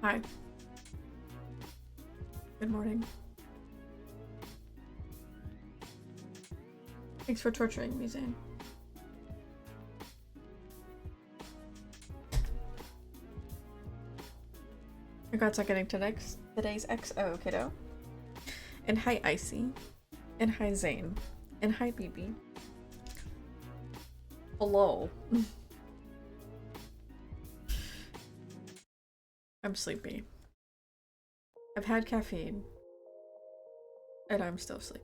Hi. Good morning. Thanks for torturing me, Zane. Congrats on getting to today's XO, kiddo. And hi, Icy. And hi, Zane. And hi, BB. Hello. I'm sleepy. I've had caffeine. And I'm still sleepy.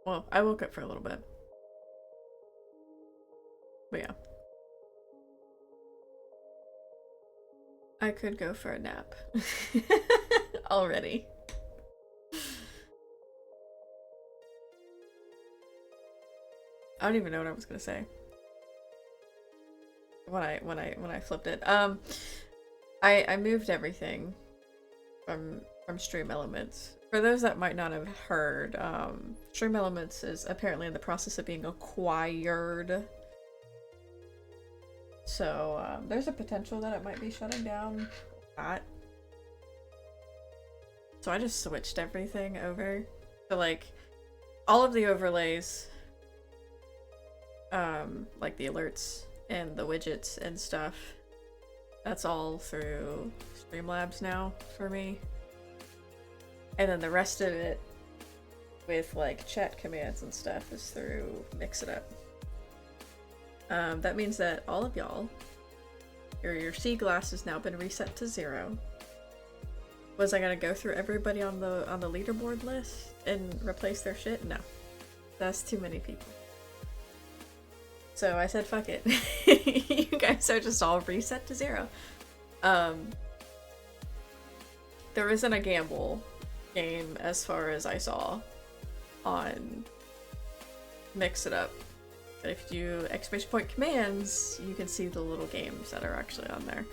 Well, I woke up for a little bit. But yeah. I could go for a nap. Already. I don't even know what I was gonna say. when I flipped it. I moved everything from Stream Elements. For those that might not have heard, Stream Elements is apparently in the process of being acquired. So there's a potential that it might be shutting down. Not. So I just switched everything over. So like all of the overlays, like the alerts and the widgets and stuff, that's all through Streamlabs now for me. And then the rest of it with like chat commands and stuff is through Mix It Up. That means that all of y'all, your sea glass has now been reset to 0. Was I gonna go through everybody on the leaderboard list and replace their shit? No. That's too many people. So I said fuck it. You guys are just all reset to 0. There isn't a gamble game as far as I saw on Mix It Up. But if you do exclamation point commands, you can see the little games that are actually on there.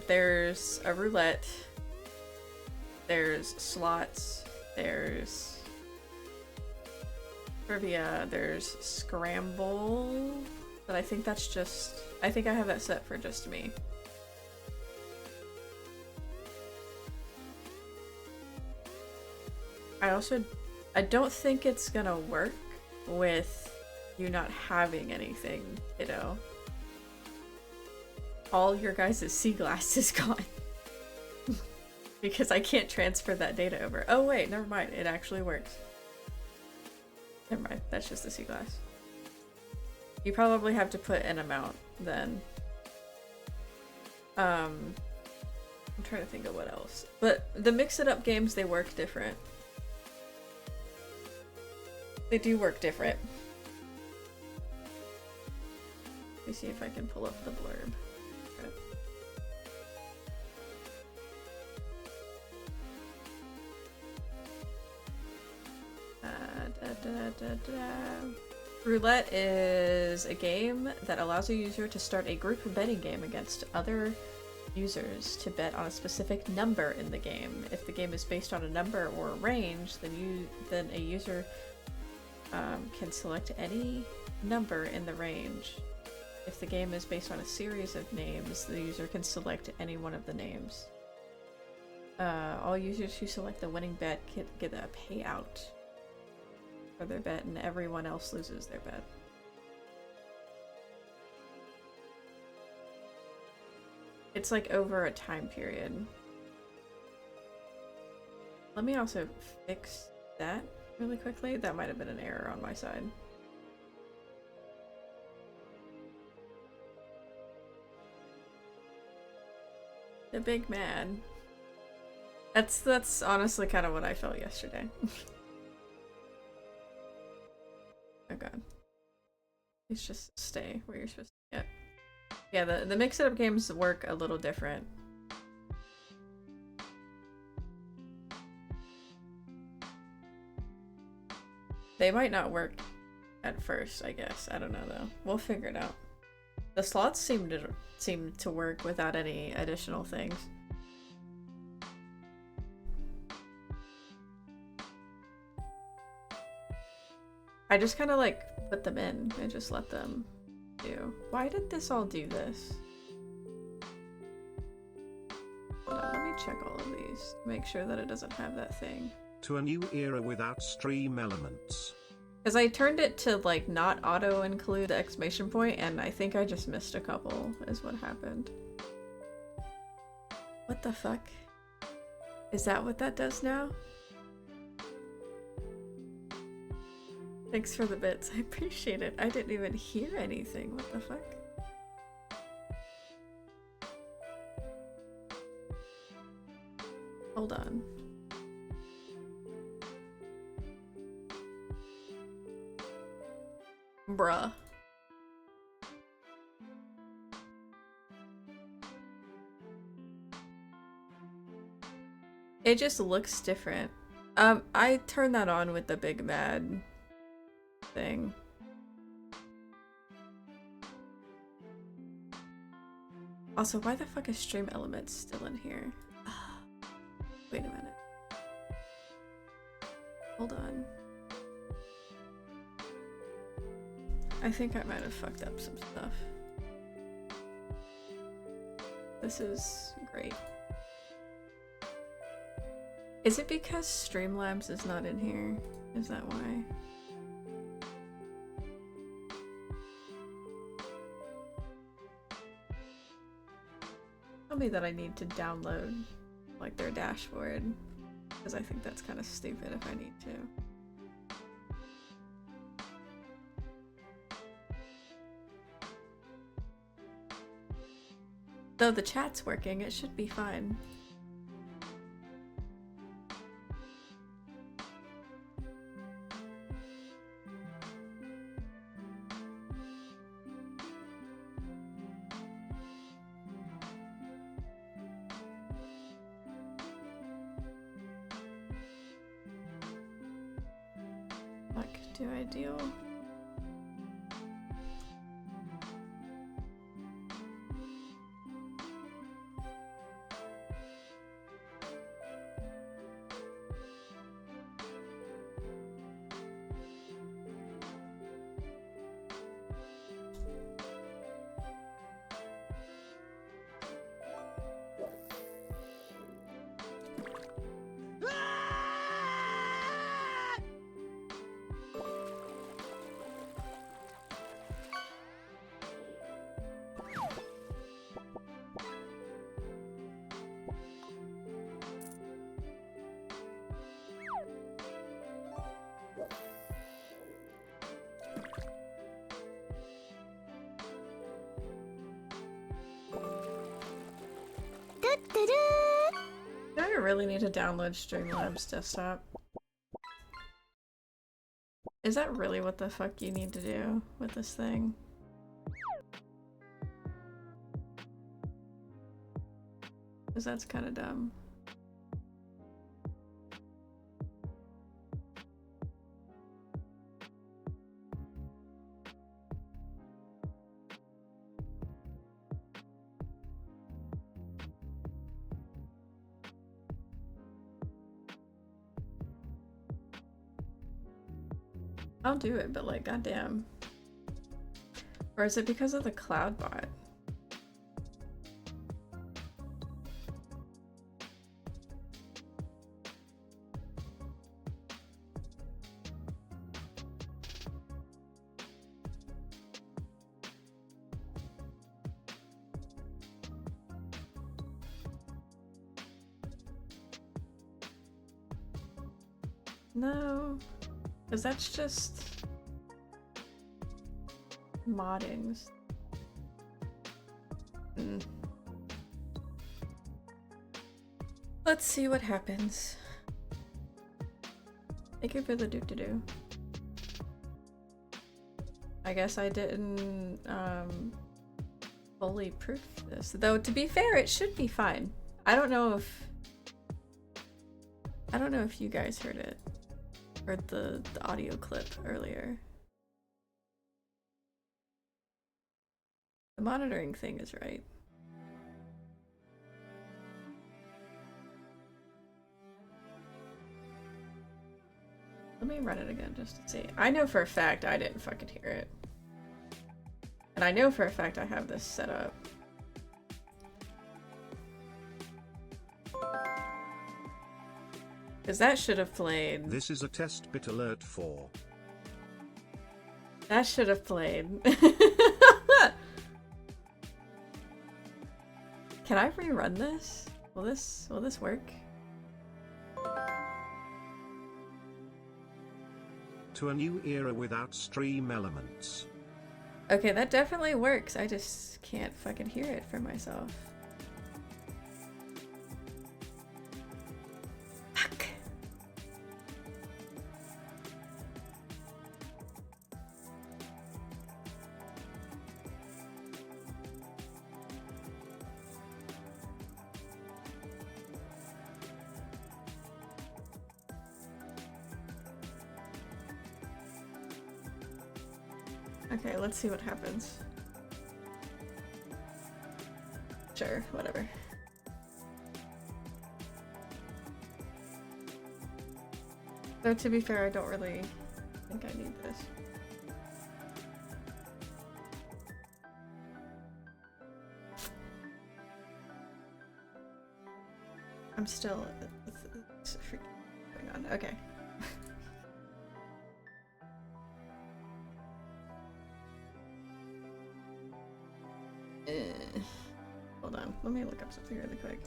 There's a roulette, there's slots, there's trivia, there's scramble, but I think that's just, I think I have that set for just me. I don't think it's gonna work with you not having anything, you know. All your guys' sea glass is gone. Because I can't transfer that data over. Oh wait, never mind, it actually works. Never mind, that's just the sea glass. You probably have to put an amount then. I'm trying to think of what else. But the Mix It Up games, they work different. They do work different. Let me see if I can pull up the blurb. Okay. Roulette is a game that allows a user to start a group betting game against other users to bet on a specific number in the game. If the game is based on a number or a range, then a user can select any number in the range. If the game is based on a series of names, the user can select any one of the names. All users who select the winning bet get a payout for their bet, and everyone else loses their bet. It's like over a time period. Let me also fix that really quickly. That might have been an error on my side. The big man. That's honestly kind of what I felt yesterday. Oh god. Please just stay where you're supposed to get. Yeah, the Mix It Up games work a little different. They might not work at first, I guess. I don't know though. We'll figure it out. The slots seem to work without any additional things. I just kind of like put them in and just let them do. Why did this all do this? Hold on, let me check all of these. Make sure that it doesn't have that thing. To a new era without stream elements. Because I turned it to like not auto include the exclamation point, and I think I just missed a couple is what happened. What the fuck? Is that what that does now? Thanks for the bits. I appreciate it. I didn't even hear anything. What the fuck? Hold on. Bruh. It just looks different. I turned that on with the big mad thing. Also, why the fuck is Stream Elements still in here? Wait a minute. Hold on. I think I might have fucked up some stuff. This is great. Is it because Streamlabs is not in here? Is that why? Tell me that I need to download like their dashboard, because I think that's kind of stupid if I need to. Though the chat's working, it should be fine. What do I do? Do I really need to download Streamlabs desktop? Is that really what the fuck you need to do with this thing? Because that's kind of dumb. I'll do it, but like, goddamn. Or is it because of the cloud bot? No. Because that's just moddings. Let's see what happens. Thank you for the do-do-do. I guess I didn't fully proof this. Though to be fair, it should be fine. I don't know if you guys heard it. Or the audio clip earlier. The monitoring thing is right. Let me run it again just to see. I know for a fact I didn't fucking hear it. And I know for a fact I have this set up. Because that should have played. This is a test bit alert for. That should have played. Can I rerun this? Will this work? To a new era without stream elements. Okay, that definitely works. I just can't fucking hear it for myself. Fuck. Okay, let's see what happens. Sure, whatever. Though to be fair, I don't really think I need this. I'm still it's going on. Okay. Hold on. Let me look up something really quick.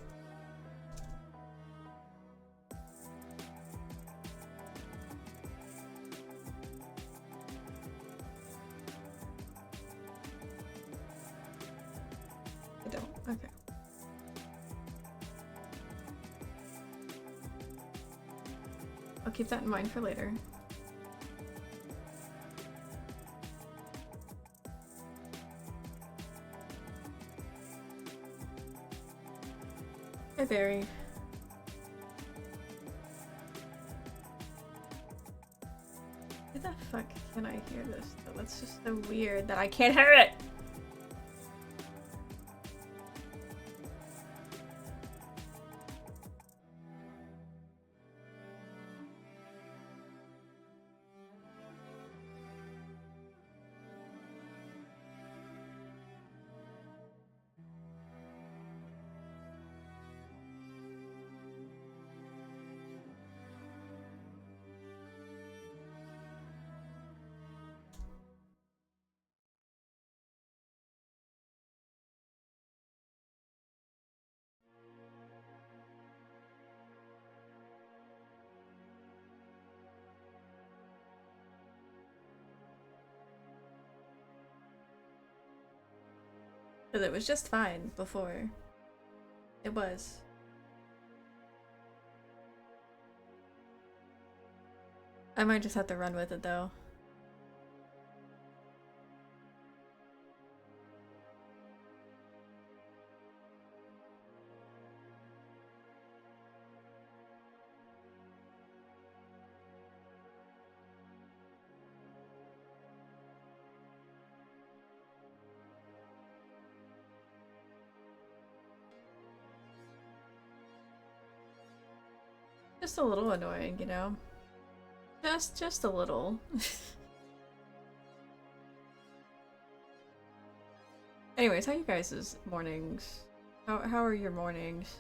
I don't. Okay. I'll keep that in mind for later. Hi, Barry. Why the fuck can I hear this? Though? That's just so weird that I can't hear it! Because it was just fine before. It was. I might just have to run with it though. Just a little annoying, you know? Just a little. Anyways, how you guys' mornings? How are your mornings?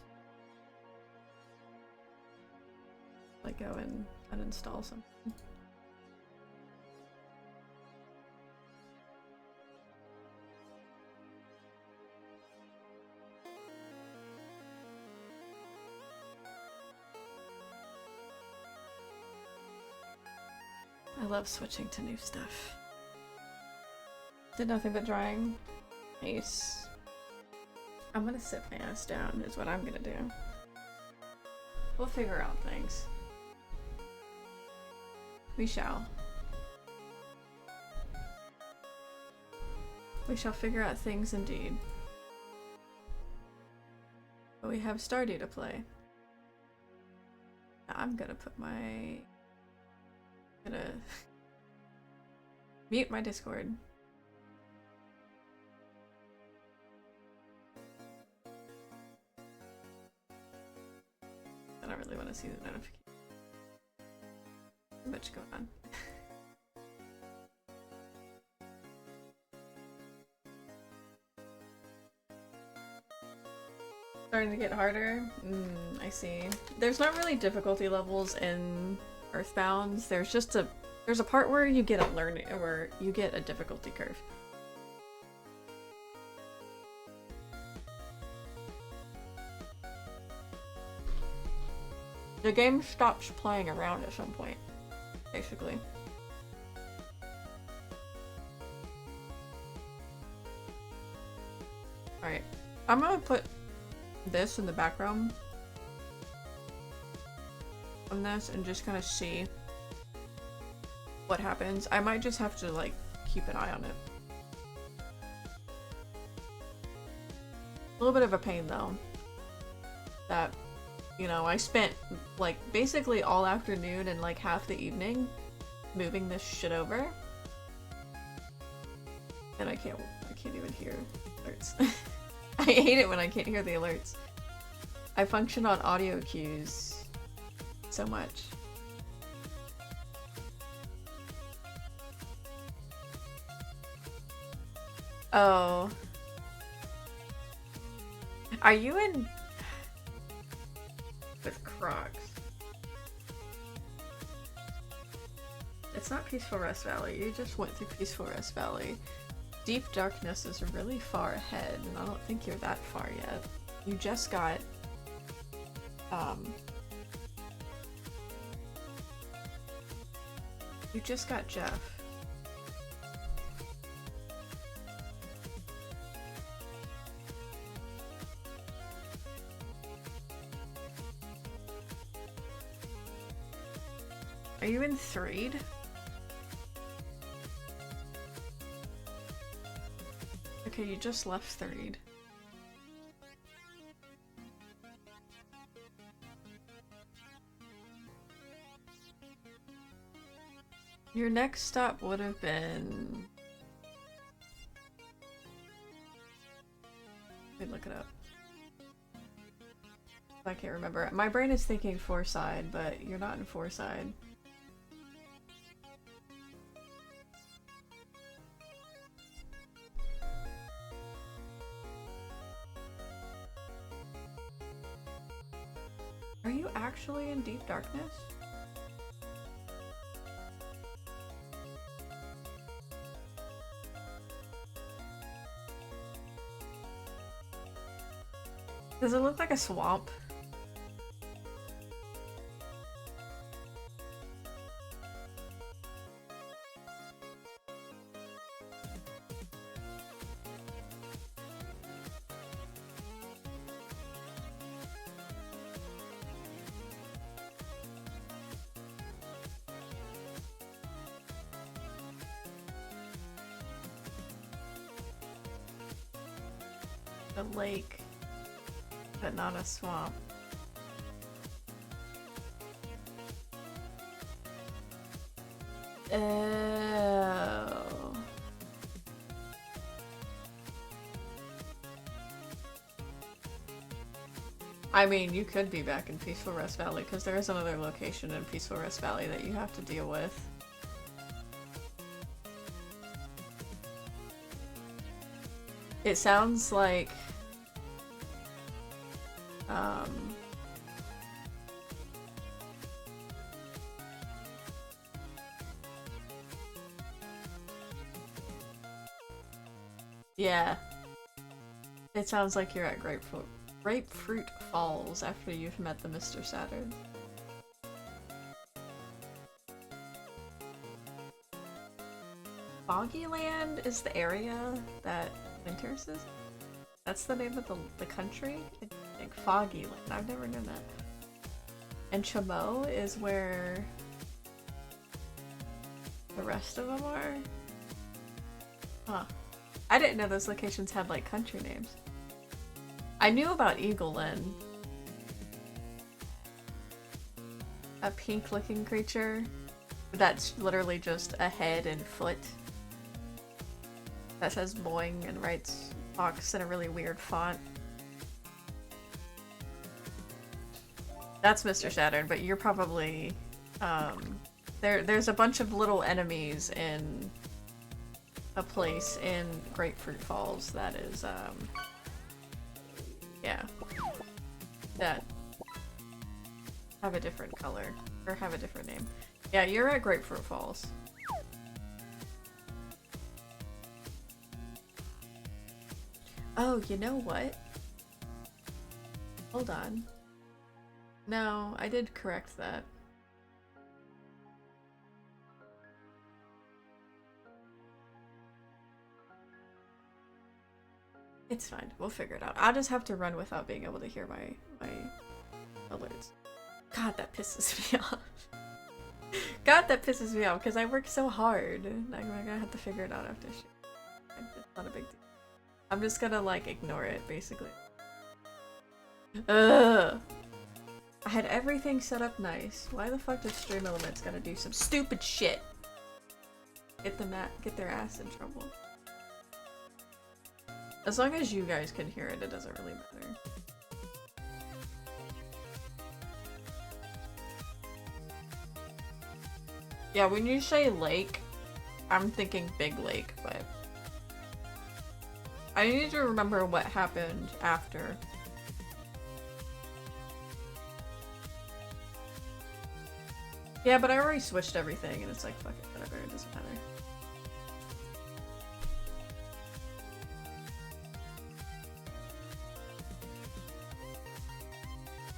Like go and uninstall something. I love switching to new stuff. Did nothing but drawing. Nice. I'm gonna sit my ass down is what I'm gonna do. We'll figure out things. We shall. We shall figure out things indeed. But we have Stardew to play. Now I'm gonna put my... gonna mute my Discord. I don't really want to see the notification. Too much going on. Starting to get harder? I see. There's not really difficulty levels in Earthbound. There's a part where you get a difficulty curve. The game stops playing around at some point, basically. Alright, I'm gonna put this in the background on this and just kind of see what happens. I might just have to like keep an eye on it. A little bit of a pain though. That, you know, I spent like basically all afternoon and like half the evening moving this shit over. And I can't even hear it hurts. I hate it when I can't hear the alerts. I function on audio cues so much. Oh. Are you in... with Crocs? It's not Peaceful Rest Valley, you just went through Peaceful Rest Valley. Deep Darkness is really far ahead, and I don't think you're that far yet. You just got... You just got Jeff. Are you in Threed? Okay, you just left Threed. Your next stop would have been... Let me look it up. I can't remember. My brain is thinking Fourside, but you're not in Fourside. Are you actually in Deep Darkness? Does it look like a swamp? A lake, but not a swamp. Oh. I mean, you could be back in Peaceful Rest Valley, because there is another location in Peaceful Rest Valley that you have to deal with. It sounds like... Yeah. It sounds like you're at Grapefruit Falls after you've met the Mr. Saturn. Foggyland is the area that Winters is? That's the name of the country? I think Foggyland. I've never known that. And Chamo is where the rest of them are? Huh. I didn't know those locations had like country names. I knew about Eagleland. A pink looking creature that's literally just a head and foot that says boing and writes box in a really weird font. That's Mr. Saturn, but you're probably there's a bunch of little enemies in a place in Grapefruit Falls that is yeah, that have a different color or have a different name. Yeah, you're at Grapefruit Falls. Oh, you know what? Hold on. No, I did correct that. It's fine. We'll figure it out. I'll just have to run without being able to hear my alerts. God, that pisses me off. God, that pisses me off because I work so hard. I'm gonna have to figure it out after shit. It's not a big deal. I'm just gonna like ignore it, basically. Ugh. I had everything set up nice. Why the fuck does Stream Elements gotta do some stupid shit? Get their ass in trouble. As long as you guys can hear it, it doesn't really matter. Yeah, when you say lake, I'm thinking big lake, but I need to remember what happened after. Yeah, but I already switched everything and it's like, fuck it, whatever, it doesn't matter.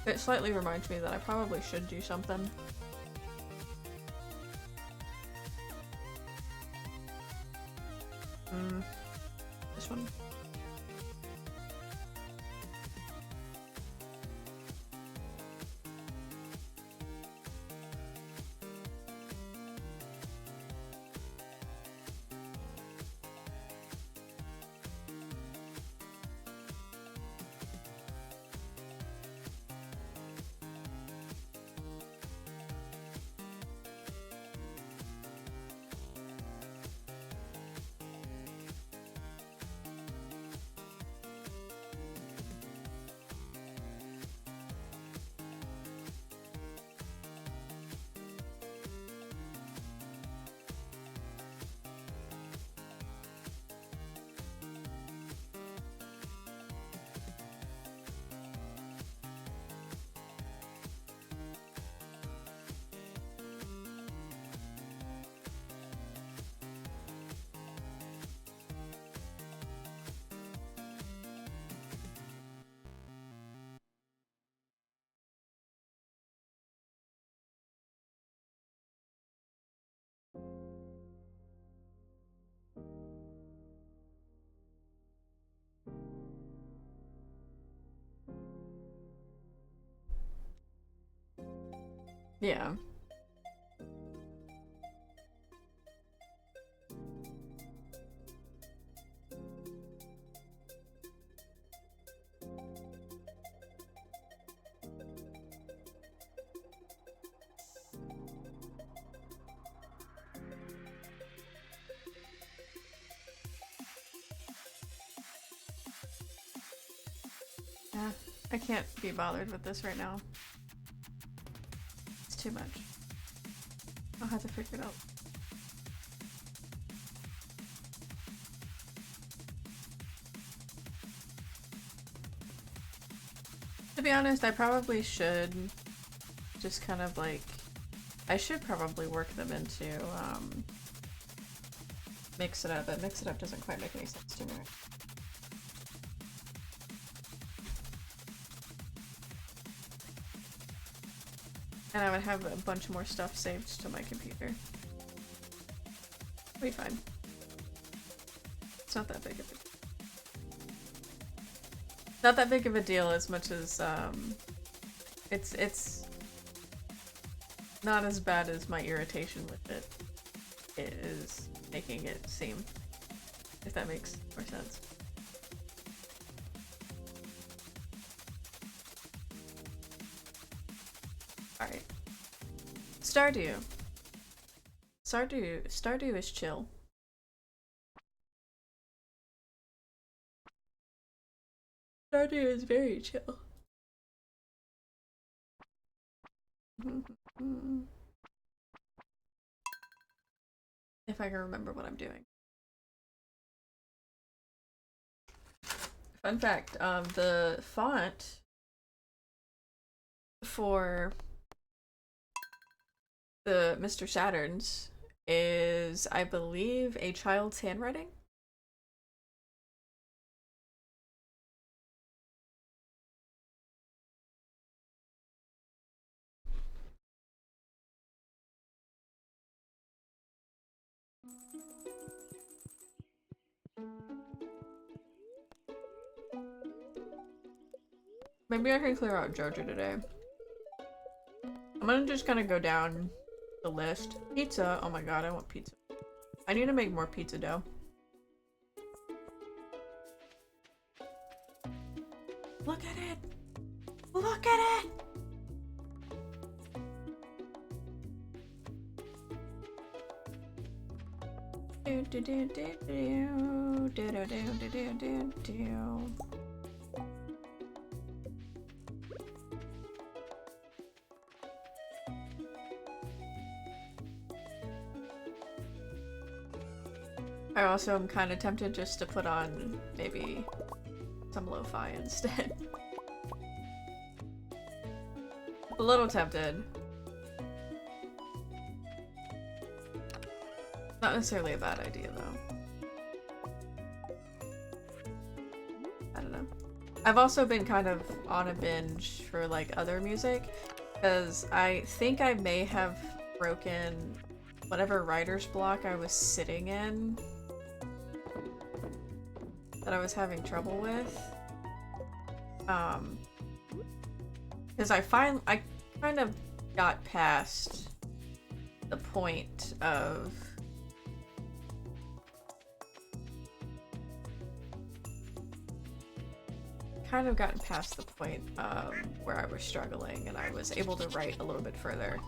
It slightly reminds me that I probably should do something. This one. Yeah. Yeah, I can't be bothered with this right now. It's too much. I'll have to figure it out. To be honest, I probably should just kind of like... I should probably work them into, Mix It Up, but Mix It Up doesn't quite make any sense to me. And I would have a bunch more stuff saved to my computer. It'll be fine. It's not that big of a deal. Not that big of a deal as much as, it's not as bad as my irritation with it is making it seem, if that makes more sense. Alright. Stardew. Stardew is chill. Stardew is very chill. If I can remember what I'm doing. Fun fact, the font for the Mr. Saturn's is, I believe, a child's handwriting. Maybe I can clear out Jojo today. I'm gonna just kind of go down the list. Pizza. Oh my god, I want pizza. I need to make more pizza dough. Look at it! Look at it! Do do do do do do do do do do do. I also am kind of tempted just to put on maybe some lo-fi instead. A little tempted. Not necessarily a bad idea though. I don't know. I've also been kind of on a binge for like other music because I think I may have broken whatever writer's block I was sitting in that I was having trouble with. Because I kind of got past the point of where I was struggling and I was able to write a little bit further.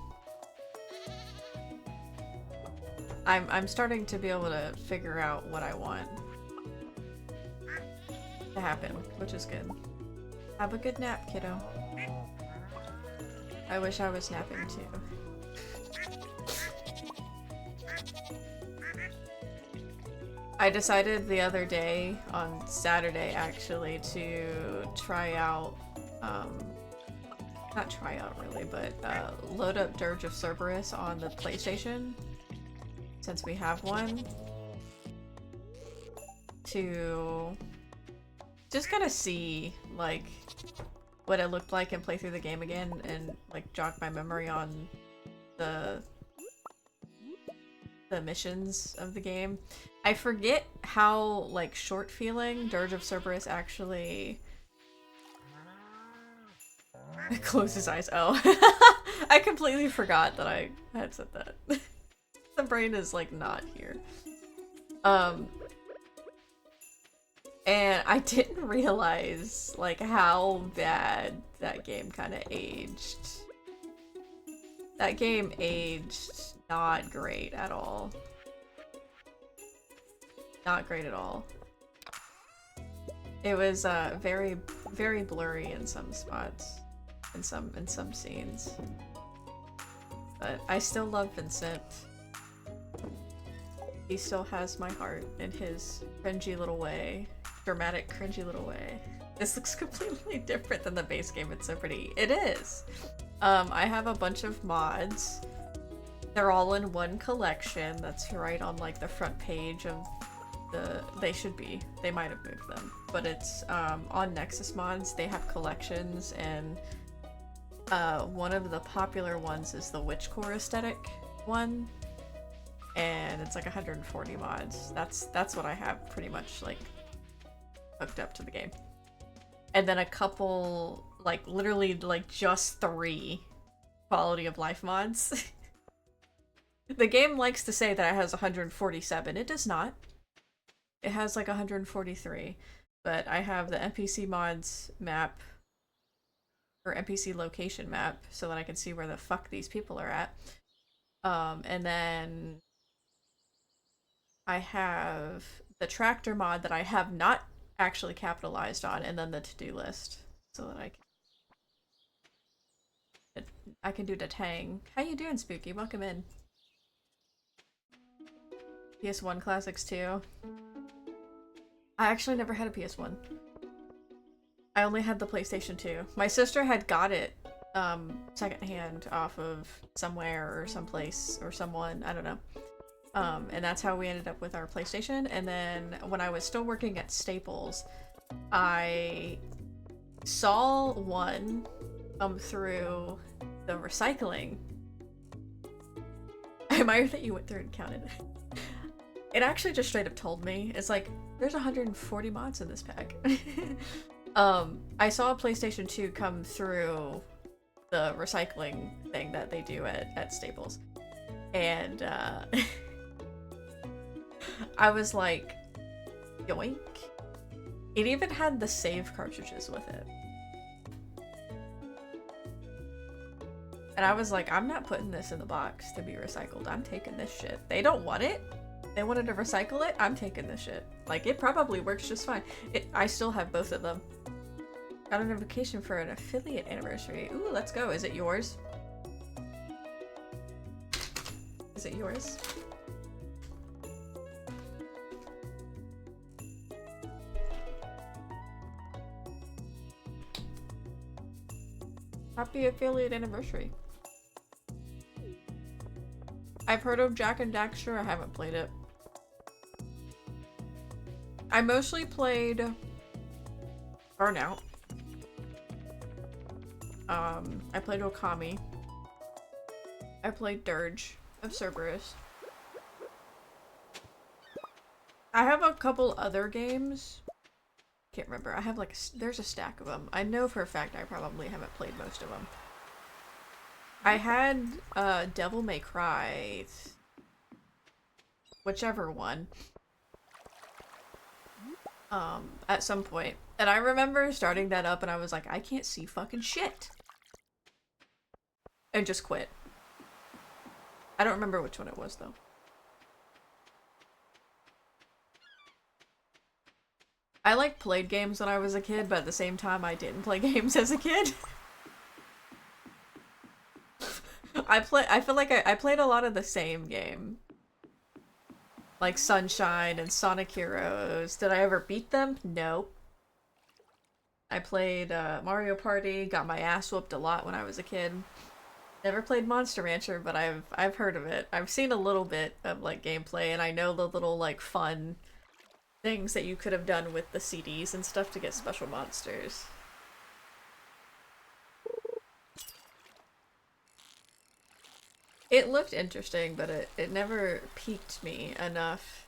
I'm starting to be able to figure out what I want to happen, which is good. Have a good nap, kiddo. I wish I was napping too. I decided the other day, on Saturday actually, to try out, not try out really, but load up Dirge of Cerberus on the PlayStation, since we have one, to just kind of see, like, what it looked like and play through the game again and, like, jog my memory on the missions of the game. I forget how, like, short feeling Dirge of Cerberus actually... Close his eyes. Oh. I completely forgot that I had said that. The brain is, like, not here. And I didn't realize, like, how bad that game kind of aged. That game aged not great at all. Not great at all. It was very, very blurry in some spots, in some scenes. But I still love Vincent. He still has my heart in his cringy little way. Dramatic, cringy little way. This looks completely different than the base game. It's so pretty. It is. I have a bunch of mods. They're all in one collection. That's right on like the front page of the... They should be. They might have moved them. But it's on Nexus Mods. They have collections, and one of the popular ones is the Witchcore aesthetic one. And it's like 140 mods. That's what I have pretty much like hooked up to the game. And then a couple, like literally like just 3 quality of life mods. The game likes to say that it has 147. It does not. It has like 143. But I have the NPC mods map, or NPC location map, so that I can see where the fuck these people are at. And then I have the tractor mod that I have not actually capitalized on, and then the to-do list, so that I can do the tang. How you doing, Spooky? Welcome in. PS1 classics too. I actually never had a PS1. I only had the PlayStation 2. My sister had got it secondhand off of somewhere or someplace or someone, I don't know. And that's how we ended up with our PlayStation. And then when I was still working at Staples, I saw one come through the recycling. I admire that you went through and counted. It actually just straight up told me, it's like, there's 140 mods in this pack. I saw a PlayStation 2 come through the recycling thing that they do at Staples. And I was like, yoink. It even had the save cartridges with it. And I was like, I'm not putting this in the box to be recycled. I'm taking this shit. They don't want it. They wanted to recycle it? I'm taking this shit. Like, it probably works just fine. I still have both of them. Got a notification for an affiliate anniversary. Ooh, let's go. Is it yours? Is it yours? Happy affiliate anniversary. I've heard of Jack and Daxter, I haven't played it. I mostly played Burnout. I played Okami. I played Dirge of Cerberus. I have a couple other games. Can't remember. I have like there's a stack of them. I know for a fact I probably haven't played most of them. I had Devil May Cry, whichever one, at some point. And I remember starting that up and I was like, I can't see fucking shit. And just quit. I don't remember which one it was though. I like played games when I was a kid, but at the same time I didn't play games as a kid. I feel like I played a lot of the same game. Like Sunshine and Sonic Heroes. Did I ever beat them? No. I played Mario Party, got my ass whooped a lot when I was a kid. Never played Monster Rancher, but I've heard of it. I've seen a little bit of like gameplay, and I know the little like fun things that you could have done with the CDs and stuff to get special monsters. It looked interesting, but it never piqued me enough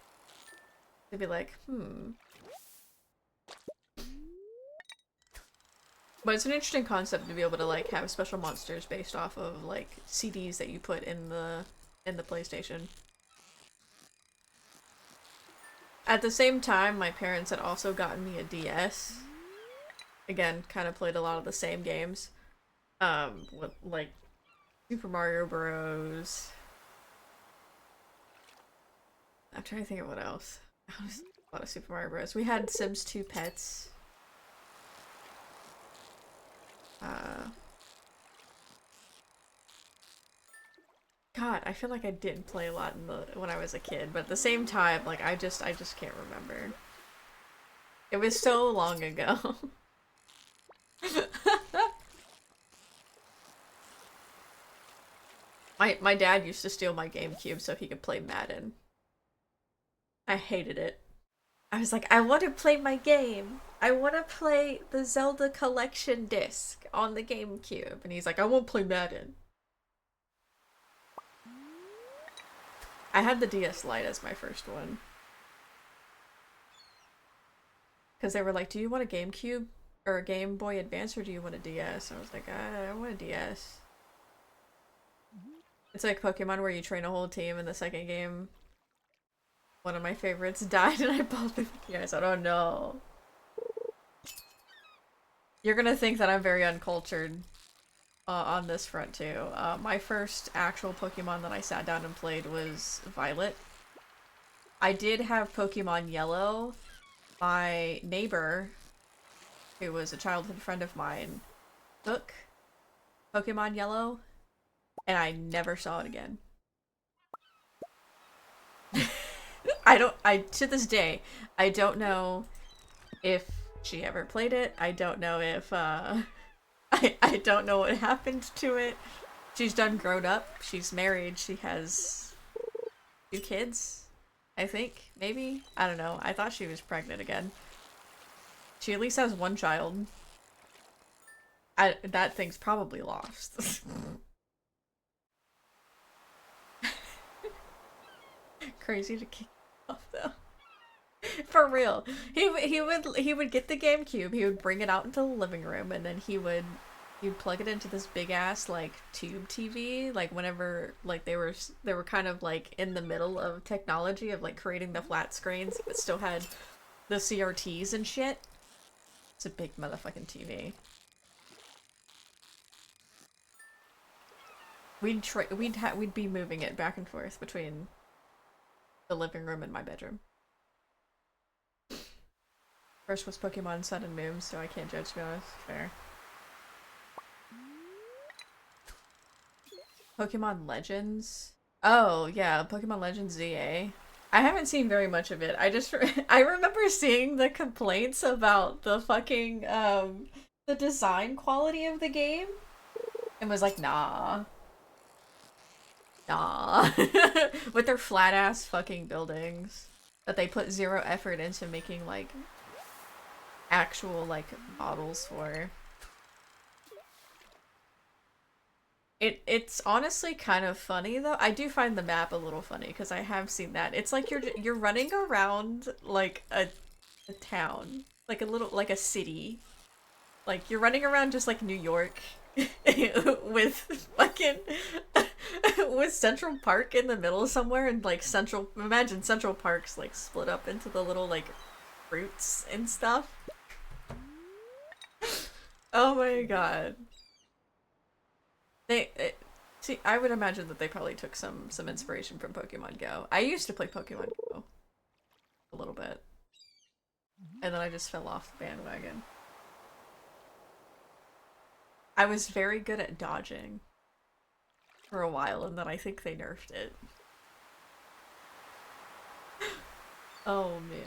to be like, But it's an interesting concept to be able to like have special monsters based off of like CDs that you put in the PlayStation. At the same time, my parents had also gotten me a DS. Again, kind of played a lot of the same games. With like Super Mario Bros. I'm trying to think of what else. A lot of Super Mario Bros. We had Sims 2 Pets. God, I feel like I didn't play a lot when I was a kid, but at the same time, like I just can't remember. It was so long ago. My dad used to steal my GameCube so he could play Madden. I hated it. I was like, I want to play my game. I want to play the Zelda collection disc on the GameCube. And he's like, I won't play Madden. I had the DS Lite as my first one. Because they were like, do you want a GameCube or a Game Boy Advance or do you want a DS? I was like, I want a DS. It's like Pokemon where you train a whole team in the second game. One of my favorites died and I bought the DS. I don't know. You're gonna think that I'm very uncultured on this front too. My first actual Pokemon that I sat down and played was Violet. I did have Pokemon Yellow. My neighbor, who was a childhood friend of mine, took Pokemon Yellow, and I never saw it again. To this day, I don't know if she ever played it. I don't know if, I don't know what happened to it. She's done grown up. She's married. She has 2 kids, I think. Maybe? I don't know. I thought she was pregnant again. She at least has 1 child. That thing's probably lost. Crazy to kick off though. For real. He would get the GameCube, he would bring it out into the living room, and then he'd plug it into this big ass like tube TV, like whenever like they were kind of like in the middle of technology of like creating the flat screens but still had the CRTs and shit. It's a big motherfucking TV. We'd be moving it back and forth between the living room and my bedroom. First was Pokemon Sun and Moon, so I can't judge, to be honest. Fair. Pokemon Legends? Oh, yeah, Pokemon Legends ZA. I haven't seen very much of it. I remember seeing the complaints about the fucking, the design quality of the game. And was like, nah. Nah. With their flat-ass fucking buildings. That they put zero effort into making, like, actual, like, models for. It's honestly kind of funny though. I do find the map a little funny because I have seen that. It's like you're running around like a town, like a little like a city. Like you're running around just like New York with fucking with Central Park in the middle somewhere and like imagine Central Park's like split up into the little like routes and stuff. Oh my god. See, I would imagine that they probably took some inspiration from Pokemon Go. I used to play Pokemon Go a little bit, and then I just fell off the bandwagon. I was very good at dodging for a while, and then I think they nerfed it. Oh man.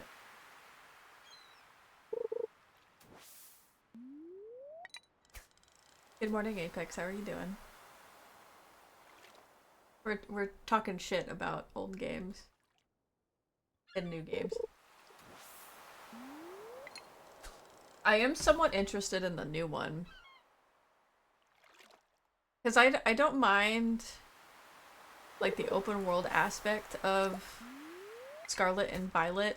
Good morning, Apex. How are you doing? We're talking shit about old games and new games. I am somewhat interested in the new one. Because I don't mind like the open world aspect of Scarlet and Violet.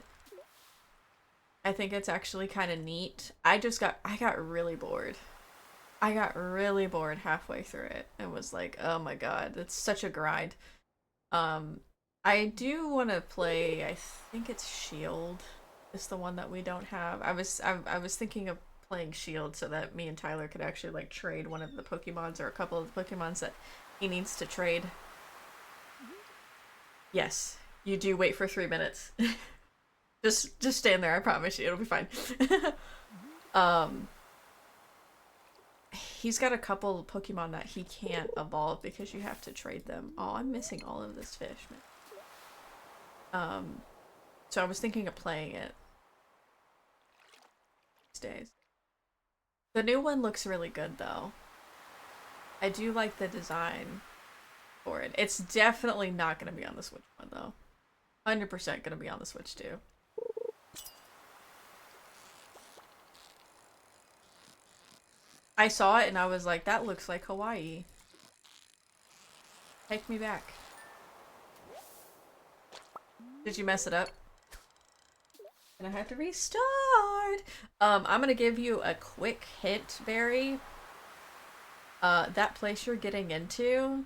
I think it's actually kind of neat. I got really bored. I got really bored halfway through it and was like, oh my god, it's such a grind. Um, I do want to play, I think it's Shield is the one that we don't have. I was thinking of playing Shield so that me and Tyler could actually like trade one of the Pokemons or a couple of the Pokemons that he needs to trade. Yes, you do wait for 3 minutes. Just stand there, I promise you, it'll be fine. um He's got a couple of Pokemon that he can't evolve because you have to trade them. Oh, I'm missing all of this fish, man. So I was thinking of playing it these days. The new one looks really good, though. I do like the design for it. It's definitely not going to be on the Switch one, though. 100% going to be on the Switch, too. I saw it and I was like, that looks like Hawaii. Take me back. Did you mess it up? And I have to restart. I'm gonna give you a quick hint, Barry. That place you're getting into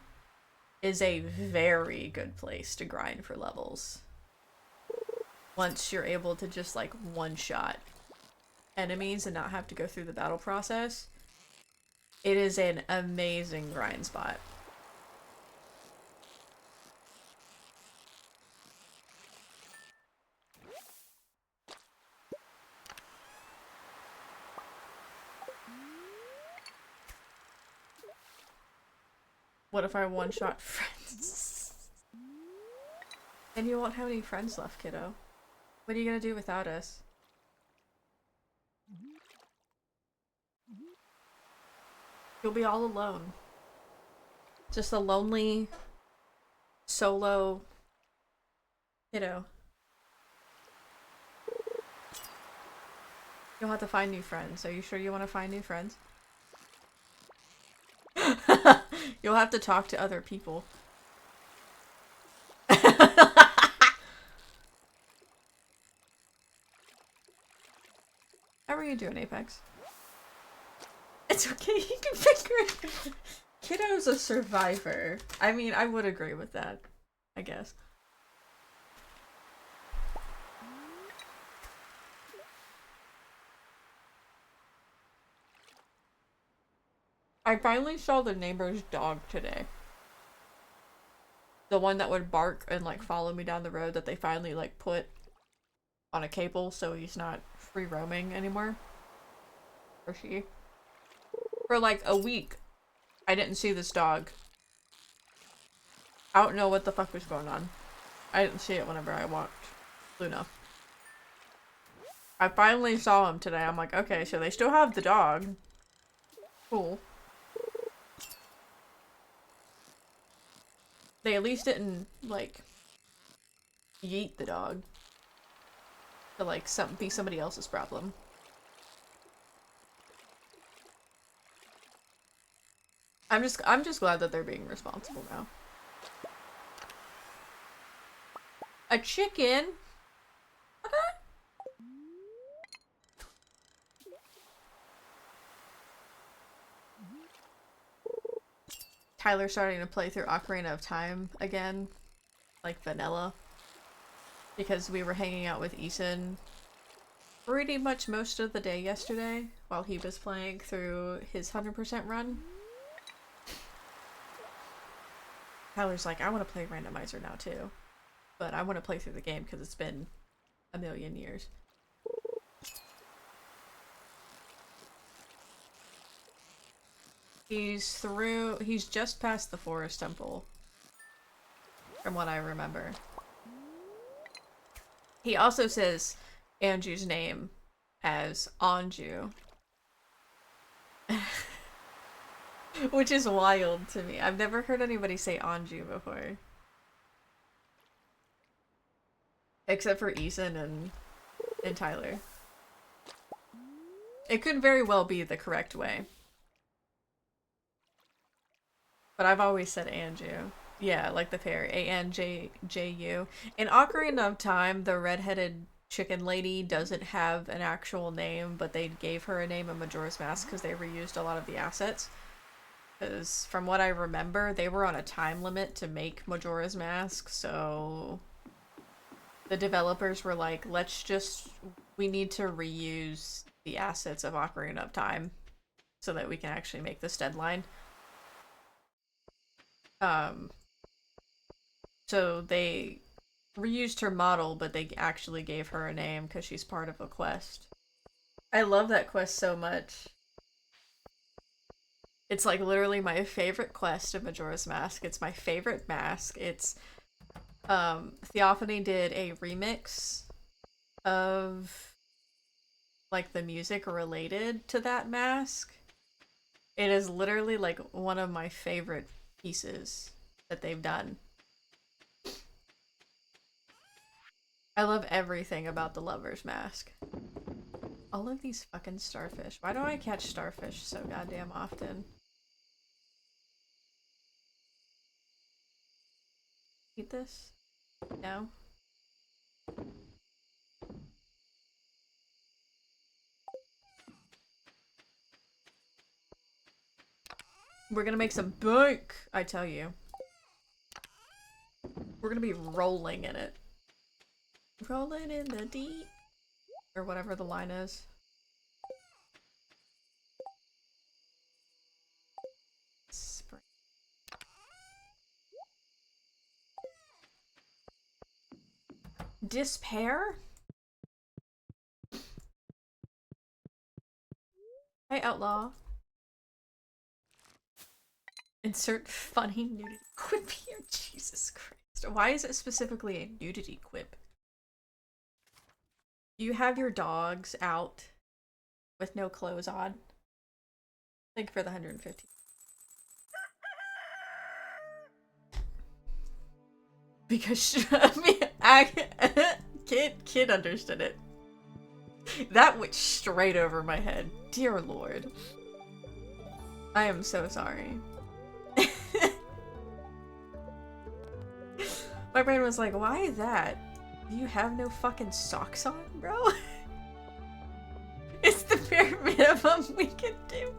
is a very good place to grind for levels. Once you're able to just like one-shot enemies and not have to go through the battle process, it is an amazing grind spot. What if I one-shot friends? And you won't have any friends left, kiddo. What are you gonna do without us? You'll be all alone. Just a lonely, solo kiddo. You'll have to find new friends. Are you sure you want to find new friends? You'll have to talk to other people. How are you doing, Apex? It's okay, you can figure it. Kiddo's a survivor. I mean, I would agree with that, I guess. I finally saw the neighbor's dog today. The one that would bark and like follow me down the road that they finally like put on a cable so he's not free roaming anymore. Or she. For like a week, I didn't see this dog. I don't know what the fuck was going on. I didn't see it whenever I walked Luna. I finally saw him today. I'm like, okay, so they still have the dog. Cool. They at least didn't, like, yeet the dog. To, like, be somebody else's problem. I'm just glad that they're being responsible now. A chicken? Okay. Tyler's starting to play through Ocarina of Time again. Like vanilla. Because we were hanging out with Eason pretty much most of the day yesterday while he was playing through his 100% run. Tyler's like, I want to play randomizer now too. But I want to play through the game because it's been a million years. He's just past the Forest Temple. From what I remember. He also says Anju's name as Anju. Which is wild to me. I've never heard anybody say Anju before. Except for Eason and Tyler. It could very well be the correct way. But I've always said Anju. Yeah, like the fairy. A-N-J-J-U. In Ocarina of Time, the redheaded chicken lady doesn't have an actual name, but they gave her a name in Majora's Mask because they reused a lot of the assets. Because from what I remember, they were on a time limit to make Majora's Mask, so the developers were like, we need to reuse the assets of Ocarina of Time so that we can actually make this deadline. So they reused her model, but they actually gave her a name because she's part of a quest. I love that quest so much. It's like literally my favorite quest of Majora's Mask. It's my favorite mask. It's Theophany did a remix of like the music related to that mask. It is literally like one of my favorite pieces that they've done. I love everything about the Lover's Mask. All of these fucking starfish. Why do I catch starfish so goddamn often? Eat this? No? We're gonna make some bank, I tell you. We're gonna be rolling in it. Rolling in the deep. Or whatever the line is. Spring. Despair? Hey, outlaw. Insert funny nudity quip here. Jesus Christ. Why is it specifically a nudity quip? You have your dogs out with no clothes on. Thank you for the 150. Because kid understood it. That went straight over my head. Dear Lord. I am so sorry. My brain was like, why that? Do you have no fucking socks on, bro? It's the bare minimum we can do.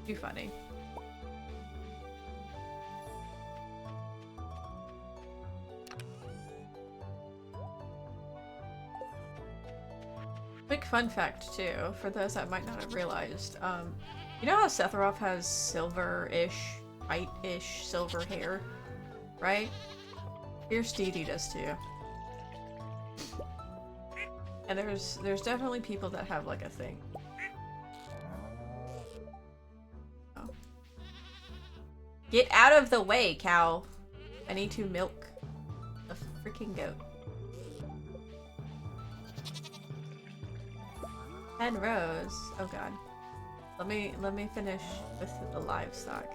Too funny. Quick fun fact too, for those that might not have realized, you know how Sephiroth has silver-ish, white-ish silver hair, right? Fierce Deity does too. And there's definitely people that have like a thing. Oh. Get out of the way, cow! I need to milk a freaking goat. 10 rows. Oh god. Let me finish with the livestock.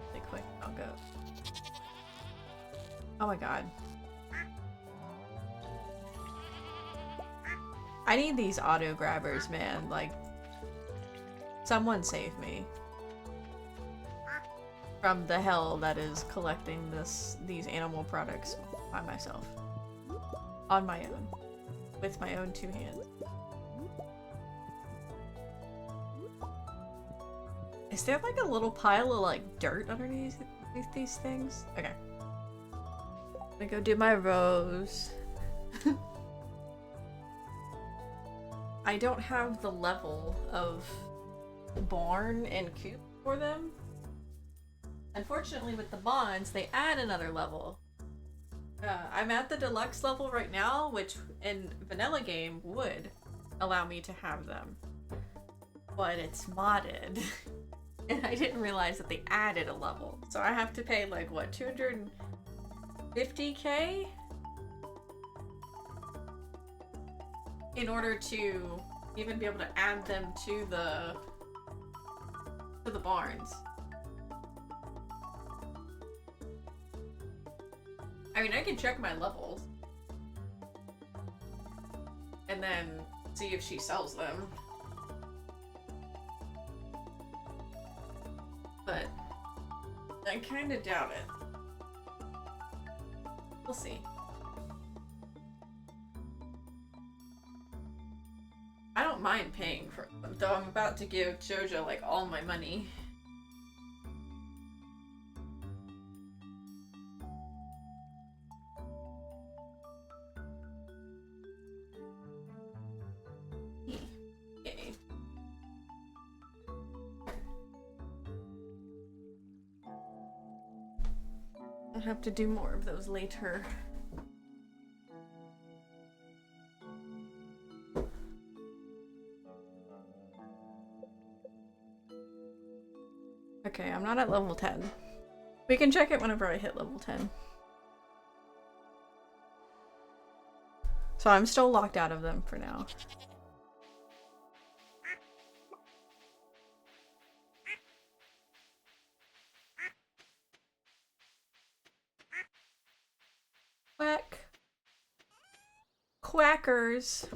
Really quick, I'll go. Oh my god. I need these auto grabbers, man. Like, someone save me from the hell that is collecting these animal products by myself. On my own. With my own 2 hands. Is there like a little pile of like dirt underneath these things? Okay. I'm gonna go do my rows. I don't have the level of barn and coop for them. Unfortunately with the bonds, they add another level. I'm at the deluxe level right now, which in vanilla game would allow me to have them. But it's modded. And I didn't realize that they added a level. So I have to pay like, what, 250k? In order to even be able to add them to the barns. I mean, I can check my levels. And then see if she sells them. But I kind of doubt it. We'll see. I don't mind paying for them, though I'm about to give Jojo like all my money. Okay. I'll have to do more of those later. Okay, I'm not at level 10. We can check it whenever I hit level 10. So I'm still locked out of them for now. Quack. Quackers.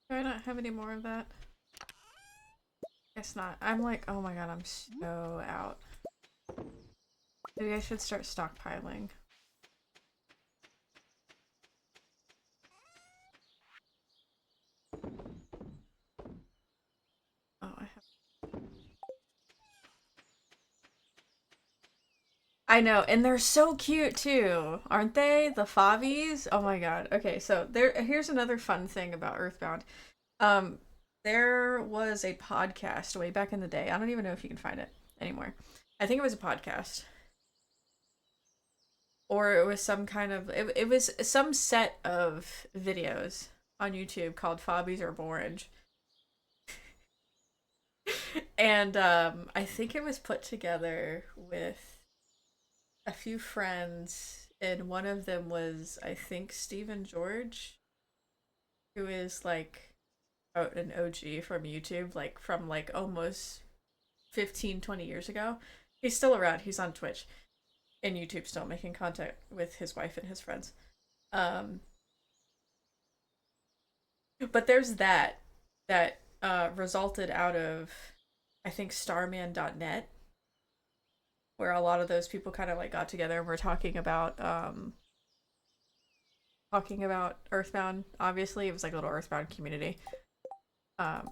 Do I not have any more of that? Guess not. I'm like, oh my god, I'm so out. Maybe I should start stockpiling. Oh, I have. I know, and they're so cute too, aren't they? The Favies? Oh my god. Okay, so here's another fun thing about Earthbound. There was a podcast way back in the day. I don't even know if you can find it anymore. I think it was a podcast. Or it was some kind of it was some set of videos on YouTube called Fabies or Orange. And I think it was put together with a few friends, and one of them was, I think, Stephen George, who is like an OG from YouTube, like from like almost 15-20 years ago. He's still around. He's on Twitch and YouTube still, making content with his wife and his friends. But there's that resulted out of, I think, starman.net, where a lot of those people kind of like got together and were talking about Earthbound. Obviously, it was like a little Earthbound community. Um,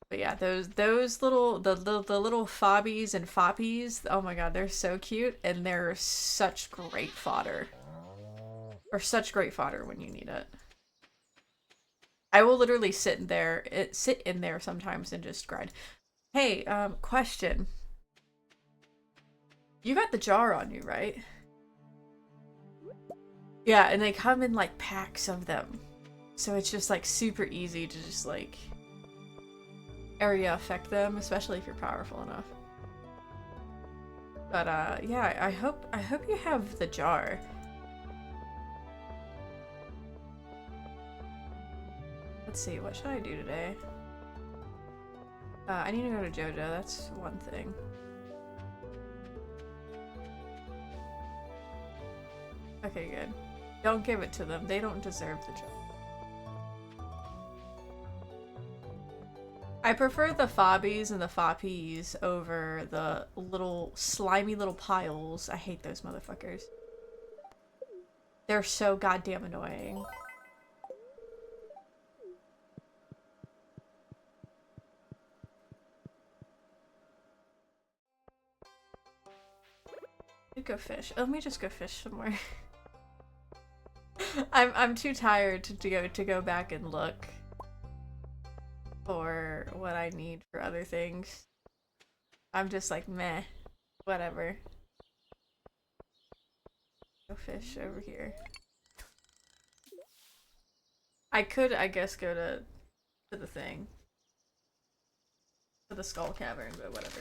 but yeah, those little the little fobbies and foppies. Oh my god, they're so cute and they're such great fodder. Or such great fodder when you need it. I will literally sit in there sometimes and just grind. Hey, question. You got the jar on you, right? Yeah, and they come in like packs of them. So it's just like super easy to just like area affect them, especially if you're powerful enough. But yeah, I hope you have the jar. Let's see, what should I do today? I need to go to JoJo, that's one thing. Okay, good. Don't give it to them. They don't deserve the jar. I prefer the fobbies and the foppies over the little slimy little piles. I hate those motherfuckers. They're so goddamn annoying. Go fish. Let me just go fish somewhere. I'm too tired to go back and look for what I need for other things. I'm just like meh, whatever. Go fish over here. I could, I guess, go to the thing, to the skull cavern, but whatever.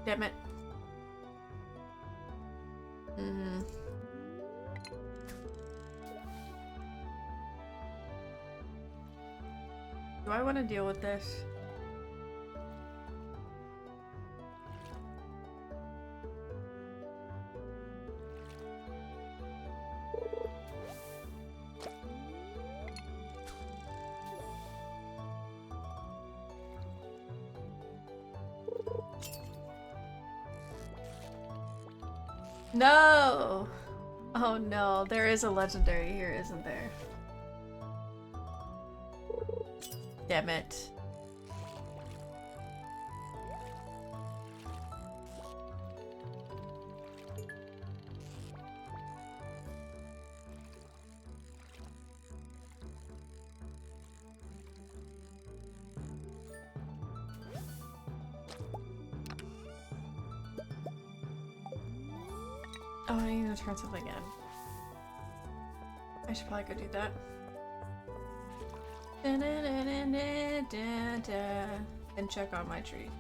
Damn it. Mm-hmm. Do I want to deal with this? No! Oh no, there is a legendary here, isn't there? Damn it. Oh, I need to turn something in. I should probably go do that. And check on my tree.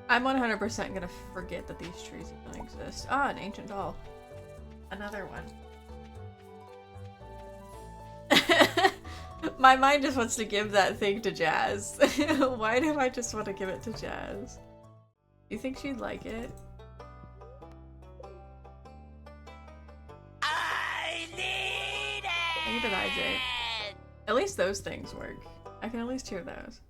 I'm 100% gonna forget that these trees even exist. Ah, an ancient doll. Another one. My mind just wants to give that thing to Jazz. Why do I just want to give it to Jazz? You think she'd like it? I need it! I need an IJ. At least those things work. I can at least hear those.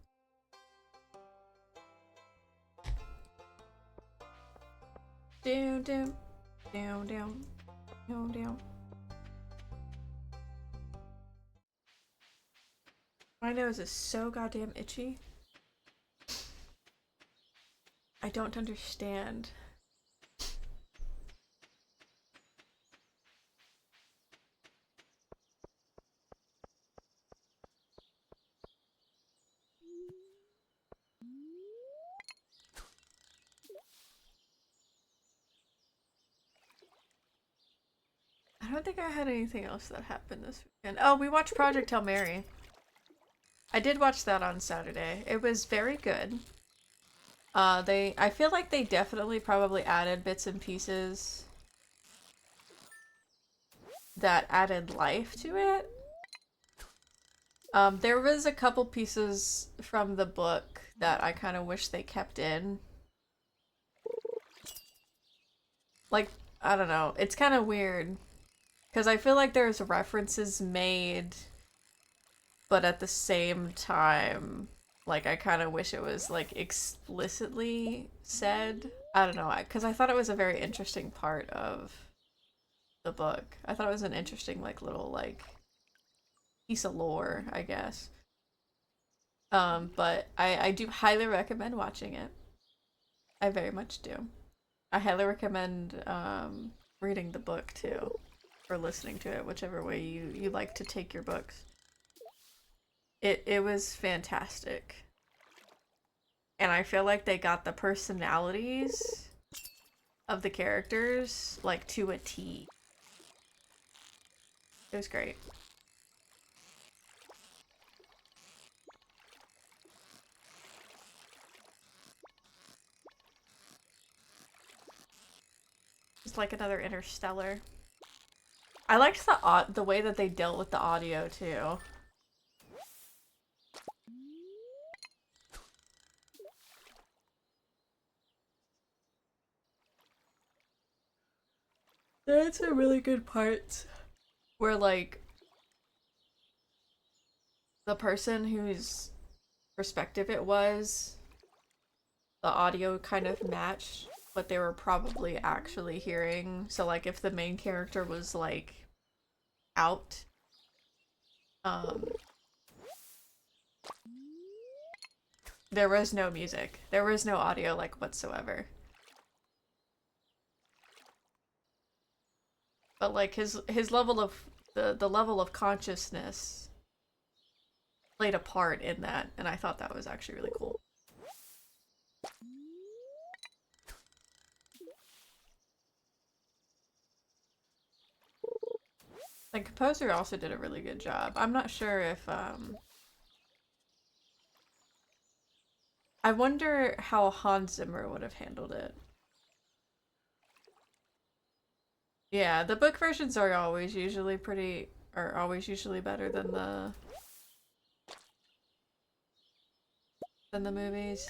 Down, down, down, down, down, down. My nose is so goddamn itchy. I don't understand. I don't think I had anything else that happened this weekend. Oh, we watched Project Hail Mary. I did watch that on Saturday. It was very good. I feel like they definitely probably added bits and pieces that added life to it. There was a couple pieces from the book that I kind of wish they kept in. Like, I don't know. It's kind of weird. Because I feel like there's references made, but at the same time, like, I kind of wish it was, like, explicitly said. I don't know. Because I thought it was a very interesting part of the book. I thought it was an interesting, like, little, like, piece of lore, I guess. But I do highly recommend watching it. I very much do. I highly recommend reading the book too, or listening to it, whichever way you like to take your books. It was fantastic. And I feel like they got the personalities of the characters like to a T. It was great. It's like another Interstellar. I liked the way that they dealt with the audio too. There's a really good part where like the person whose perspective it was, the audio kind of matched what they were probably actually hearing. So like if the main character was like out, um there was no music. There was no audio like whatsoever. But like his level of the level of consciousness played a part in that, and I thought that was actually really cool. The composer also did a really good job. I'm not sure if I wonder how Hans Zimmer would have handled it. Yeah, the book versions are always usually better than the movies.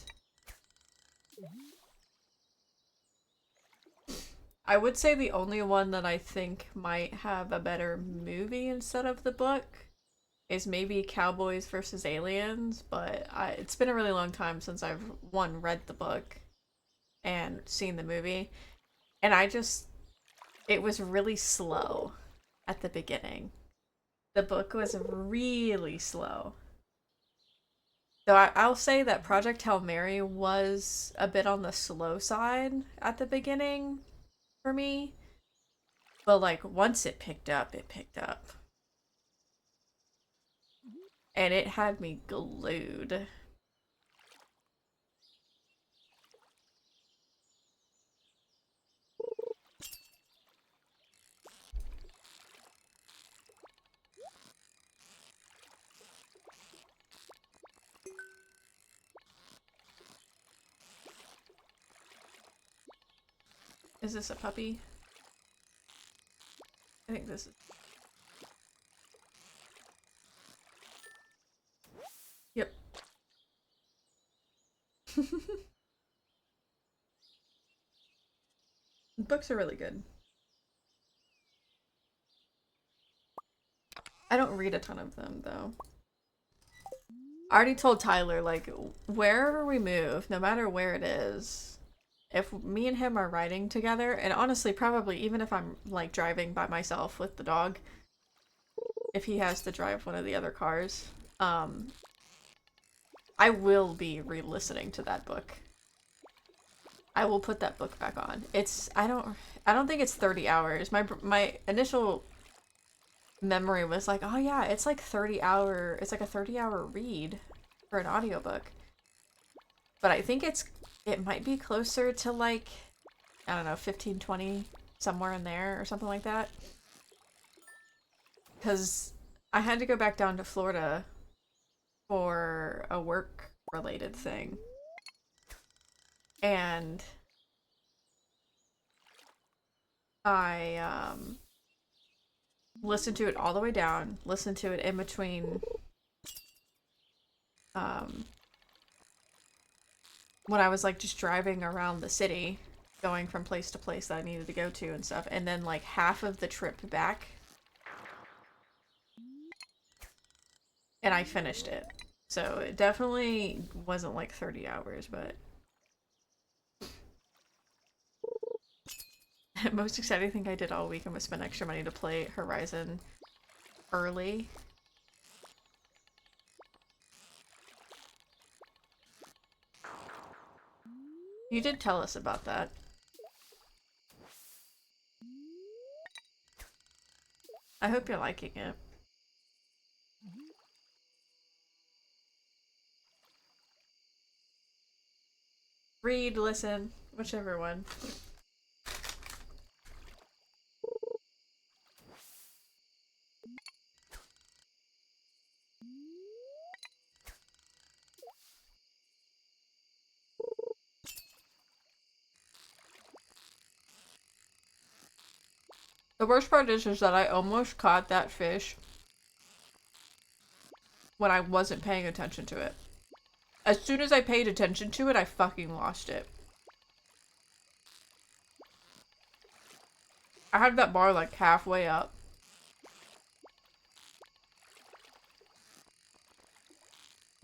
I would say the only one that I think might have a better movie instead of the book is maybe Cowboys versus Aliens, but it's been a really long time since I've read the book and seen the movie, and it was really slow at the beginning. The book was really slow. Though I'll say that Project Hail Mary was a bit on the slow side at the beginning for me. But like once it picked up, it picked up. And it had me glued. Is this a puppy? I think this is. Yep. Books are really good. I don't read a ton of them though. I already told Tyler, like, wherever we move, no matter where it is, if me and him are riding together, and honestly, probably even if I'm like driving by myself with the dog, if he has to drive one of the other cars, I will be re-listening to that book. I will put that book back on. I don't think it's 30 hours. My initial memory was like, oh yeah, it's like it's like a 30-hour read for an audiobook. But I think it might be closer to like, I don't know, 15, 20, somewhere in there or something like that. because I had to go back down to Florida for a work related thing. And I listened to it all the way down, listened to it in between um, when I was like just driving around the city, going from place to place that I needed to go to and stuff, and then like half of the trip back, and I finished it. So it definitely wasn't like 30 hours, but most exciting thing I did all weekend was spend extra money to play Horizon early. You did tell us about that. I hope you're liking it. Read, listen, whichever one. The worst part is that I almost caught that fish when I wasn't paying attention to it. As soon as I paid attention to it, I fucking lost it. I had that bar like halfway up.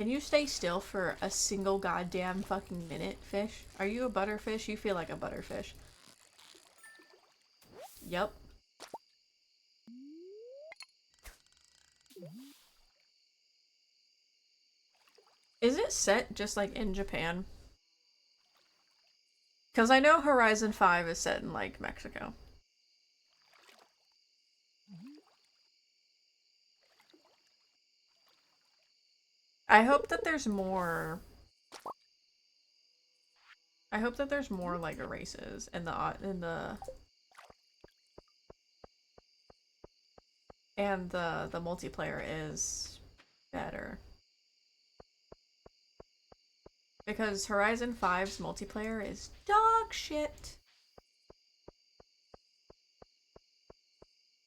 Can you stay still for a single goddamn fucking minute, fish? Are you a butterfish? You feel like a butterfish. Yep. Is it set just like in Japan? Because I know Horizon 5 is set in like Mexico. I hope that there's more. I hope that there's more like races in the and the multiplayer is better. Because Horizon 5's multiplayer is dog shit.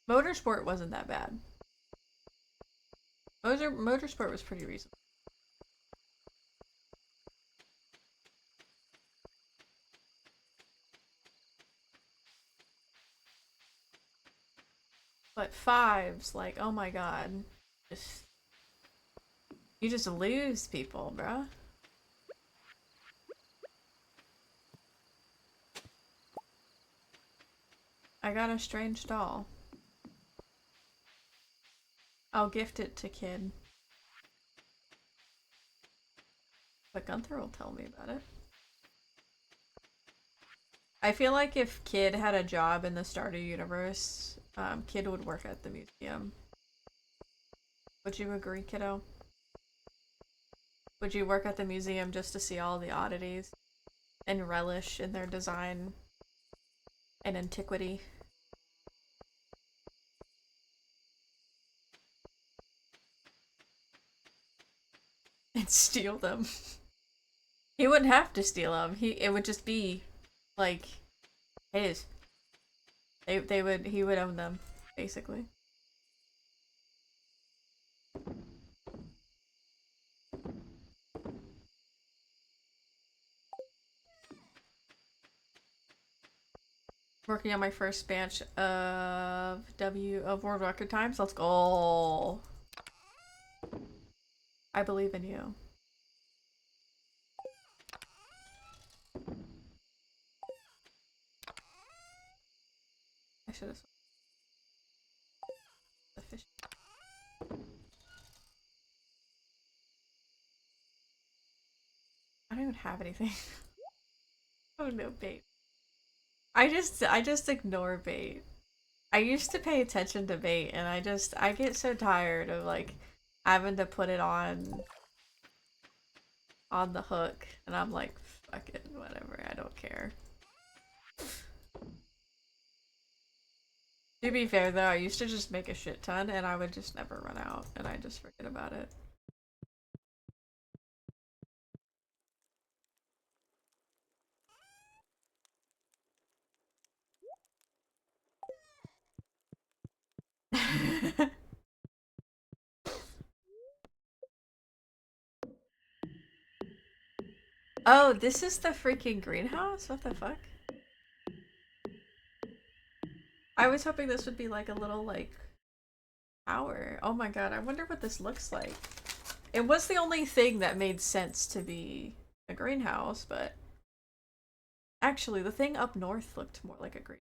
Motorsport wasn't that bad. Motorsport was pretty reasonable. But 5's like, oh my god. Just, you just lose people, bruh. I got a strange doll. I'll gift it to Kid. But Gunther will tell me about it. I feel like if Kid had a job in the Stardew universe, Kid would work at the museum. Would you agree, kiddo? Would you work at the museum just to see all the oddities and relish in their design and antiquity? And steal them. He wouldn't have to steal them. It would just be like his. He would own them, basically. Working on my first batch of World Record times. Let's go. I believe in you. I should have the fish. I don't even have anything. Oh no, bait. I just ignore bait. I used to pay attention to bait, and I get so tired of like having to put it on the hook, and I'm like, fuck it, whatever, I don't care. To be fair though, I used to just make a shit ton and I would just never run out and I just forget about it. Oh, this is the freaking greenhouse? What the fuck? I was hoping this would be like a little like tower. Oh my god, I wonder what this looks like. It was the only thing that made sense to be a greenhouse, but actually the thing up north looked more like a green.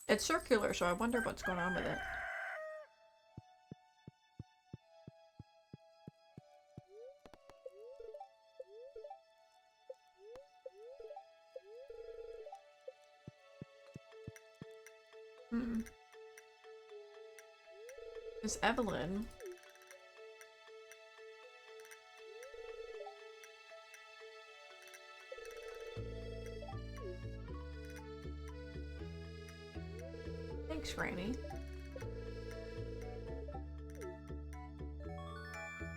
It's circular, so I wonder what's going on with it. Hmm. Miss Evelyn. Thanks, Granny.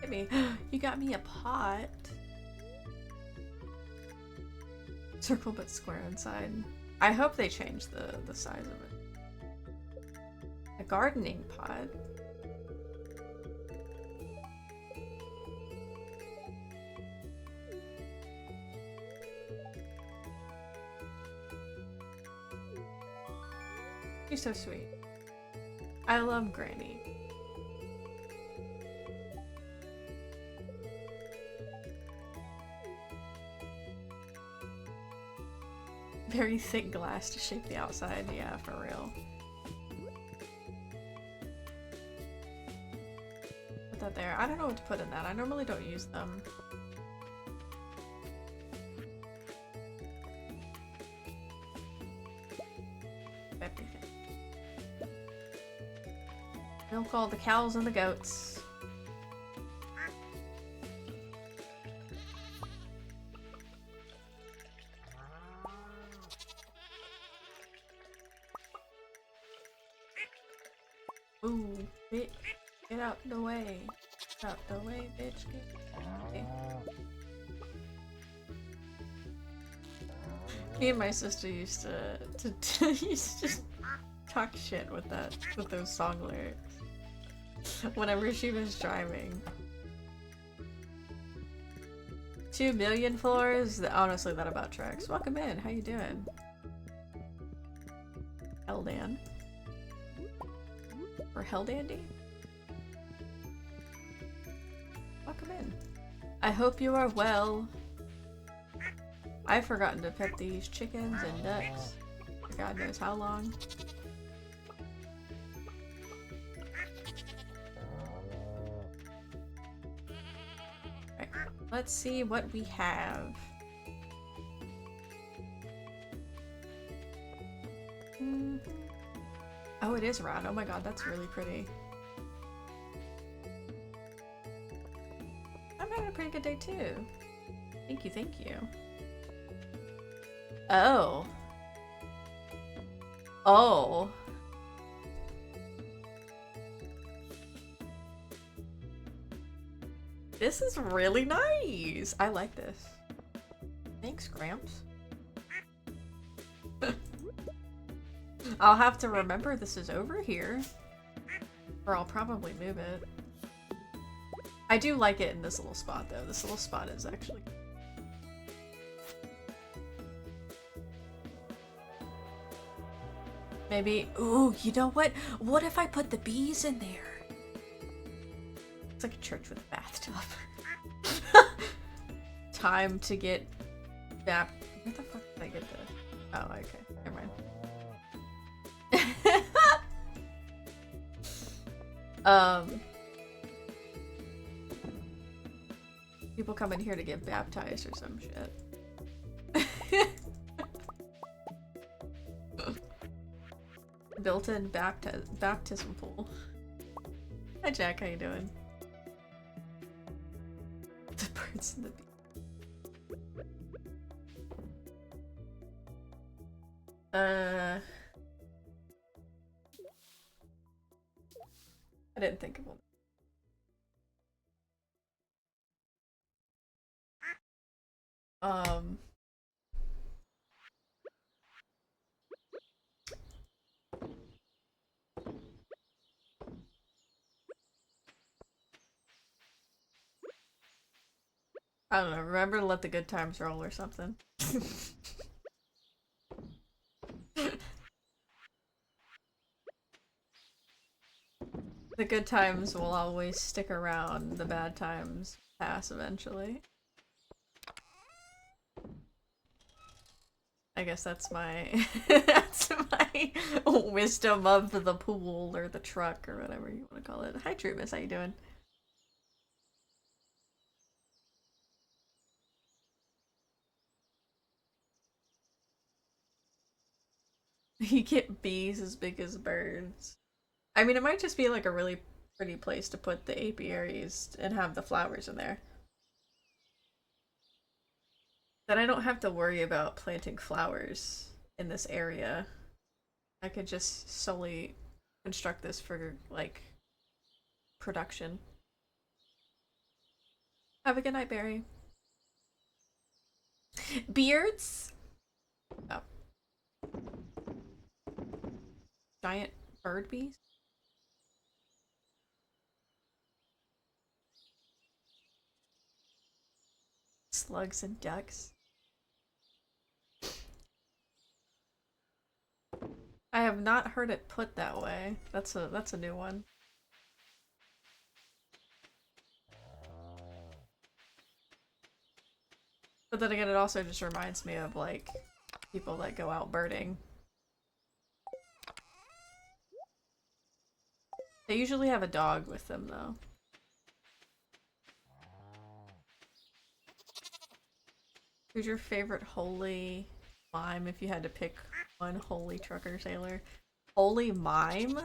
Hit me. You got me a pot. Circle but square inside. I hope they change the size of it. A gardening pot. You're so sweet. I love Granny. Very thick glass to shape the outside. Yeah, for real. Put that there. I don't know what to put in that. I normally don't use them. Everything. Milk all the cows and the goats. Ooh, bitch, get out the way. Get out the way, bitch. Get out the way. Me and my sister used to used to just talk shit with those song lyrics whenever she was driving. 2 million floors? Honestly, that about tracks. Welcome in. How you doing? Eldan. Or Helldandy? Welcome in. I hope you are well. I've forgotten to pet these chickens and ducks for God knows how long. Right, let's see what we have. Oh, it is round. Oh my god, that's really pretty. I'm having a pretty good day too. Thank you, thank you. Oh. Oh. This is really nice. I like this. Thanks, Gramps. I'll have to remember this is over here. Or I'll probably move it. I do like it in this little spot though. This little spot is actually... Maybe... Ooh, you know what? What if I put the bees in there? It's like a church with a bathtub. Time to get... Where the fuck did I get this? Oh, okay. Never mind. People come in here to get baptized or some shit. Built-in baptism pool. Hi Jack, how you doing? The birds and the bees. I didn't think of one. I don't know, remember to let the good times roll or something. The good times will always stick around, the bad times pass eventually. I guess that's my that's my wisdom of the pool or the truck or whatever you want to call it. Hi Trumas, how you doing? You get bees as big as birds. I mean, it might just be like a really pretty place to put the apiaries and have the flowers in there. Then I don't have to worry about planting flowers in this area. I could just solely construct this for, like, production. Have a good night, Barry. Beards? Oh. Giant bird bees? Slugs and ducks? I have not heard it put that way. That's a new one. But then again, it also just reminds me of, like, people that go out birding. They usually have a dog with them, though. Who's your favorite holy mime if you had to pick one holy trucker sailor? Holy mime?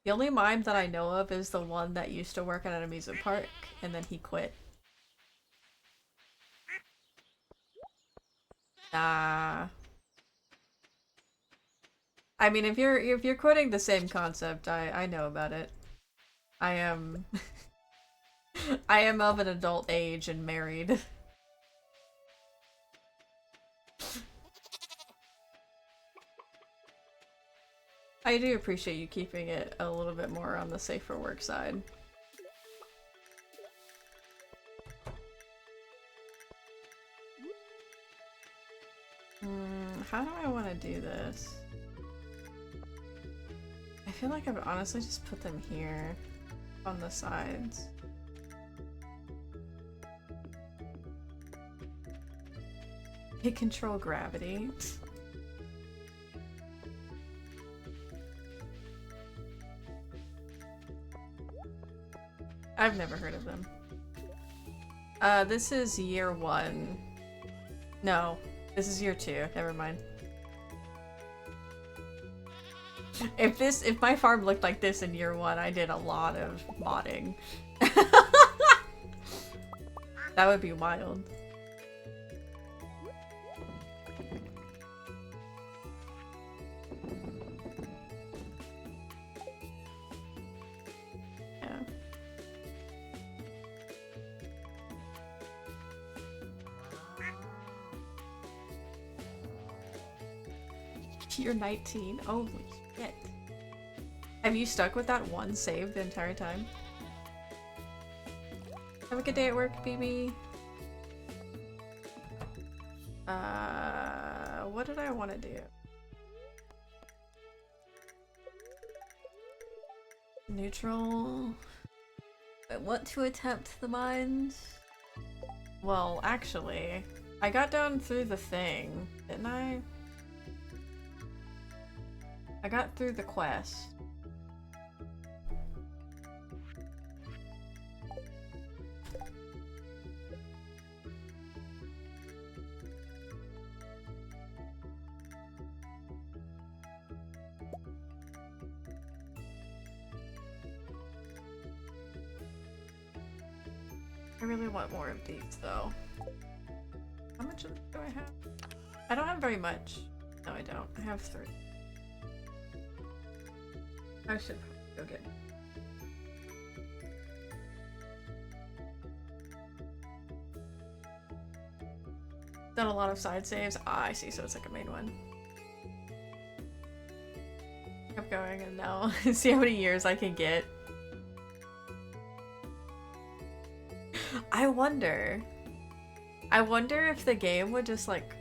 The only mime that I know of is the one that used to work at an amusement park, and then he quit. Nah. I mean, if you're quoting the same concept, I know about it. I am I am of an adult age and married. I do appreciate you keeping it a little bit more on the safer work side. How do I want to do this? I feel like I would honestly just put them here on the sides. They control gravity. I've never heard of them. This is year 1. No, this is year 2. Never mind. If my farm looked like this in year 1, I did a lot of modding. That would be wild. Yeah. You're 19? Holy shit. Have you stuck with that one save the entire time? Have a good day at work, BB. What did I want to do? Neutral. I want to attempt the mines. Well, actually, I got down through the thing, didn't I? I got through the quest. I really want more of these though. How much of do I have? I don't have very much. No, I don't. I have 3. I should probably go get. Done a lot of side saves. Ah, I see. So it's like a main one. Kept going and now see how many years I can get. I wonder if the game would just like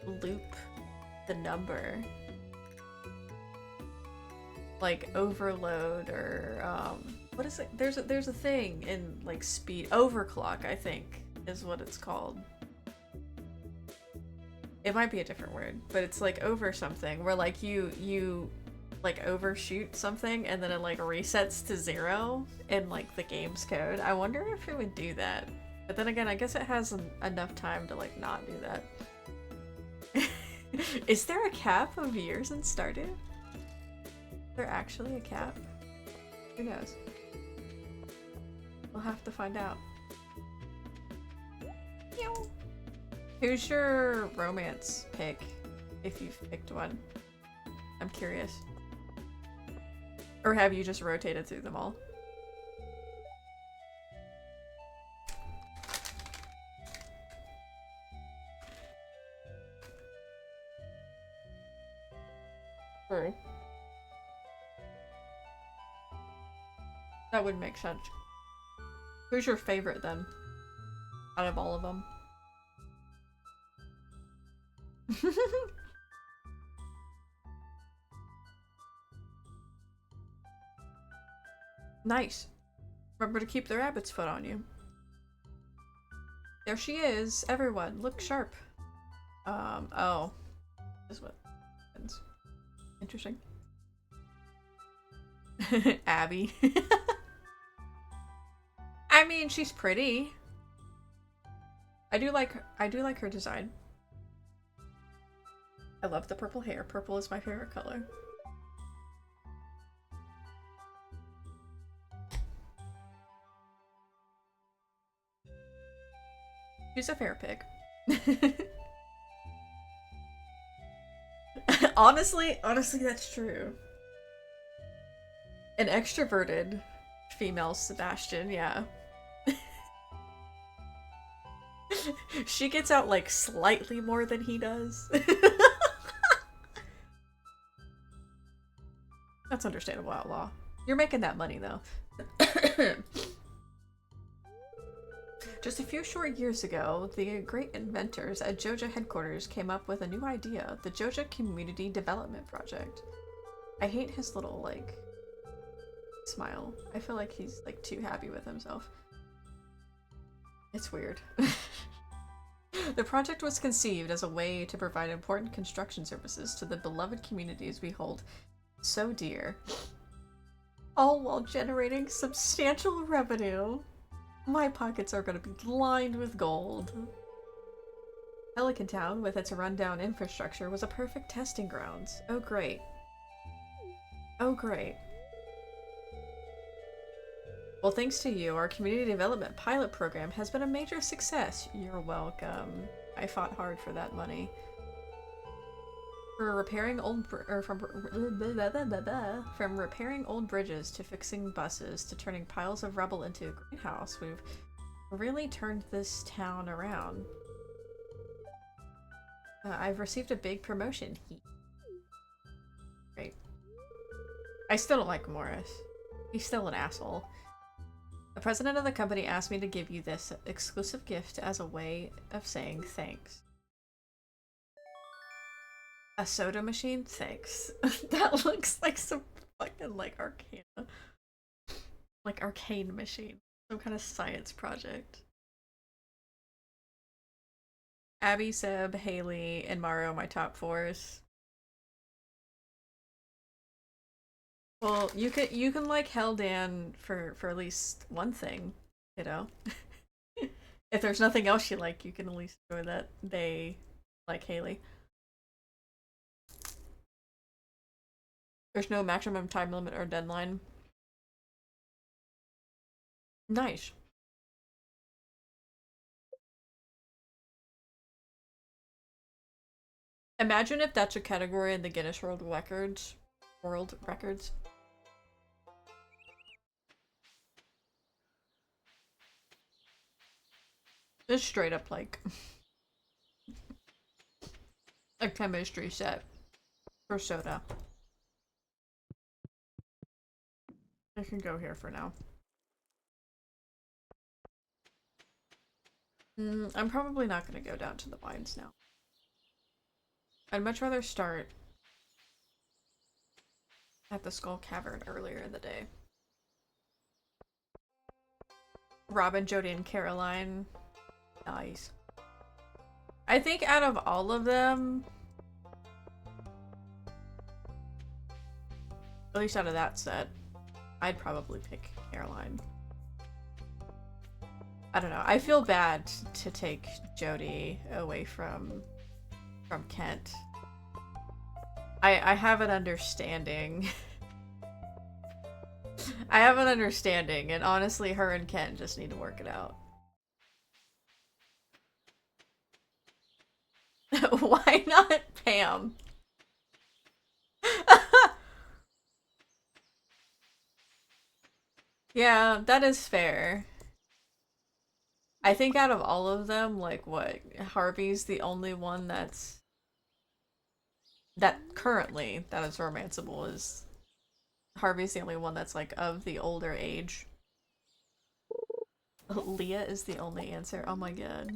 loop the number, like overload or what is it? There's a thing in like speed overclock, I think is what it's called. It might be a different word, but it's like over something where like you like overshoot something and then it like resets to 0 in like the game's code. I wonder if it would do that. But then again, I guess it has enough time to like not do that. Is there a cap of years in Stardew? Is there actually a cap? Who knows? We'll have to find out. Meow. Who's your romance pick, if you've picked one? I'm curious. Or have you just rotated through them all? Sorry. That would make sense. Who's your favorite then? Out of all of them? Nice. Remember to keep the rabbit's foot on you. There she is. Everyone, look sharp. Oh. This is what happens. Interesting. Abby. I mean, she's pretty. I do like her design. I love the purple hair. Purple is my favorite color. She's a fair pick. honestly, that's true. An extroverted female Sebastian, yeah. She gets out like slightly more than he does. That's understandable, Outlaw. You're making that money though. Just a few short years ago, the great inventors at Joja headquarters came up with a new idea, the Joja Community Development Project. I hate his little, like, smile. I feel like he's, like, too happy with himself. It's weird. The project was conceived as a way to provide important construction services to the beloved communities we hold so dear, all while generating substantial revenue. My pockets are going to be lined with gold. Pelican Town, with its rundown infrastructure, was a perfect testing grounds. Oh great. Oh great. Well, thanks to you, our community development pilot program has been a major success. You're welcome. I fought hard for that money. From repairing old bridges to fixing buses to turning piles of rubble into a greenhouse, we've really turned this town around. I've received a big promotion. Great. I still don't like Morris. He's still an asshole. The president of the company asked me to give you this exclusive gift as a way of saying thanks. A soda machine? Thanks. That looks like some fucking, like, arcana. Like, arcane machine. Some kind of science project. Abby, Seb, Haley, and Mario, my top 4s. Well, you can like Helldan for at least one thing, you know? If there's nothing else you like, you can at least enjoy that they like Haley. There's no maximum time limit or deadline. Nice. Imagine if that's a category in the Guinness World Records. World Records. Just straight up like a chemistry set for soda. I can go here for now. I'm probably not going to go down to the mines now. I'd much rather start at the Skull Cavern earlier in the day. Robin, Jody, and Caroline. Nice. I think out of all of them, at least out of that set, I'd probably pick Caroline. I don't know. I feel bad to take Jody away from Kent. I have an understanding. I have an understanding, and honestly, her and Kent just need to work it out. Why not Pam? Yeah, that is fair. I think out of all of them, like what, Harvey's the only one that currently that is romanceable. Is Harvey's the only one that's like of the older age. Leah is the only answer. Oh my god.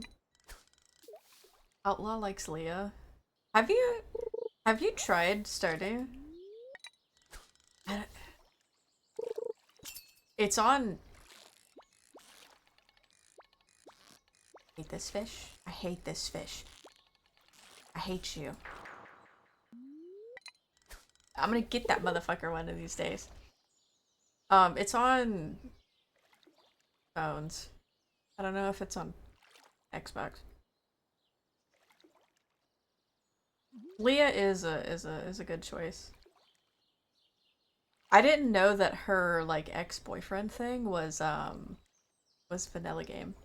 Outlaw likes Leah. Have you tried Stardew? It's on. I hate this fish. I hate this fish. I hate you. I'm gonna get that motherfucker one of these days. It's on phones. I don't know if it's on Xbox. Leah is a good choice. I didn't know that her like ex-boyfriend thing was vanilla game.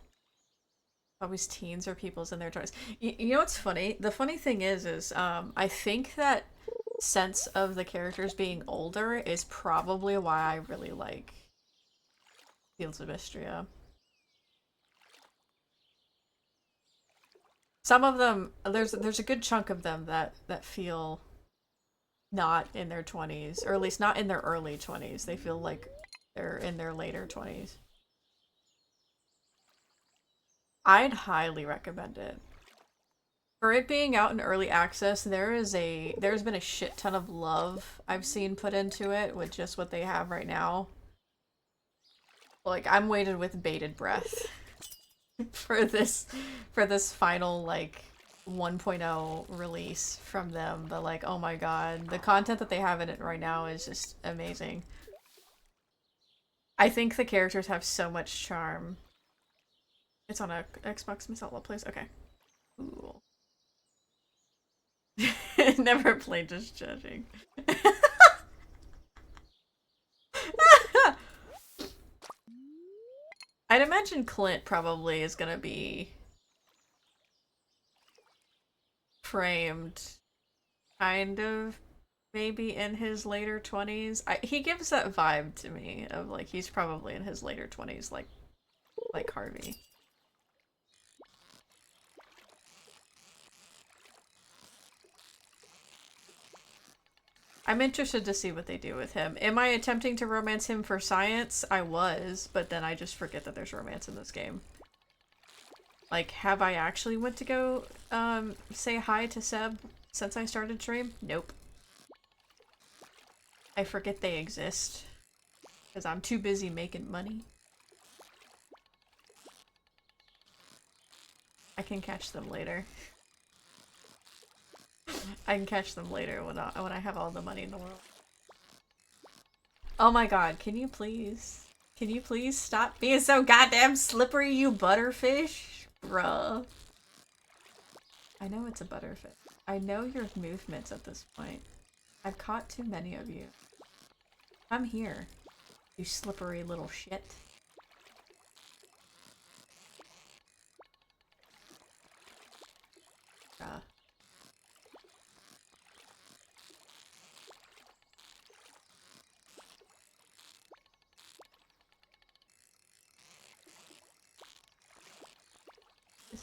Always teens or people's in their 20s. You know what's funny? The funny thing is I think that sense of the characters being older is probably why I really like Fields of Mystria. Some of them, there's a good chunk of them that feel not in their 20s, or at least not in their early 20s. They feel like they're in their later 20s. I'd highly recommend it. For it being out in early access, there's been a shit ton of love I've seen put into it with just what they have right now. Like, I'm waited with bated breath for this final like 1.0 release from them. But like, oh my god, the content that they have in it right now is just amazing. I think the characters have so much charm. It's on a Xbox Miss Outlaw Plays. Okay. Cool. Never played, just judging. I'd imagine Clint probably is gonna be framed kind of maybe in his later 20s. He gives that vibe to me of like he's probably in his later 20s like Harvey. I'm interested to see what they do with him. Am I attempting to romance him for science? I was, but then I just forget that there's romance in this game. Like, have I actually went to go say hi to Seb since I started stream? Nope. I forget they exist because I'm too busy making money. I can catch them later. I can catch them later when I have all the money in the world. Oh my god, can you please stop being so goddamn slippery, you butterfish? Bruh. I know it's a butterfish. I know your movements at this point. I've caught too many of you. I'm here, you slippery little shit.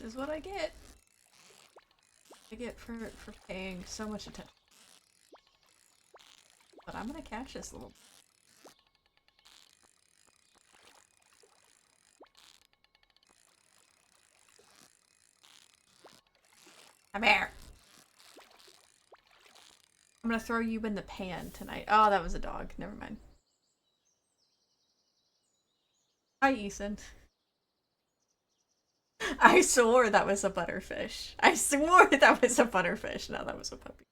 This is what I get. I get for paying so much attention. But I'm gonna catch this little. Come here. I'm gonna throw you in the pan tonight. Oh, that was a dog. Never mind. Hi, Ethan. I swore that was a butterfish. I swore that was a butterfish. No, that was a puppy.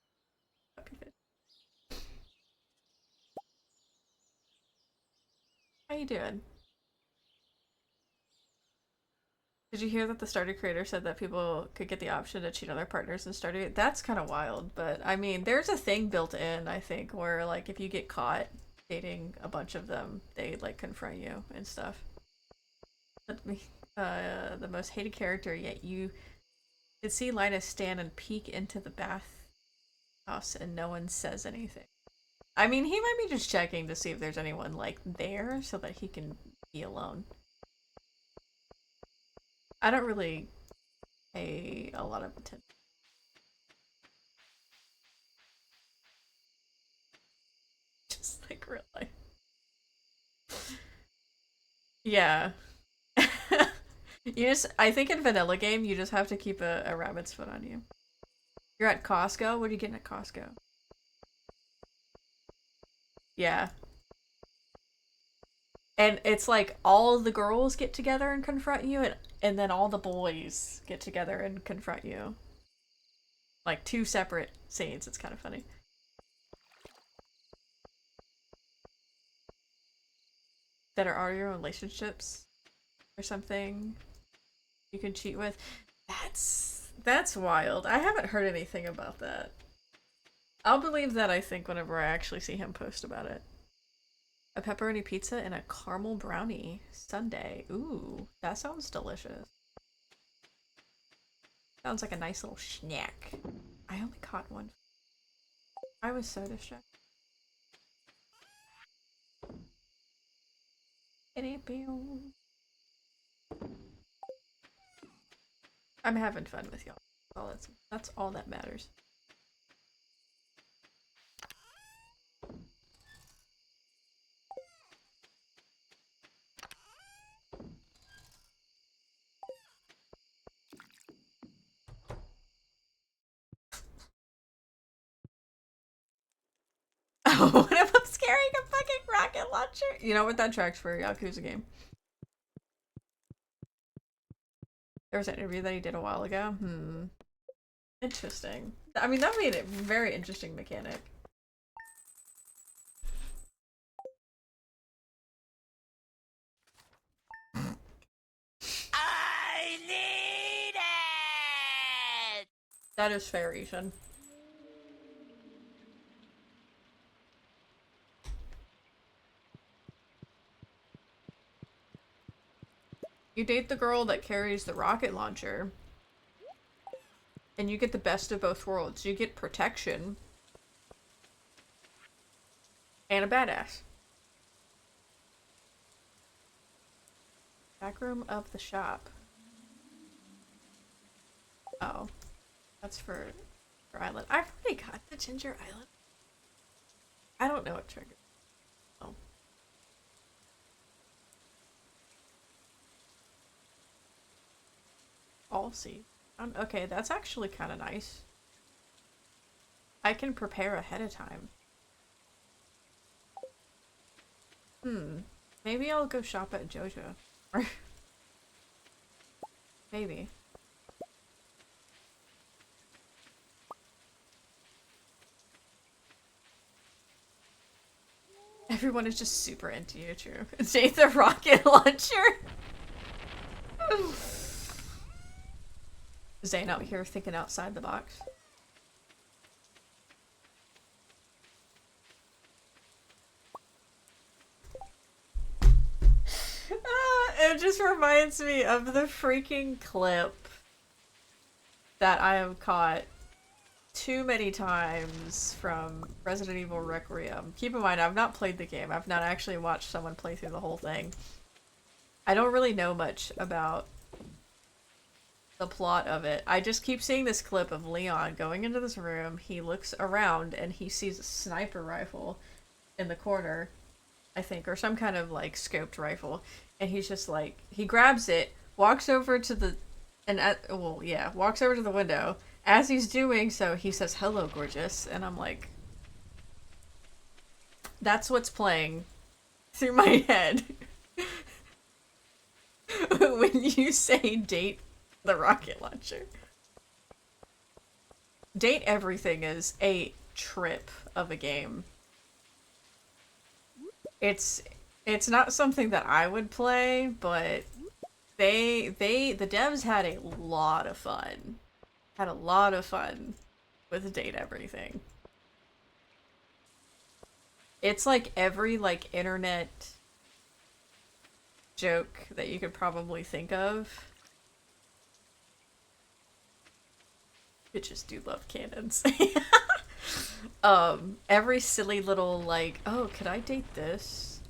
Puppy fish. How you doing? Did you hear that the Stardew creator said that people could get the option to cheat on their partners in Stardew? That's kind of wild, but I mean, there's a thing built in, I think, where like if you get caught dating a bunch of them, they like confront you and stuff. The most hated character, yet you could see Linus stand and peek into the bathhouse and no one says anything. I mean, he might be just checking to see if there's anyone like there so that he can be alone. I don't really pay a lot of attention. Just like real life. Yeah. I think in vanilla game, you just have to keep a rabbit's foot on you. You're at Costco? What are you getting at Costco? Yeah. And it's like all the girls get together and confront you, and then all the boys get together and confront you. Like two separate scenes. It's kind of funny. That are already in relationships or something you can cheat with. That's wild. I haven't heard anything about that. I'll believe that, I think, whenever I actually see him post about it. A pepperoni pizza and a caramel brownie sundae. Ooh, that sounds delicious. Sounds like a nice little snack. I only caught one. I was so distracted. I'm having fun with y'all. That's all that matters. Oh, what if I'm scaring a fucking rocket launcher? You know what, that tracks for a Yakuza game. There was an interview that he did a while ago. Interesting. I mean, that would be a very interesting mechanic. I need it! That is fair, Ishan. You date the girl that carries the rocket launcher, and you get the best of both worlds. You get protection and a badass. Back room of the shop. Oh, that's for Island. I've already got the Ginger Island. I don't know what trigger. Oh. All seed. Okay, that's actually kind of nice. I can prepare ahead of time. Maybe I'll go shop at JoJo. Maybe. Everyone is just super into you, true. Take the rocket launcher. Zane out here thinking outside the box. It just reminds me of the freaking clip that I have caught too many times from Resident Evil Requiem. Keep in mind, I've not played the game. I've not actually watched someone play through the whole thing. I don't really know much about the plot of it. I just keep seeing this clip of Leon going into this room. He looks around and he sees a sniper rifle in the corner, I think, or some kind of like scoped rifle. And he's just like, he grabs it, walks over to the, walks over to the window. As he's doing so, he says, "Hello, gorgeous." And I'm like, that's what's playing through my head when you say date the rocket launcher. Date Everything is a trip of a game. It's not something that I would play, but the devs had a lot of fun. Had a lot of fun with Date Everything. It's like every like internet joke that you could probably think of. Bitches do love cannons. Every silly little like, oh, could I date this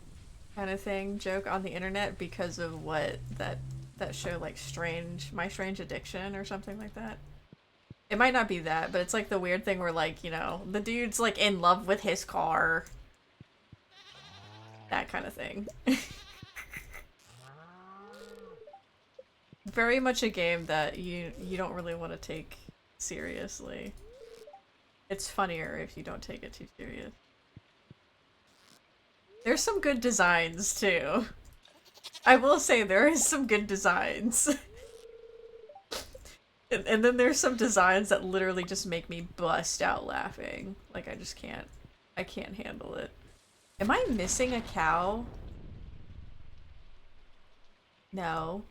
kind of thing joke on the internet because of what that show like My Strange Addiction or something like that. It might not be that, but it's like the weird thing where like, you know, the dude's like in love with his car. That kind of thing. Very much a game that you don't really want to take seriously. It's funnier if you don't take it too serious. There's some good designs too. I will say there is some good designs. And then there's some designs that literally just make me bust out laughing. Like I just can't. I can't handle it. Am I missing a cow? No.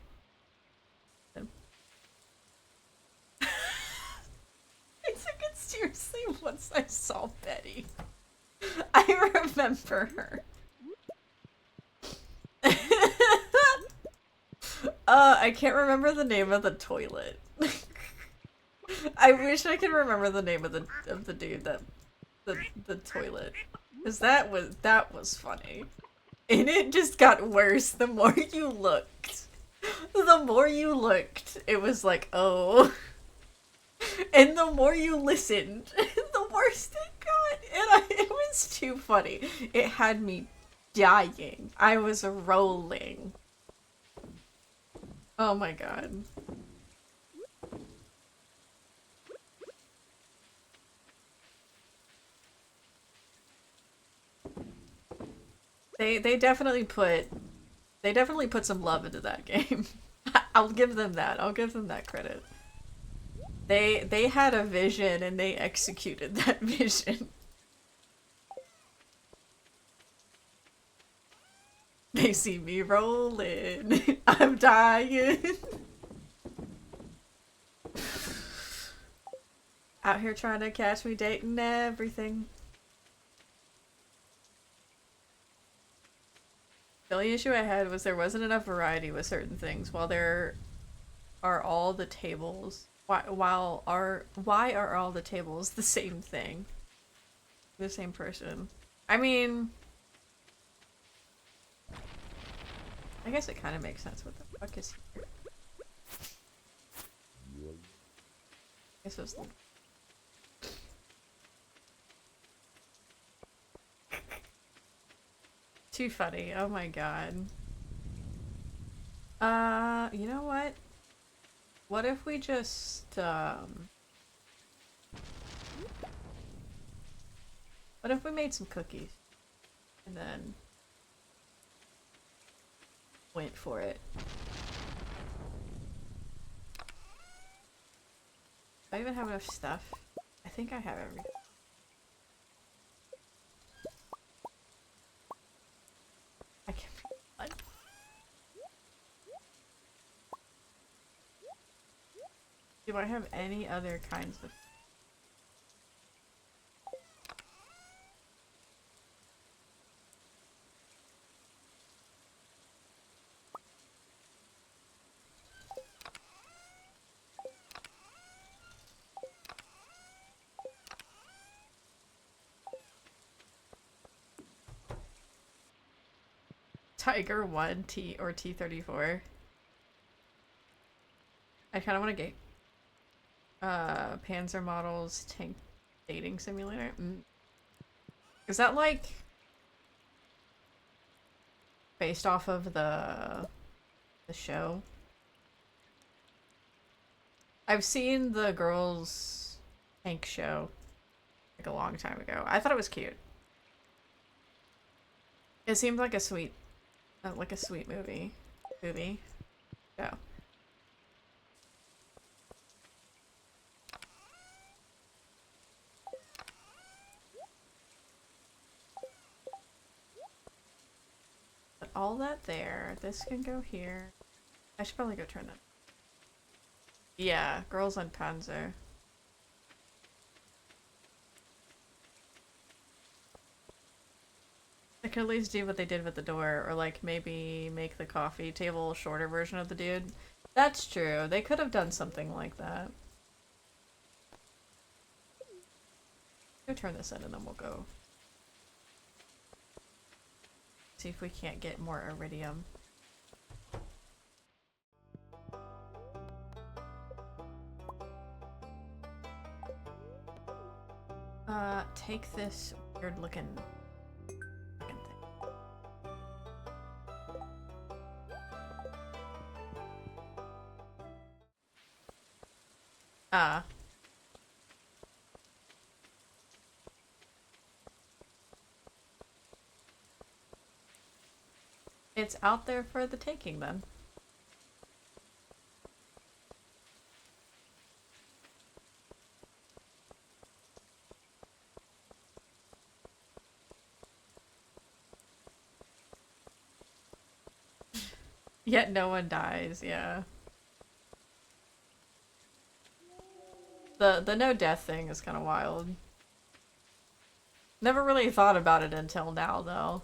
I took it seriously once I saw Betty. I remember her. I can't remember the name of the toilet. I wish I could remember the name of the dude that the toilet. Cause that was funny. And it just got worse the more you looked. The more you looked, it was like, oh. And the more you listened, the worse it got. And it was too funny. It had me dying. I was rolling. Oh my god. They definitely put some love into that game. I'll give them that. I'll give them that credit. They had a vision and they executed that vision. They see me rolling. I'm dying. Out here trying to catch me dating everything. The only issue I had was there wasn't enough variety with certain things. While there are all the tables, why are all the tables the same thing? The same person. I mean, I guess it kind of makes sense. What the fuck is here? I guess it was the... Too funny. Oh my god. You know what? What if we just, what if we made some cookies? And then went for it. Do I even have enough stuff? I think I have everything. I can't be like... Do I have any other kinds of... Tiger 1 T or T34. I kind of want to get Panzer Models Tank Dating Simulator. Is that like based off of the show? I've seen the girls' tank show like a long time ago. I thought it was cute. It seemed like a sweet movie. Show. But all that there, this can go here. I should probably go turn that. Yeah, girls on Panzer. I could at least do what they did with the door, or like maybe make the coffee table a shorter version of the dude. That's true. They could have done something like that. Go turn this in and then we'll go see if we can't get more iridium. Take this weird looking thing. It's out there for the taking then. Yet no one dies, yeah. The no death thing is kind of wild. Never really thought about it until now, though.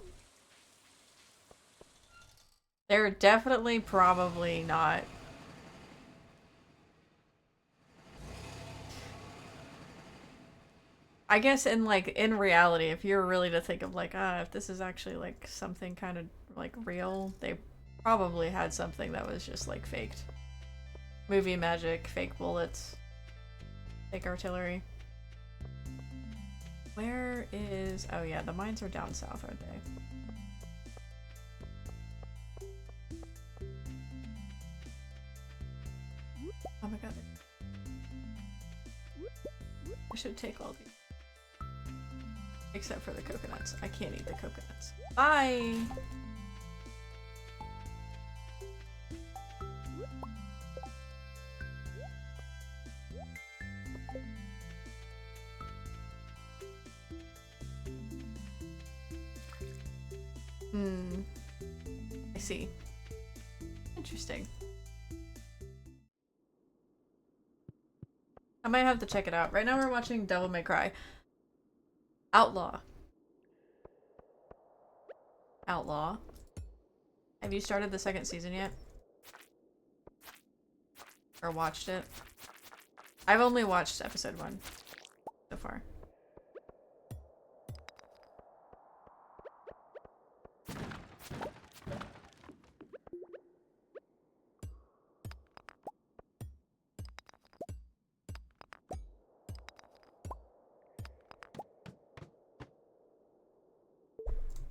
They're definitely probably not. I guess in reality, if you're really to think of like, if this is actually like something kind of like real, they probably had something that was just like faked. Movie magic, fake bullets, fake artillery. Where is... Oh yeah, the mines are down south, aren't they? Oh my god. I should take all these. Except for the coconuts. I can't eat the coconuts. Bye! I see. Interesting. I might have to check it out. Right now we're watching Devil May Cry. Outlaw. Outlaw. Have you started the second season yet? Or watched it? I've only watched episode 1 so far.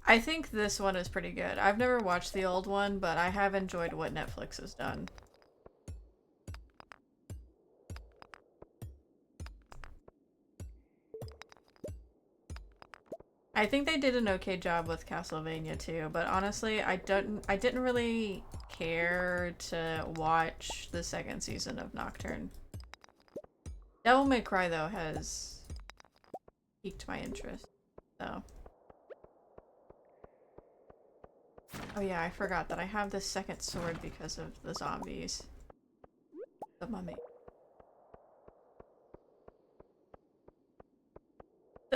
I think this one is pretty good. I've never watched the old one, but I have enjoyed what Netflix has done. I think they did an okay job with Castlevania too, but honestly, I didn't really care to watch the second season of Nocturne. Devil May Cry though has piqued my interest, so. Oh yeah, I forgot that I have this second sword because of the zombies. The mummy.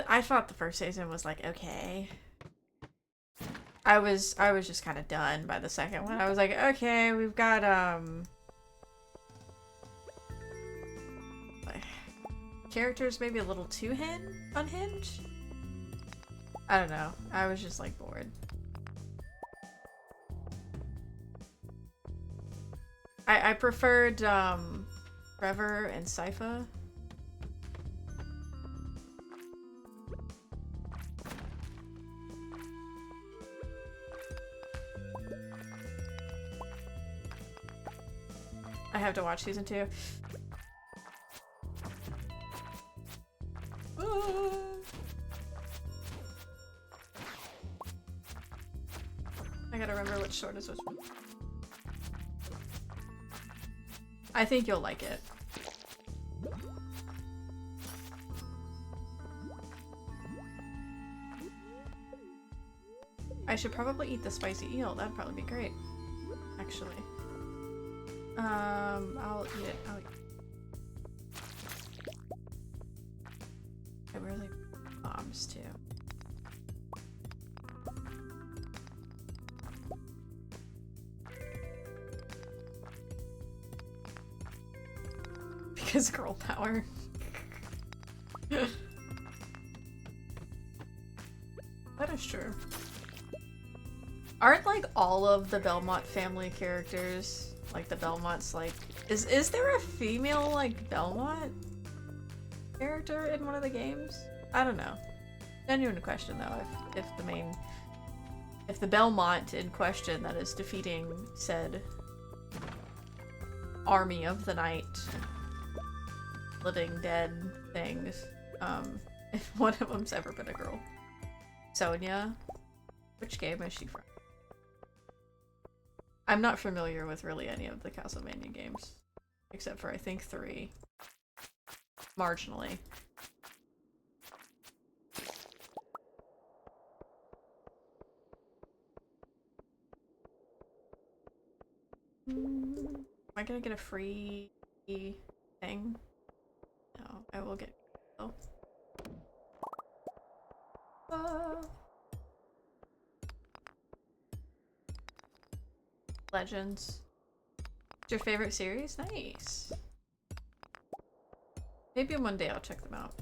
I thought the first season was like, okay. I was just kind of done by the second one. I was like, okay, we've got, characters maybe a little too unhinged? I don't know. I was just like bored. I preferred Trevor and Sypha. I have to watch season 2. I gotta remember which sword is which one. I think you'll like it. I should probably eat the spicy eel. That'd probably be great. Actually. I'll eat it. I really bombs too. Because girl power. That is true. Aren't like all of the Belmont family characters, like the Belmonts, like is there a female like Belmont character in one of the games? I don't know. Genuine question though, if the Belmont in question that is defeating said army of the night living dead things, if one of them's ever been a girl. Sonia? Which game is she from? I'm not familiar with really any of the Castlevania games. Except for I think 3. Marginally. Am I gonna get a free thing? No, I will get. Oh. Legends. What's your favorite series? Nice. Maybe one day I'll check them out.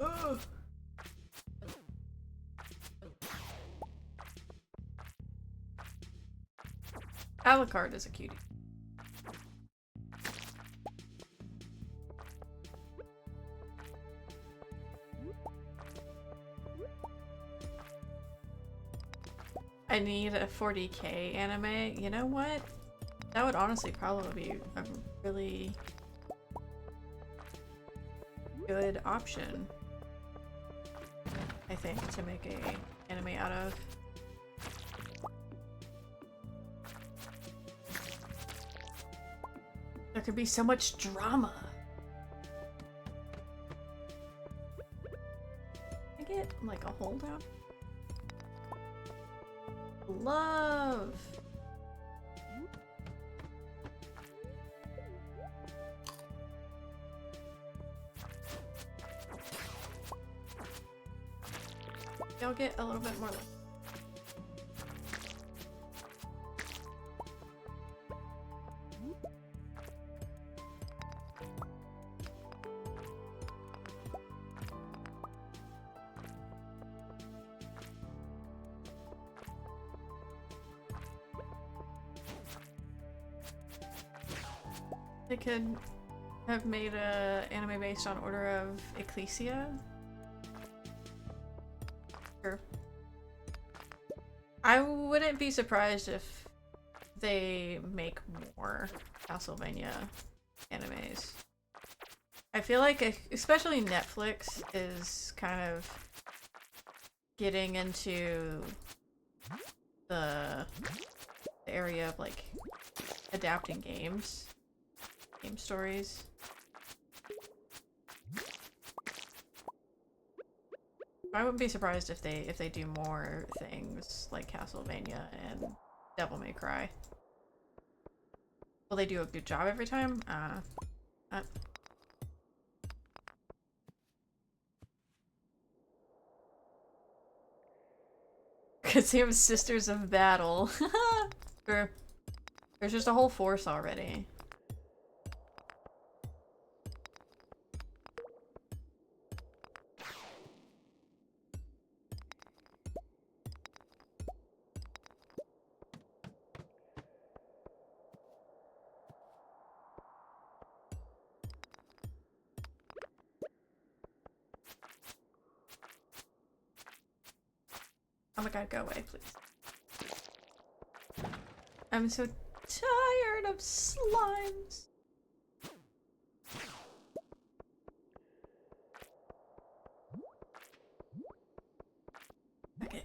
Ugh. Alucard is a cutie. I need a 40k anime. You know what? That would honestly probably be a really good option, I think, to make a anime out of. There could be so much drama. Can I get like a holdout? Love. Y'all get a little bit more. They could have made a anime based on Order of Ecclesia. Sure. I wouldn't be surprised if they make more Castlevania animes. I feel like, especially Netflix is kind of getting into the area of like adapting game stories. I wouldn't be surprised if they do more things like Castlevania and Devil May Cry. Will they do a good job every time? Cause they have Sisters of Battle. Sure. There's just a whole force already. Oh my god, go away, please. I'm so tired of slimes. Okay,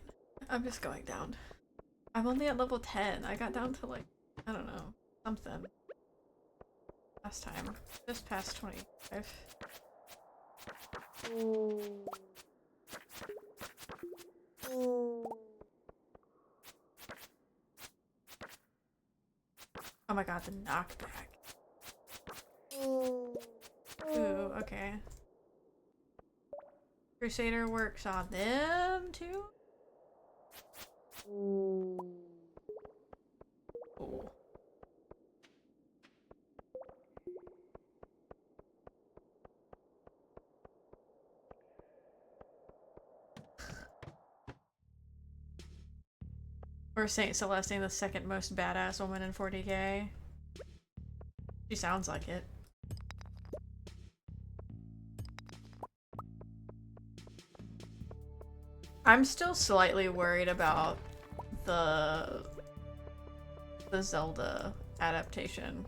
I'm just going down. I'm only at level 10. I got down to like, I don't know, something. Last time. Just past 25. Oh my god, the knockback. Ooh, okay. Crusader works on them too? Ooh. Or Saint Celestine, the second most badass woman in 40k. She sounds like it. I'm still slightly worried about the Zelda adaptation.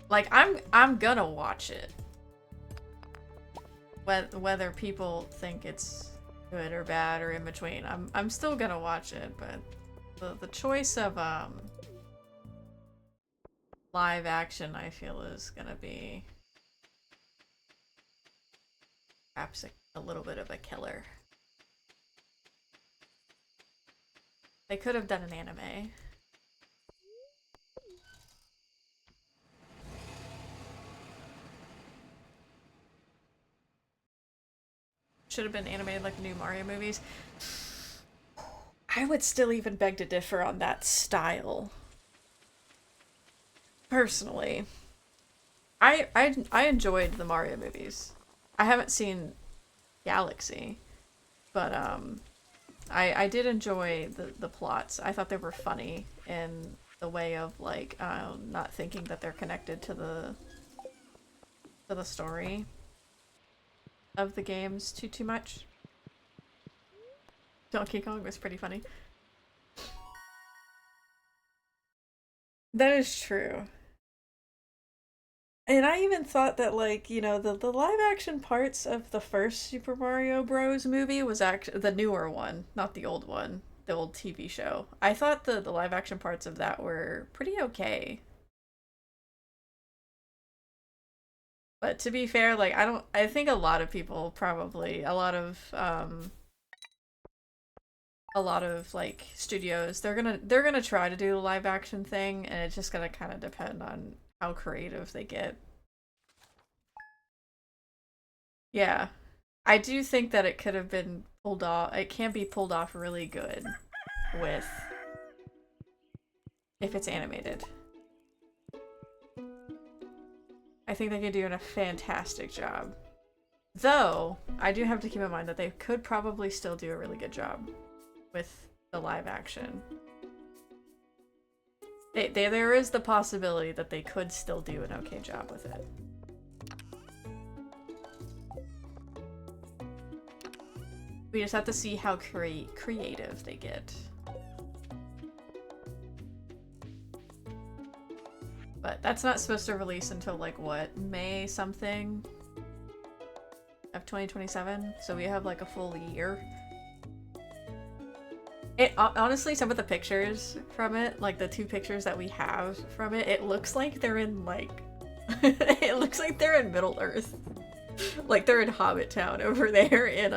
Like, I'm gonna watch it. Whether people think it's good or bad or in between, I'm still gonna watch it, but the choice of live action, I feel, is gonna be perhaps a little bit of a killer. They could have done an anime. Should have been animated like new Mario movies. I would still even beg to differ on that style. Personally. I enjoyed the Mario movies. I haven't seen Galaxy, but I did enjoy the plots. I thought they were funny in the way of like not thinking that they're connected to the story of the games too much. Donkey Kong was pretty funny. That is true. And I even thought that, like, you know, the live action parts of the first Super Mario Bros. Movie was actually the newer one, not the old one, the old TV show. I thought the live action parts of that were pretty okay. But to be fair, like, I think a lot of people probably, a lot of like studios, they're gonna try to do the live action thing, and it's just gonna kind of depend on how creative they get. Yeah, I do think that it could have been pulled off. It can be pulled off really good with if it's animated. I think they could do a fantastic job. Though, I do have to keep in mind that they could probably still do a really good job with the live action. There is the possibility that they could still do an okay job with it. We just have to see how creative they get. But that's not supposed to release until like what, May something of 2027? So we have like a full year. It honestly, some of the pictures from it, like the 2 pictures that we have from it, it looks like they're in like it looks like they're in Middle Earth. Like they're in Hobbit Town over there in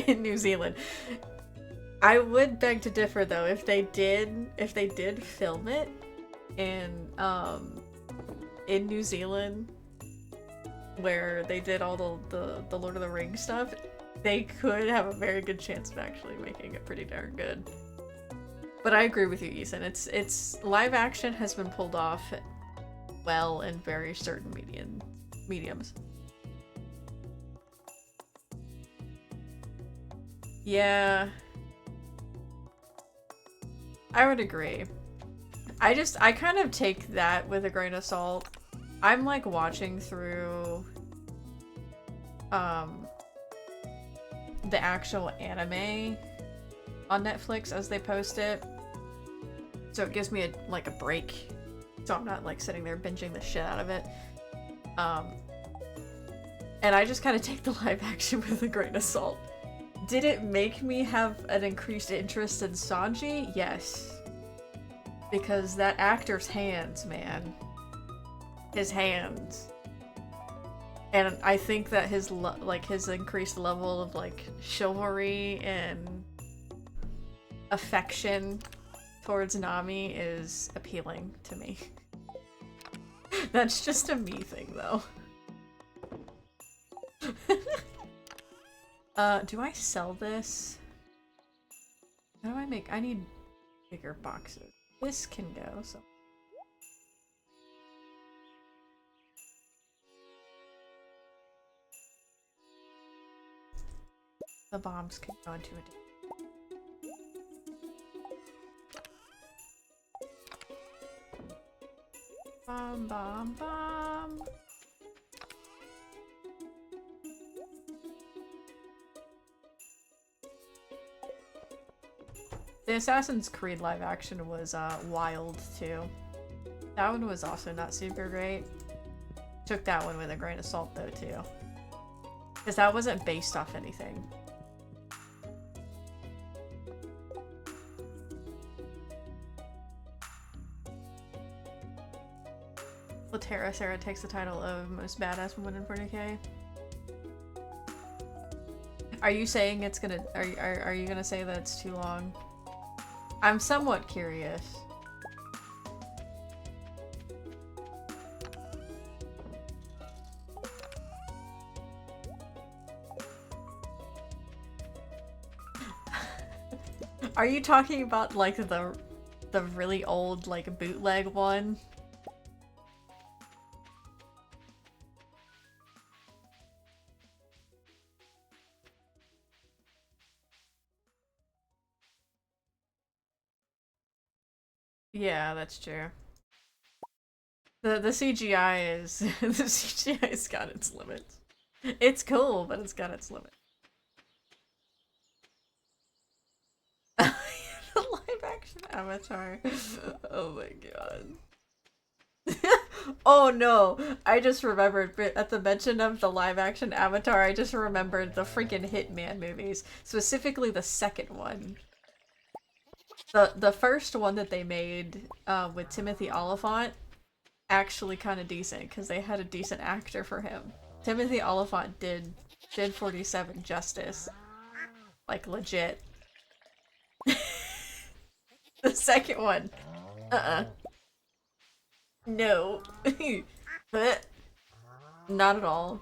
in New Zealand. I would beg to differ though, if they did film it in New Zealand where they did all the Lord of the Rings stuff, they could have a very good chance of actually making it pretty darn good. But I agree with you, Ethan. It's live action has been pulled off well in very certain mediums. Yeah. I would agree. I kind of take that with a grain of salt. I'm like watching through um the actual anime on Netflix as they post it. So it gives me a break. So I'm not like sitting there binging the shit out of it. And I just kind of take the live action with a grain of salt. Did it make me have an increased interest in Sanji? Yes. Because that actor's hands, man. His hands. And I think that his increased level of like chivalry and affection towards Nami is appealing to me. That's just a me thing though. Do I sell this? How do I make— I need bigger boxes. This can go, so. The bombs can go into a different— Bomb, bomb, bomb. The Assassin's Creed live action was wild too. That one was also not super great. Took that one with a grain of salt though too. Because that wasn't based off anything. Latera Sarah takes the title of most badass woman in 40k. Are you saying it's gonna— are you gonna say that it's too long? I'm somewhat curious. Are you talking about like the really old like bootleg one? Yeah, that's true. The CGI is the CGI's got its limits. It's cool, but it's got its limits. The live action Avatar. Oh my god. Oh no! I just remembered at the mention of the live action Avatar, I just remembered the freaking Hitman movies, specifically the second one. The first one that they made with Timothy Olyphant, actually kind of decent because they had a decent actor for him. Timothy Olyphant did 47 justice, like legit. The second one, no, not at all.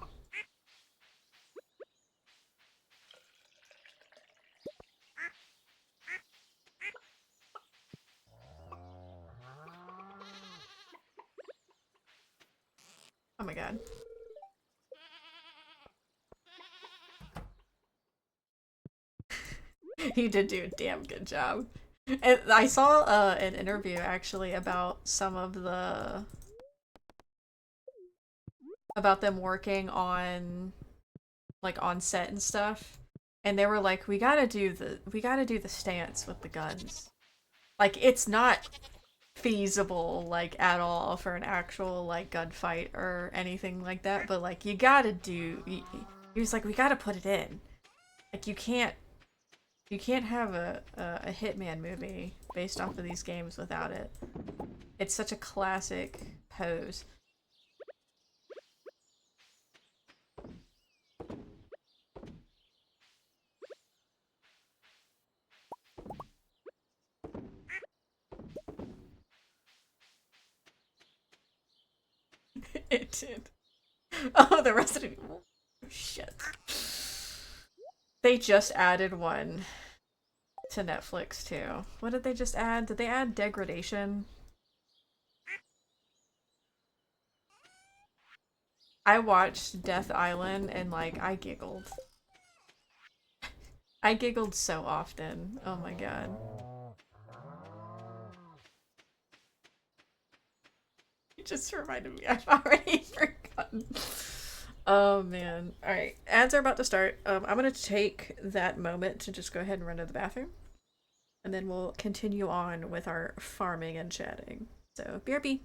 Oh my god. He did do a damn good job. And I saw an interview actually about some of the— about them working on like on set and stuff, and they were like, we gotta do the stance with the guns. Like it's not feasible like at all for an actual like gunfight or anything like that, but like you gotta do— he was like, we gotta put it in. Like you can't have a Hitman movie based off of these games without it. It's such a classic pose. It did. Oh, the Resident Evil. Shit. They just added one to Netflix too. What did they just add? Did they add Degradation? I watched Death Island and like I giggled. I giggled so often. Oh my god. You just reminded me. I've already forgotten. Oh man. Alright. Ads are about to start. I'm gonna take that moment to just go ahead and run to the bathroom. And then we'll continue on with our farming and chatting. So, BRB.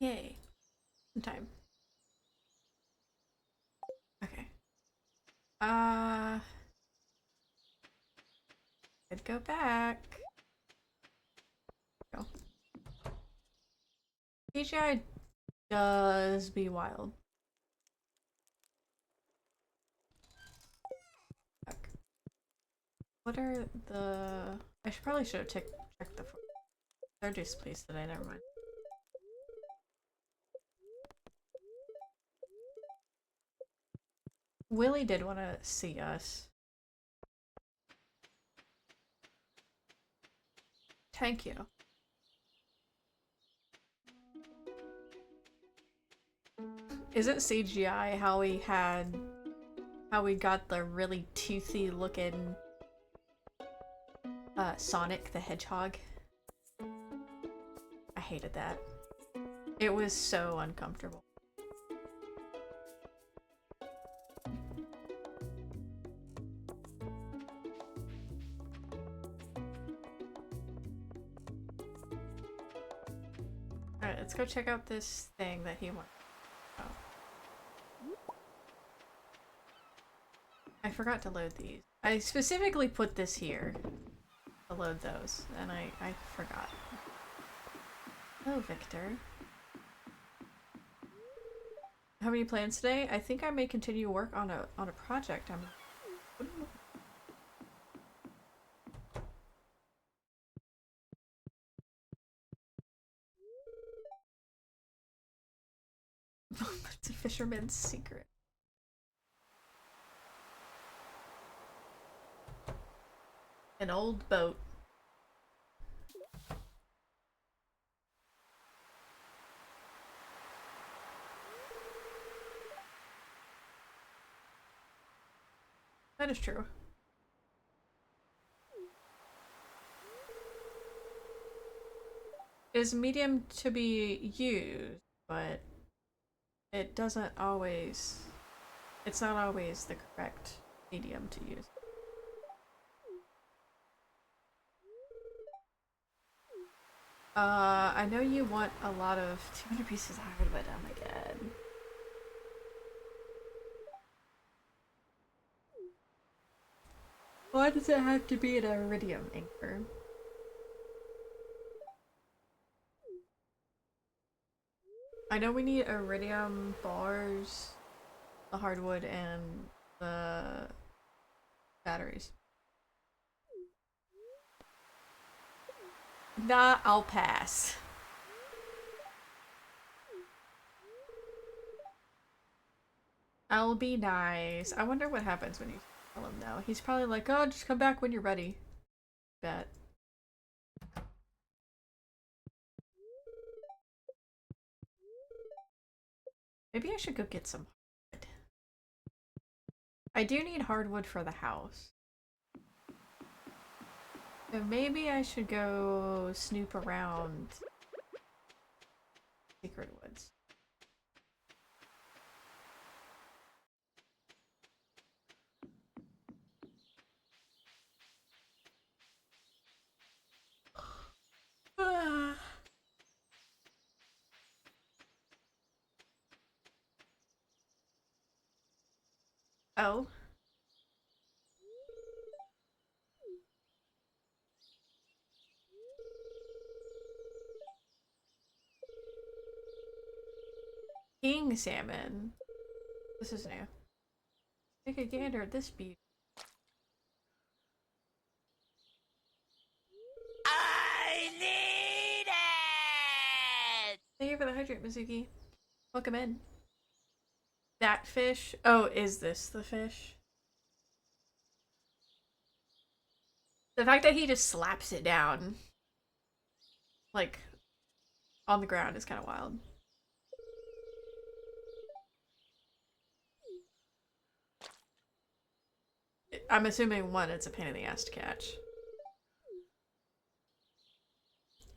Yay. In time. Okay. Could go back. Go. CGI does be wild. Fuck. What are the... I should probably should have checked the Stardew place today, never mind. Willie did want to see us. Thank you. Isn't CGI how we got the really toothy looking Sonic the Hedgehog? I hated that. It was so uncomfortable. Alright, let's go check out this thing that he wants. Oh. I forgot to load these. I specifically put this here to load those, and I forgot. Hello, Victor. How many plans today? I think I may continue work on a project. It's a fisherman's secret. An old boat. That is true. It is medium to be used, but it doesn't always. It's not always the correct medium to use. I know you want a lot of 200 pieces of iron, but oh my god. Why does it have to be an iridium anchor? I know we need iridium bars, the hardwood, and the batteries. Nah, I'll pass. I'll be nice. I wonder what happens when you tell him no. He's probably like, oh, just come back when you're ready. Bet. Maybe I should go get some hardwood. I do need hardwood for the house. So maybe I should go snoop around Secret Woods. Oh. King salmon. This is new. Take a gander at this beauty. I need it! Thank you for the hydrate, Mizuki. Welcome in. That fish? Oh, is this the fish? The fact that he just slaps it down, like, on the ground is kind of wild. I'm assuming, one, it's a pain in the ass to catch.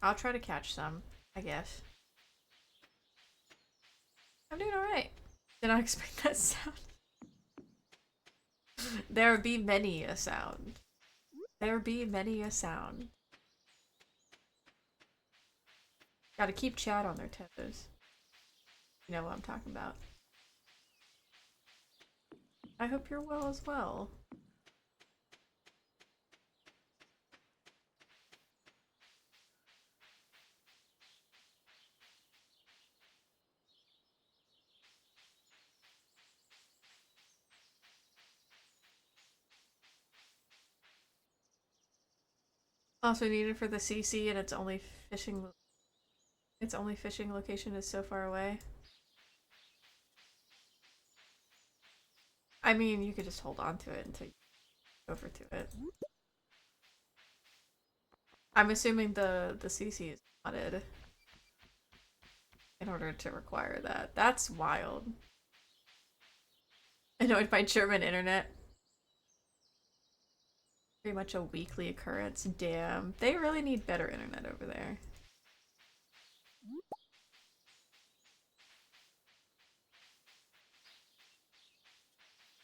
I'll try to catch some, I guess. I'm doing alright. Did not expect that sound. There be many a sound. There be many a sound. Gotta keep chat on their toes. You know what I'm talking about. I hope you're well as well. Also needed for the CC, and its only fishing location is so far away. I mean, you could just hold on to it until you go over to it. I'm assuming the CC is modded in order to require that. That's wild. Annoyed by German internet. Pretty much a weekly occurrence. Damn. They really need better internet over there.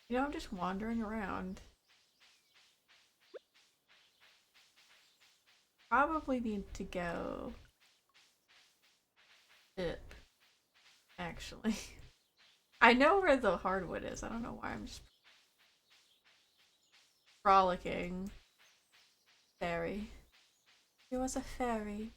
You know, I'm just wandering around. Probably need to go dip, actually. I know where the hardwood is. I don't know why I'm just frolicking. Fairy. He was a fairy.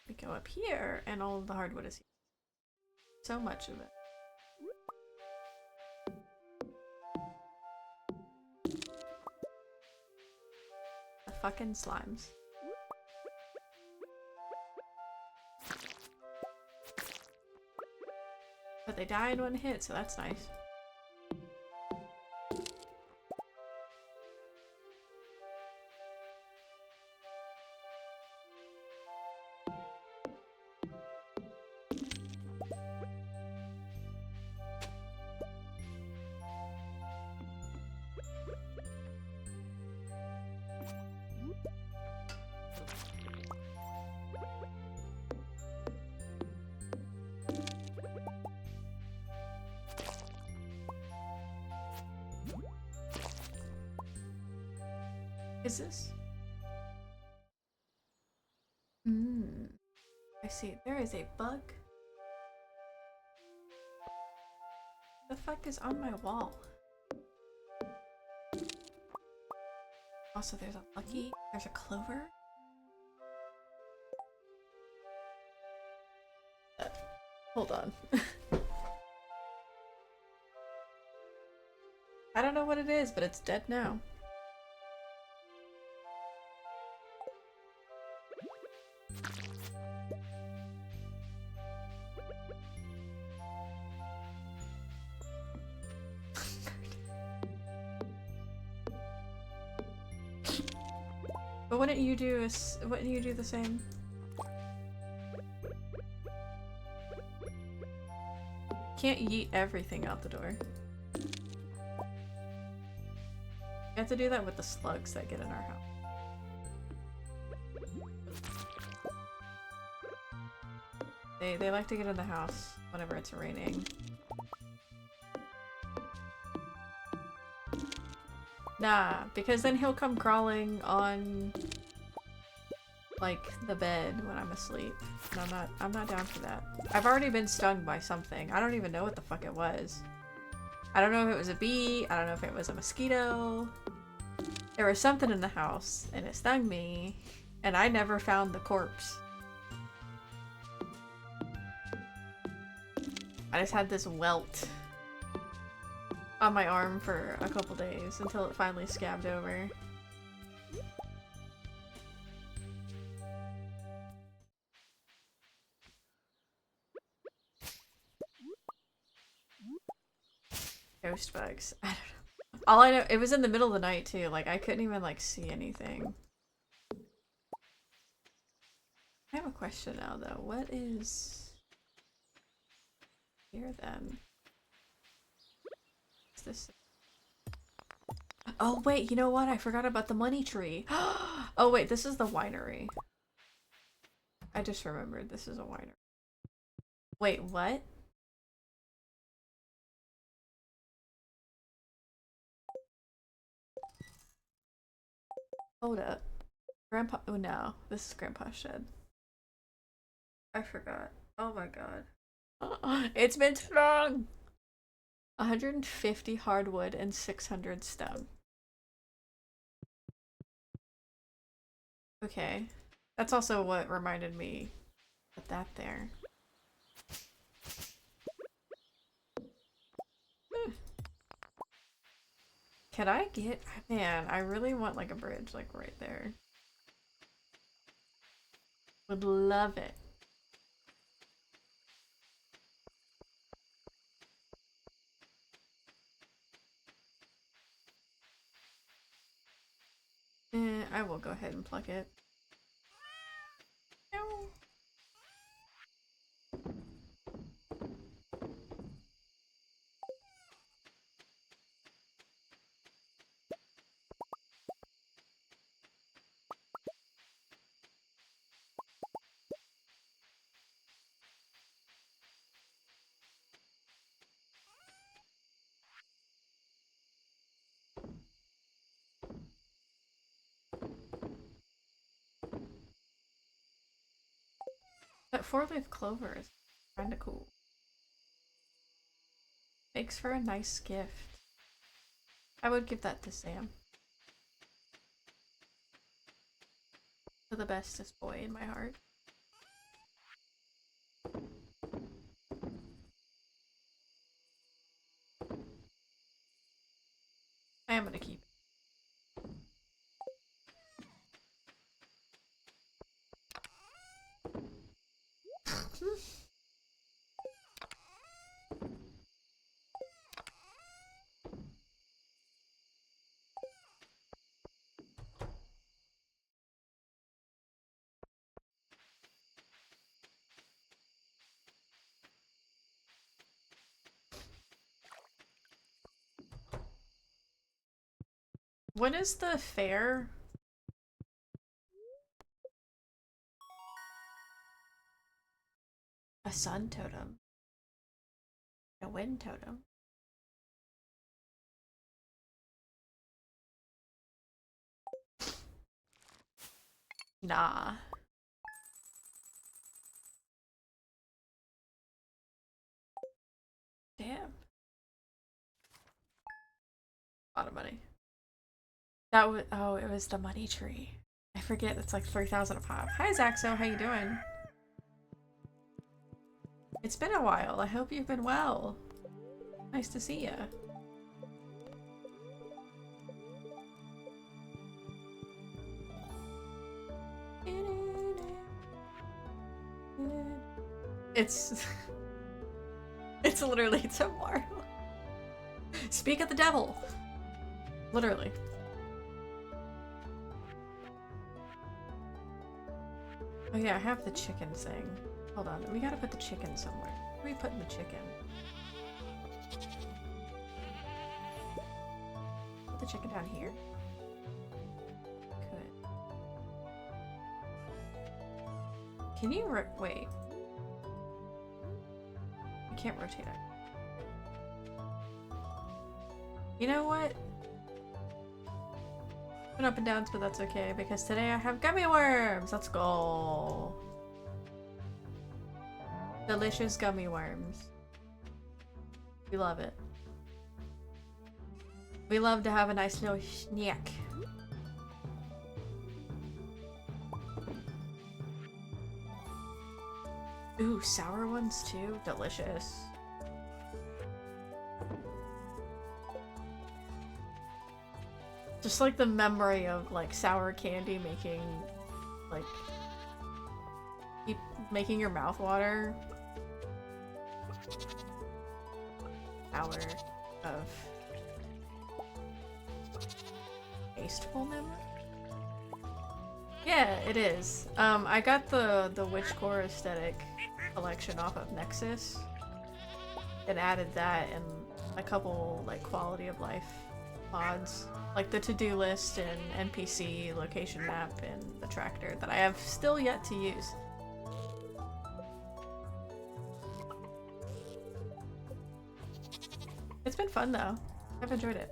We go up here, and all of the hardwood is here. So much of it. fucking slimes. But they die in one hit, so that's nice. Is this? I see. There is a bug. The fuck is on my wall? Also, there's a lucky. There's a clover. Hold on. I don't know what it is, but it's dead now. But wouldn't you do the same? Can't yeet everything out the door. You have to do that with the slugs that get in our house. They like to get in the house whenever it's raining. Nah, because then he'll come crawling on like the bed when I'm asleep. And I'm not down for that. I've already been stung by something. I don't even know what the fuck it was. I don't know if it was a bee, I don't know if it was a mosquito. There was something in the house and it stung me and I never found the corpse. I just had this welt on my arm for a couple days until it finally scabbed over. Ghost bugs. I don't know. All I know, it was in the middle of the night too, like I couldn't even like see anything. I have a question now though. What is here then? What's this? Oh wait, you know what? I forgot about the money tree. Oh wait, this is the winery. I just remembered this is a winery. Wait, what? Hold up. Grandpa- oh no, this is Grandpa's shed. I forgot. Oh my god. It's been too long! 150 hardwood and 600 stone. Okay. That's also what reminded me to put that there. Can I get- man, I really want like a bridge like right there. Would love it. I will go ahead and pluck it. No. That four-leaf clover is kinda cool. Makes for a nice gift. I would give that to Sam. To the bestest boy in my heart. I am gonna keep it. When is the fair? A sun totem. A wind totem. Nah. Damn. A lot of money. That was, oh, it was the money tree. I forget, it's like 3,000 a pop. Hi Zaxo, how you doing? It's been a while. I hope you've been well. Nice to see ya. It's it's literally tomorrow. Speak of the devil. Literally. Oh yeah, I have the chicken thing. Hold on, we gotta put the chicken somewhere. Where are we putting the chicken? Put the chicken down here. Could. Can you wait? I can't rotate it. You know what? Been up and downs, but that's okay because today I have gummy worms. Let's go. Delicious gummy worms. We love it. We love to have a nice little snack. Ooh, sour ones too? Delicious. Just like the memory of like sour candy making like keep making your mouth water. Sour of tasteful memory? Yeah, it is. I got the Witchcore aesthetic collection off of Nexus and added that and a couple like quality of life mods. Like the to-do list and NPC location map and the tractor that I have still yet to use. It's been fun though. I've enjoyed it.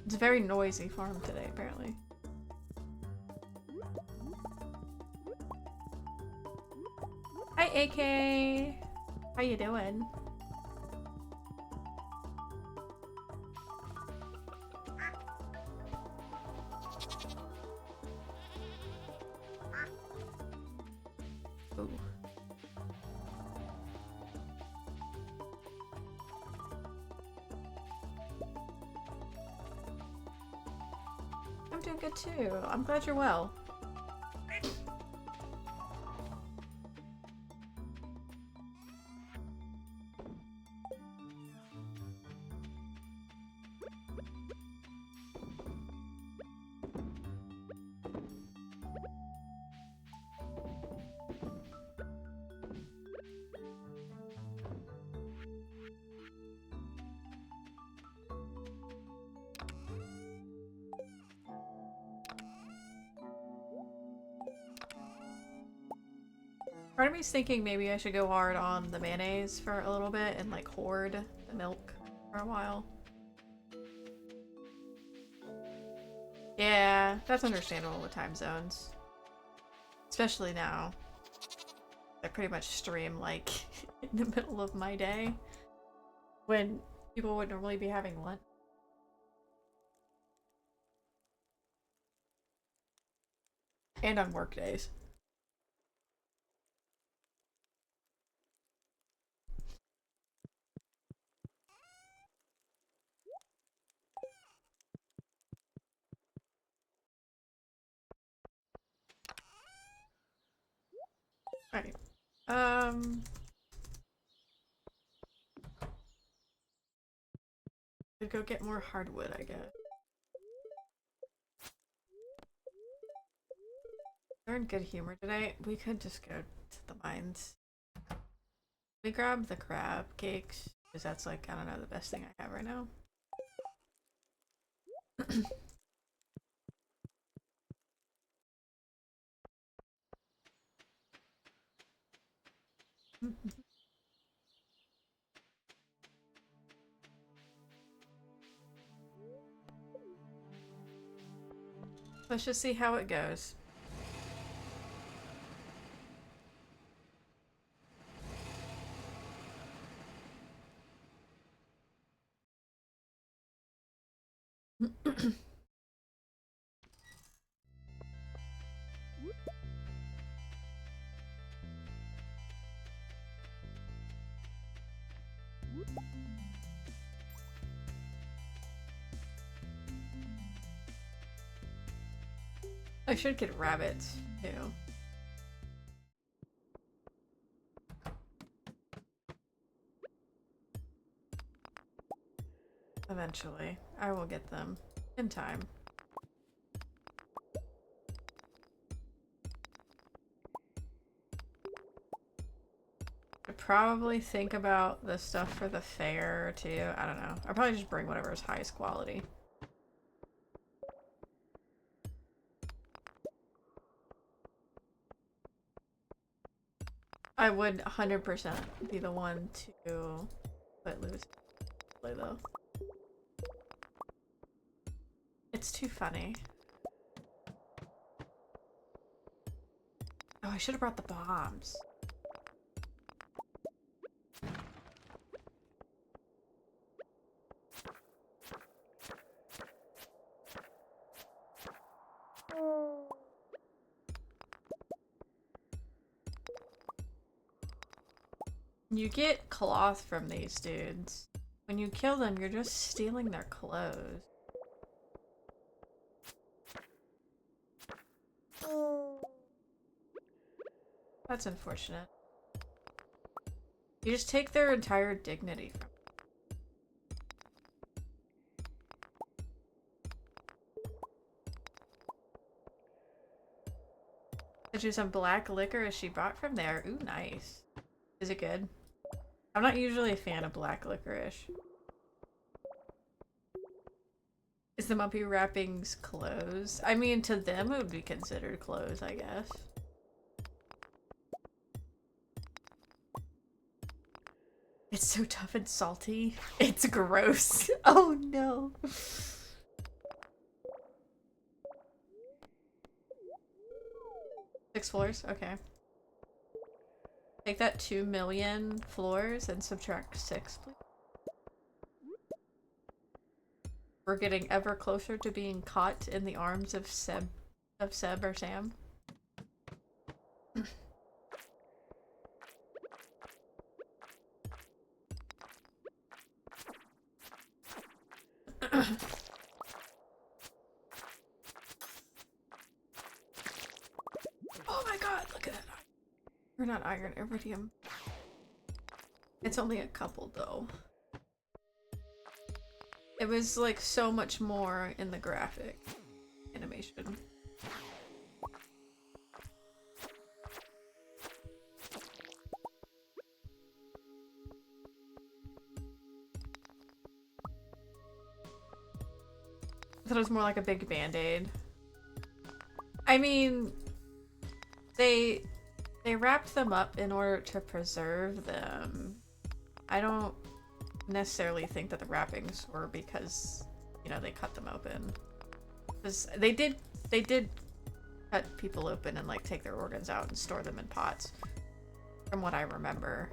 It's a very noisy farm today, apparently. Hi, AK! How you doing? Ooh. I'm doing good too. I'm glad you're well. Part of me's thinking maybe I should go hard on the mayonnaise for a little bit and like hoard the milk for a while. Yeah, that's understandable with time zones. Especially now. I pretty much stream like in the middle of my day when people would normally be having lunch. And on work days. Alright. Could go get more hardwood, I guess. They're in good humor today. We could just go to the mines. We grab the crab cakes, because that's like, I don't know, the best thing I have right now. Let's just see how it goes. I should get rabbits, too. Eventually. I will get them. In time. I'd probably think about the stuff for the fair, too. I don't know. I'll probably just bring whatever is highest quality. I would 100% be the one to let loose play though. It's too funny. Oh, I should have brought the bombs. You get cloth from these dudes. When you kill them, you're just stealing their clothes. That's unfortunate. You just take their entire dignity from them. Did you some black liquor she bought from there? Ooh, nice. Is it good? I'm not usually a fan of black licorice. Is the Mumpy wrappings clothes? I mean, to them it would be considered clothes, I guess. It's so tough and salty. It's gross. Oh no. 6 floors? Okay. Take that 2 million floors and subtract 6, please. We're getting ever closer to being caught in the arms of Seb or Sam. Oh my god, look at that. Or not iron, iridium. It's only a couple though. It was like so much more in the graphic animation. I thought it was more like a big band-aid. I mean, they wrapped them up in order to preserve them. I don't necessarily think that the wrappings were because, you know, they cut them open. Because they did cut people open and like take their organs out and store them in pots, from what I remember.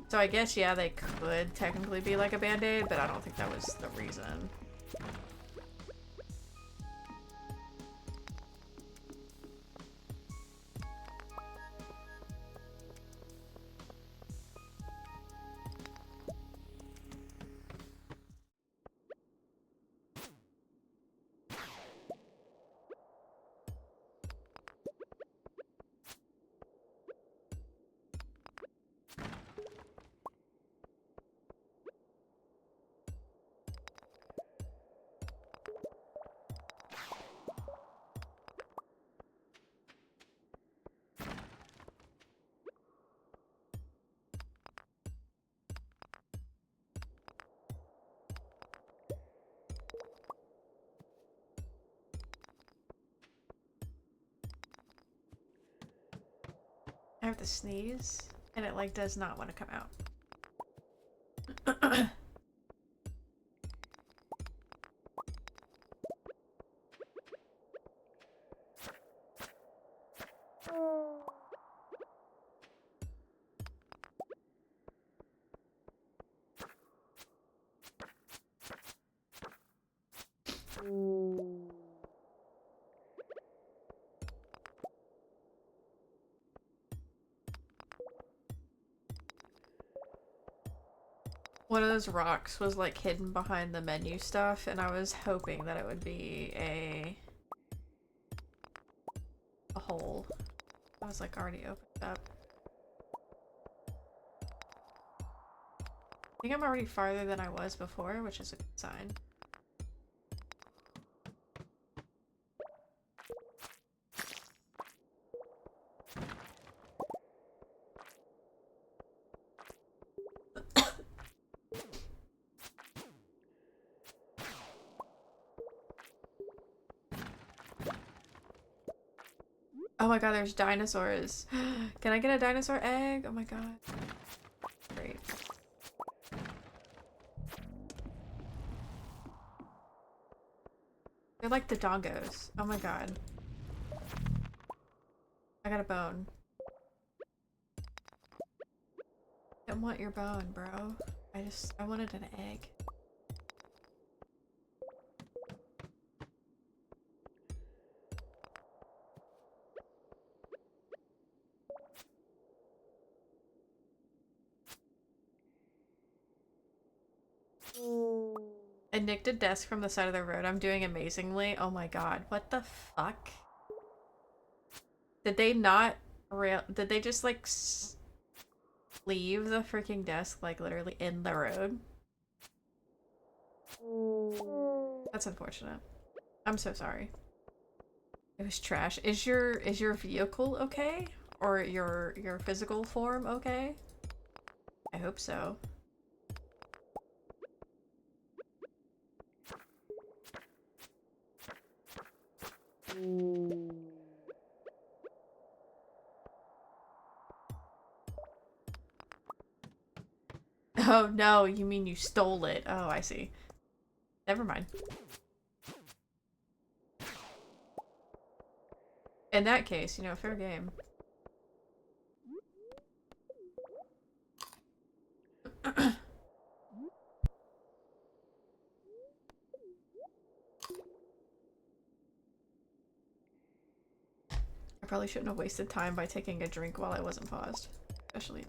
So I guess, yeah, they could technically be like a band-aid, but I don't think that was the reason. have to sneeze, and it like does not want to come out. One of those rocks was like hidden behind the menu stuff, and I was hoping that it would be a hole. I was like already opened up. I think I'm already farther than I was before, which is a good sign. Oh my god, there's dinosaurs. Can I get a dinosaur egg? Oh my god. Great. They're like the dongos. Oh my god. I got a bone. I don't want your bone, bro. I wanted an egg. I nicked a desk from the side of the road. I'm doing amazingly. Oh my god. What the fuck? Did they not did they just like leave the freaking desk like literally in the road? That's unfortunate. I'm so sorry. It was trash. Is your vehicle okay? Or your physical form okay? I hope so. Oh no, you mean you stole it. Oh, I see. Never mind. In that case, you know, fair game. I probably shouldn't have wasted time by taking a drink while I wasn't paused. Especially...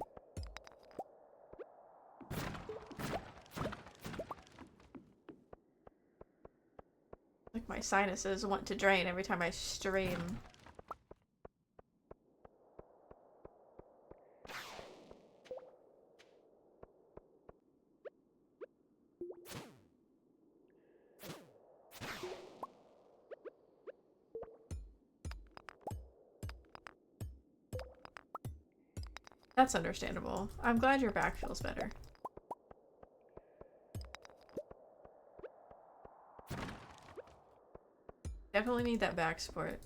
like my sinuses want to drain every time I stream. That's understandable. I'm glad your back feels better. Definitely need that back support.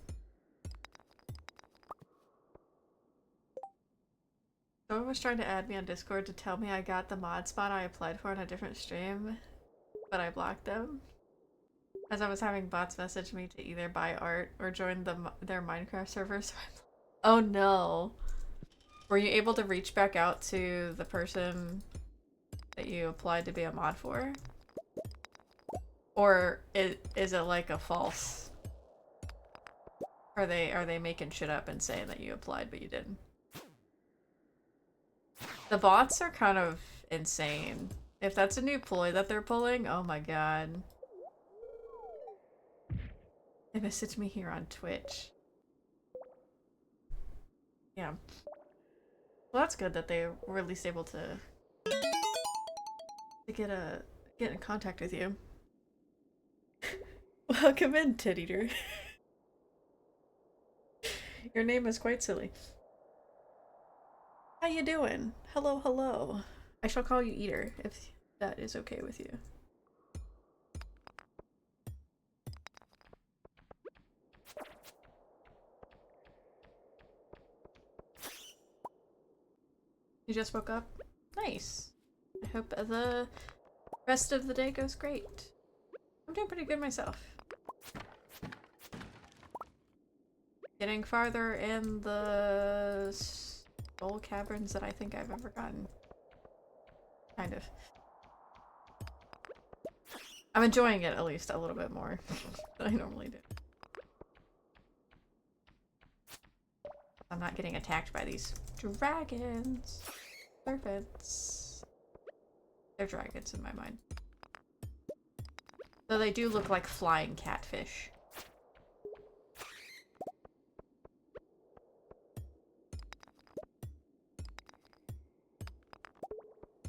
Someone was trying to add me on Discord to tell me I got the mod spot I applied for on a different stream, but I blocked them. As I was having bots message me to either buy art or join their Minecraft server, so oh no. Were you able to reach back out to the person that you applied to be a mod for? Or is it like a false? Are they making shit up and saying that you applied but you didn't? The bots are kind of insane. If that's a new ploy that they're pulling, oh my god. They messaged me here on Twitch. Yeah. Well, that's good that they were at least able to get in contact with you. Welcome in, Tit Eater. Your name is quite silly. How you doing? Hello, hello. I shall call you Eater, if that is okay with you. You just woke up? Nice. I hope the rest of the day goes great. I'm doing pretty good myself. Getting farther in the soul caverns that I think I've ever gotten. Kind of. I'm enjoying it at least a little bit more than I normally do. I'm not getting attacked by these dragons. Serpents. They're dragons in my mind. Though they do look like flying catfish.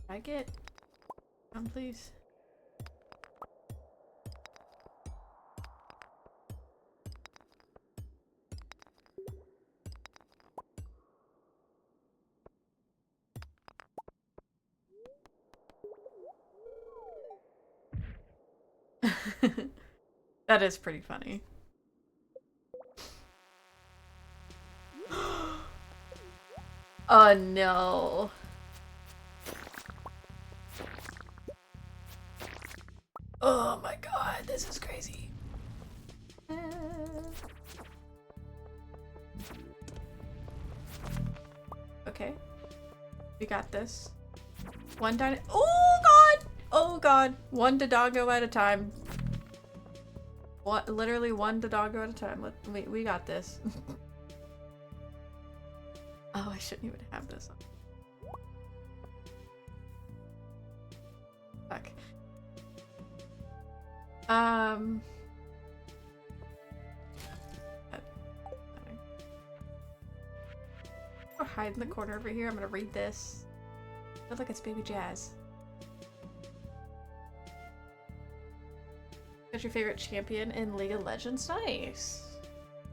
Can I get one, please? That is pretty funny. Oh no. Oh my god, this is crazy. Okay. We got this. One dino- Oh god! Oh god. One Dodongo at a time. What? Literally one Dodongo at a time. We got this. Oh, I shouldn't even have this on. Fuck. I'll hide in the corner over here. I'm gonna read this. Look like it's Baby Jazz. What's your favorite champion in League of Legends? Nice.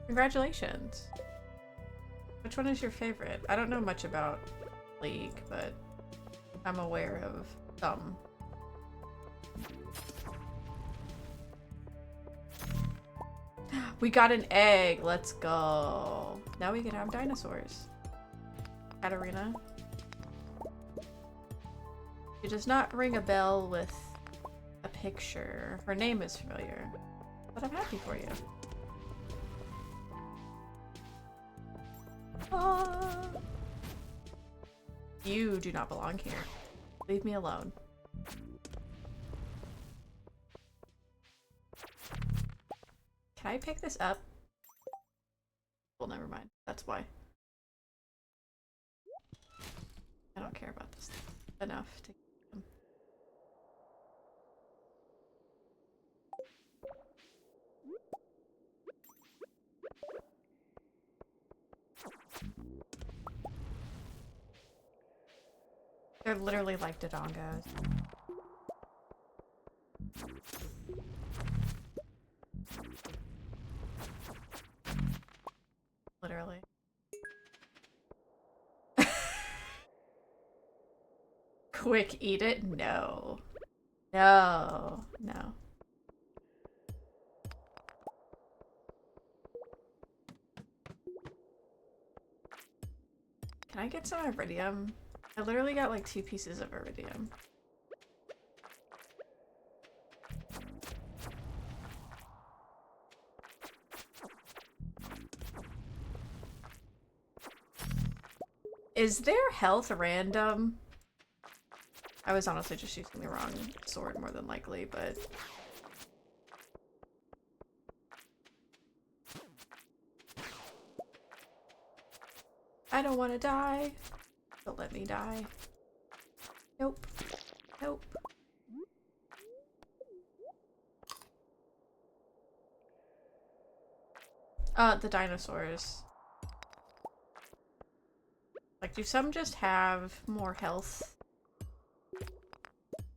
Congratulations. Which one is your favorite? I don't know much about League, but I'm aware of some. We got an egg. Let's go. Now we can have dinosaurs. Katarina. She does not ring a bell with a picture. Her name is familiar, but I'm happy for you. Ah. You do not belong here. Leave me alone. Can I pick this up? Well, never mind. That's why. I don't care about this enough to keep them. They're literally like Dodongos. Literally. Quick, eat it? No. No. No. Can I get some iridium? I literally got like 2 pieces of iridium. Is their health random? I was honestly just using the wrong sword more than likely, but... I don't want to die. Don't let me die. Nope. Nope. The dinosaurs. Like, do some just have more health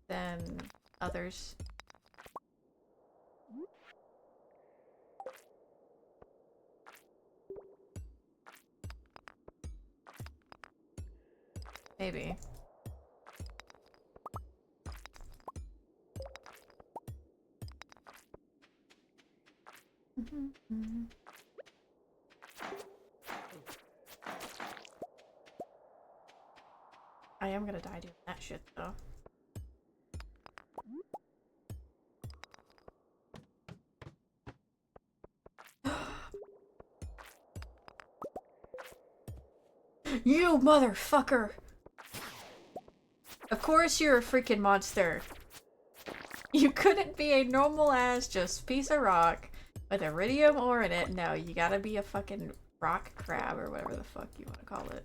than others? Maybe. am gonna die doing that shit, though. You motherfucker! Of course you're a freaking monster. You couldn't be a normal ass just piece of rock with iridium ore in it. No, you gotta be a fucking rock crab or whatever the fuck you want to call it.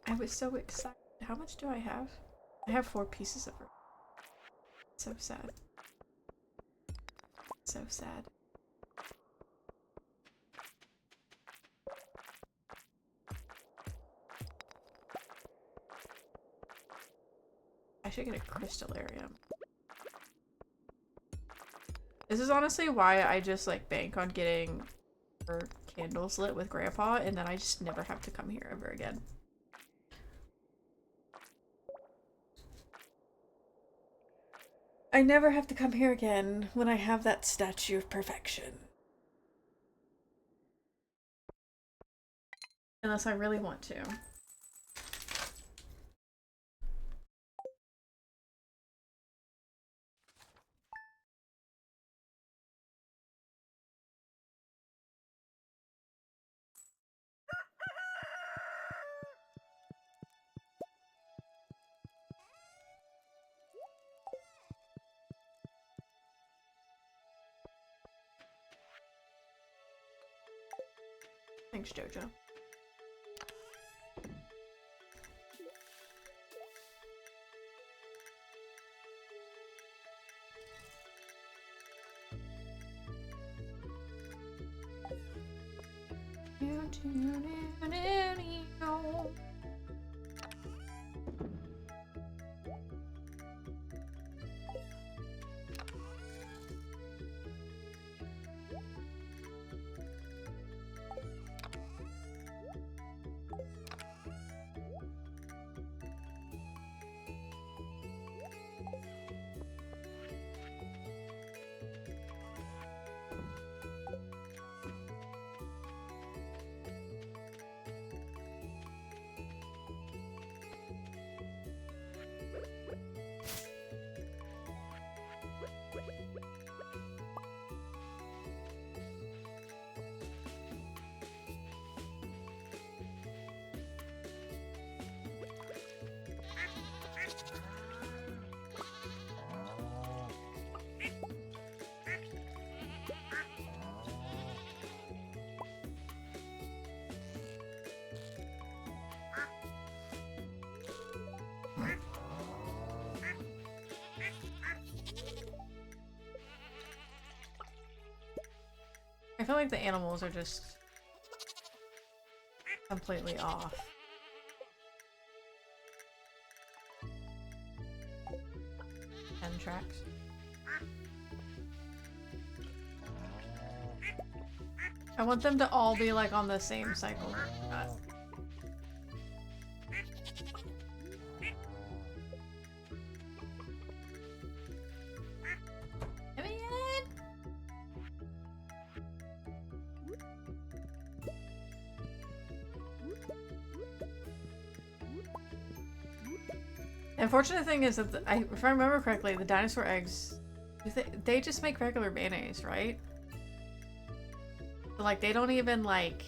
I was so excited. How much do I have? I have 4 pieces of it. So sad. So sad. I should get a crystallarium. This is honestly why I just like bank on getting her candles lit with Grandpa, and then I just never have to come here ever again. I never have to come here again when I have that statue of perfection. Unless I really want to. Thanks, Jojo. I feel like the animals are just completely off. End tracks. I want them to all be like on the same cycle. The unfortunate thing is that, if I remember correctly, the dinosaur eggs, they just make regular mayonnaise, right? But, like, they don't even, like...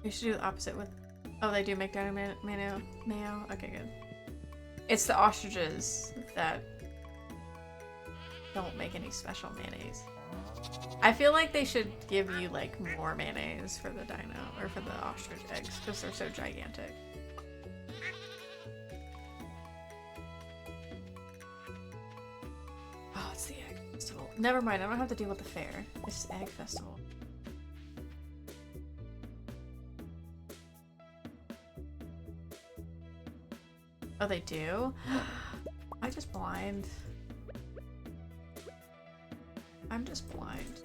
You should do the opposite with... Oh, they do make dino mayo? Okay, good. It's the ostriches that don't make any special mayonnaise. I feel like they should give you, like, more mayonnaise for the dino, or for the ostrich eggs, because they're so gigantic. Oh, it's the egg festival. Never mind, I don't have to deal with the fair. It's egg festival. Oh, they do? Am I just blind? I'm just blind.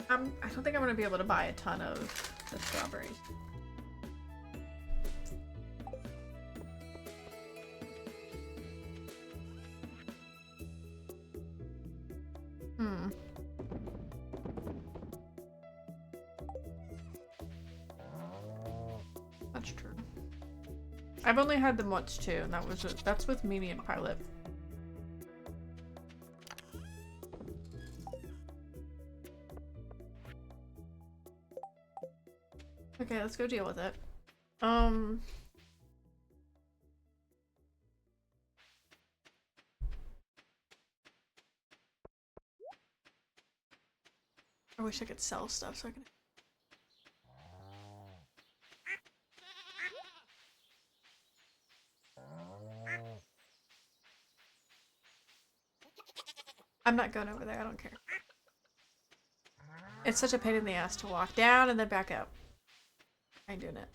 I don't think I'm gonna be able to buy a ton of the strawberries. Hmm. That's true. I've only had them once too, and that's with Mimi and Pilot. Okay, let's go deal with it. I wish I could sell stuff so I can. I'm not going over there, I don't care. It's such a pain in the ass to walk down and then back up. I ain't doing it.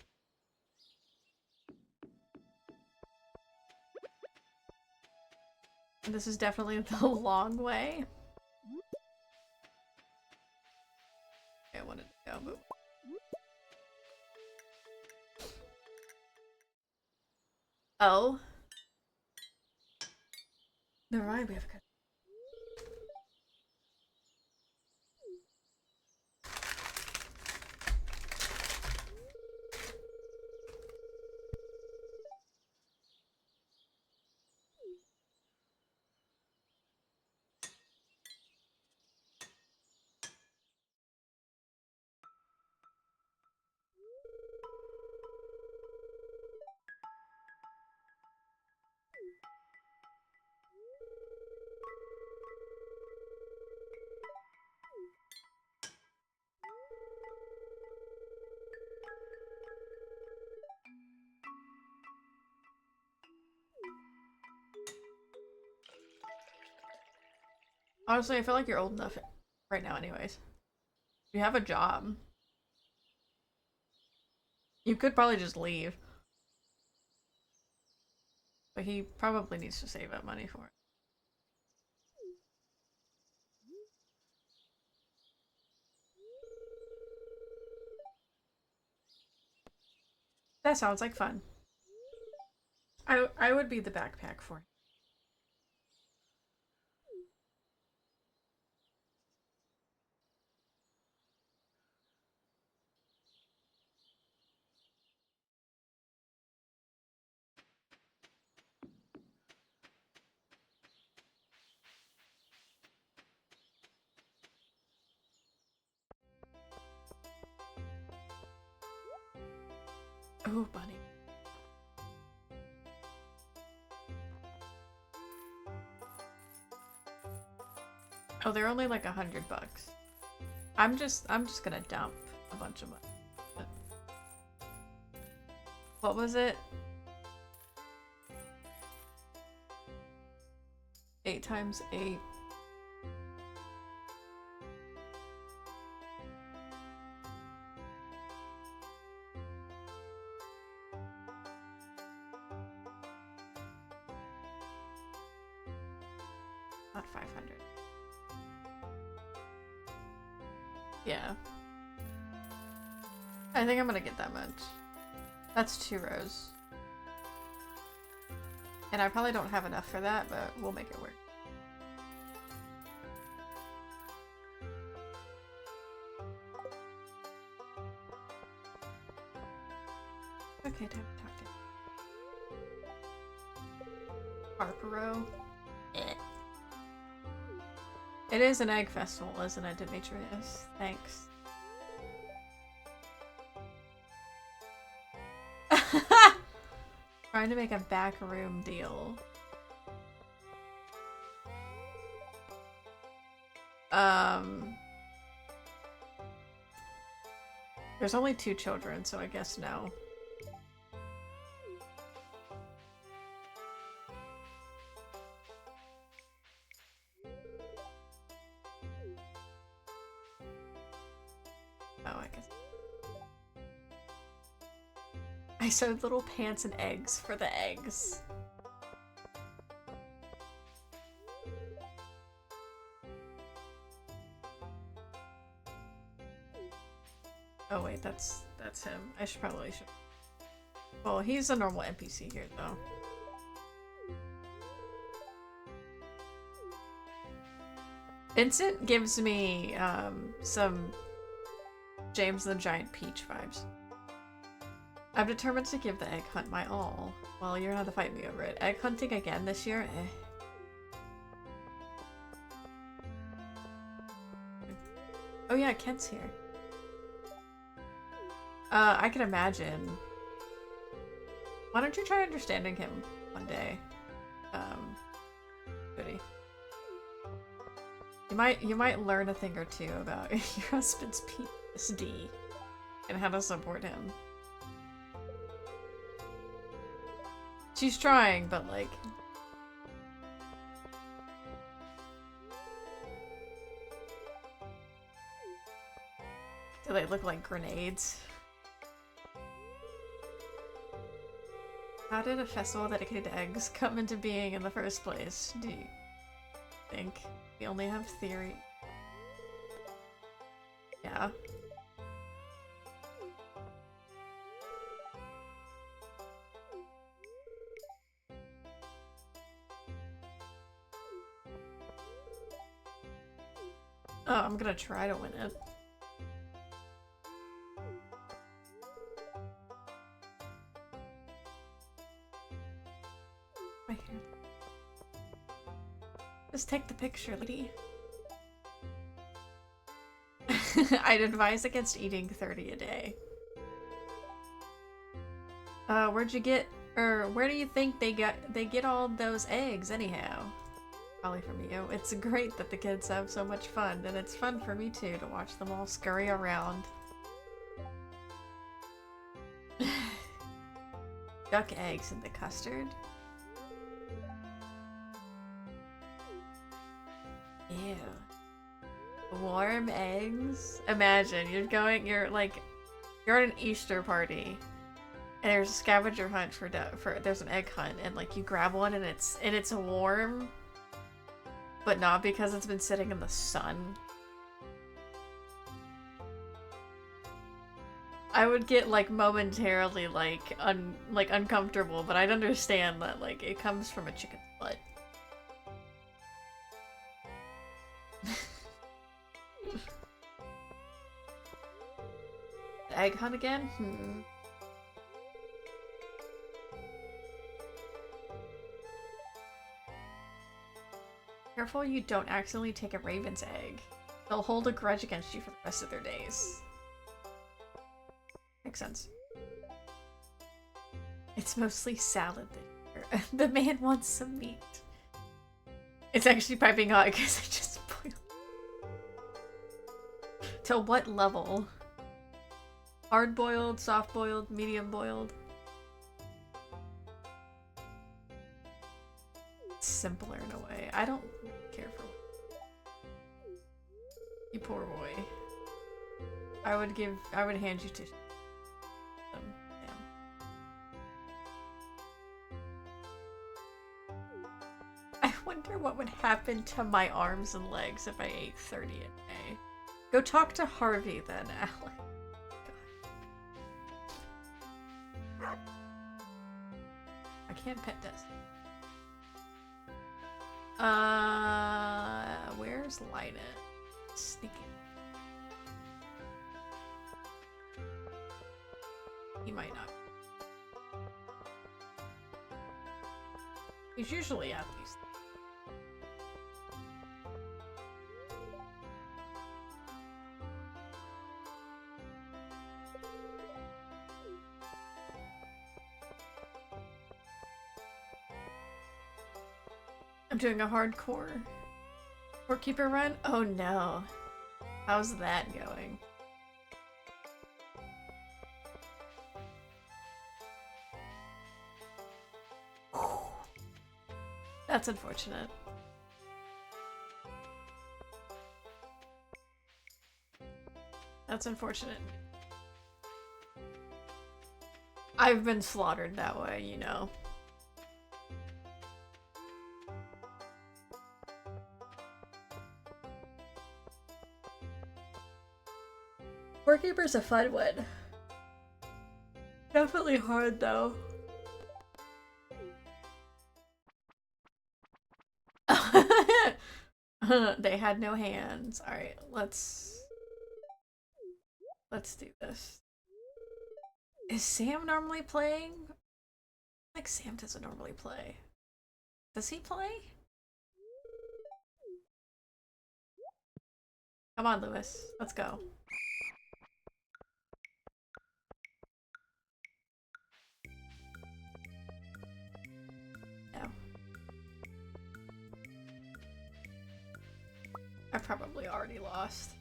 And this is definitely the long way. Okay, I wanted to go. Boop. Oh. Never mind, we have a cut. Honestly, I feel like you're old enough right now anyways. You have a job. You could probably just leave. But he probably needs to save up money for it. That sounds like fun. I would be the backpack for him. Oh, bunny. Oh, they're only like $100. I'm just gonna dump a bunch of money. What was it? 8 times 8. Not 500. Yeah. I think I'm gonna get that much. That's 2 rows. And I probably don't have enough for that, but we'll make it work. Okay, time to talk to Harpero. It is an egg festival, isn't it, Demetrius? Thanks. Trying to make a backroom deal. There's only 2 children, so I guess no. Oh, I guess. I sewed little pants and eggs for the eggs. Oh wait, that's him. I should probably should. Well, he's a normal NPC here though. Vincent gives me some James the Giant Peach vibes. I'm determined to give the egg hunt my all. Well, you're gonna have to fight me over it. Egg hunting again this year? Eh. Oh yeah, Kent's here. I can imagine. Why don't you try understanding him one day? Goody. You might learn a thing or two about your husband's PTSD and how to support him. She's trying, but like... Do they look like grenades? How did a festival dedicated to eggs come into being in the first place? Do you think? We only have theory. Yeah. Oh, I'm gonna try to win it. My hair. Just take the picture, lady. I'd advise against eating 30 a day. Where'd you get, or where do you think they get all those eggs anyhow? Probably from you. It's great that the kids have so much fun, and it's fun for me too to watch them all scurry around. Duck eggs in the custard. Ew. Warm eggs? Imagine, you're at an Easter party, and there's a scavenger hunt there's an egg hunt, and like you grab one and it's warm, but not because it's been sitting in the sun. I would get like momentarily uncomfortable, but I'd understand that like it comes from a chicken's butt. Egg hunt again? Careful you don't accidentally take a raven's egg. They'll hold a grudge against you for the rest of their days. Makes sense. It's mostly salad this year. The man wants some meat. It's actually piping hot because I just boiled. To what level? Hard boiled, soft boiled, medium boiled. It's simpler in a way. I don't care for you, poor boy. I would hand you to them. I wonder what would happen to my arms and legs if I ate 30 a day. Go talk to Harvey then, Alex. I can't pet this. Where's Lina? Sneaking. He might not. He's usually at least. I'm doing a hardcore Porkeeper run? Oh no. How's that going? That's unfortunate. That's unfortunate. I've been slaughtered that way, you know. Wargamer's a fun one. Definitely hard though. They had no hands. Alright, let's do this. Is Sam normally playing? Like Sam doesn't normally play. Does he play? Come on, Lewis. Let's go. No. I probably already lost.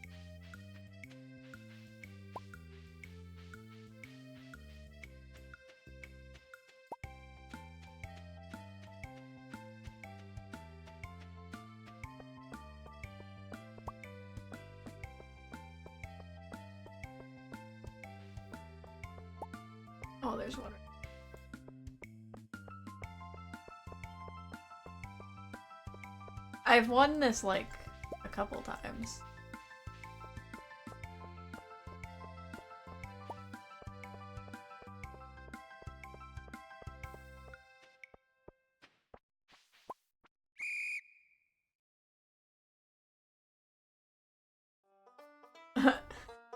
Oh, there's one. I've won this like a couple times.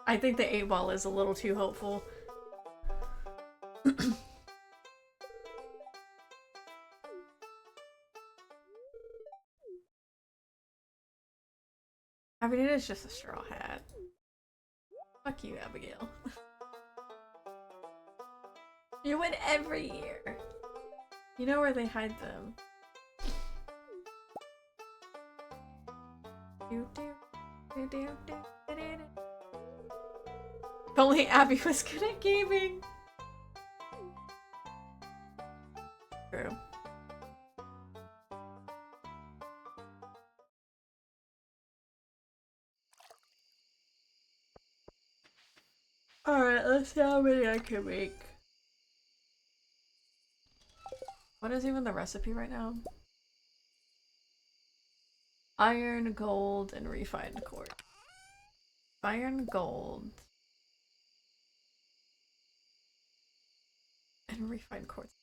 I think the 8-ball is a little too hopeful. I mean, it is just a straw hat. Fuck you, Abigail. You win every year. You know where they hide them. If only Abby was good at gaming. True. Alright, let's see how many I can make. What is even the recipe right now? Iron, gold, and refined quartz. Iron, gold, and refined quartz.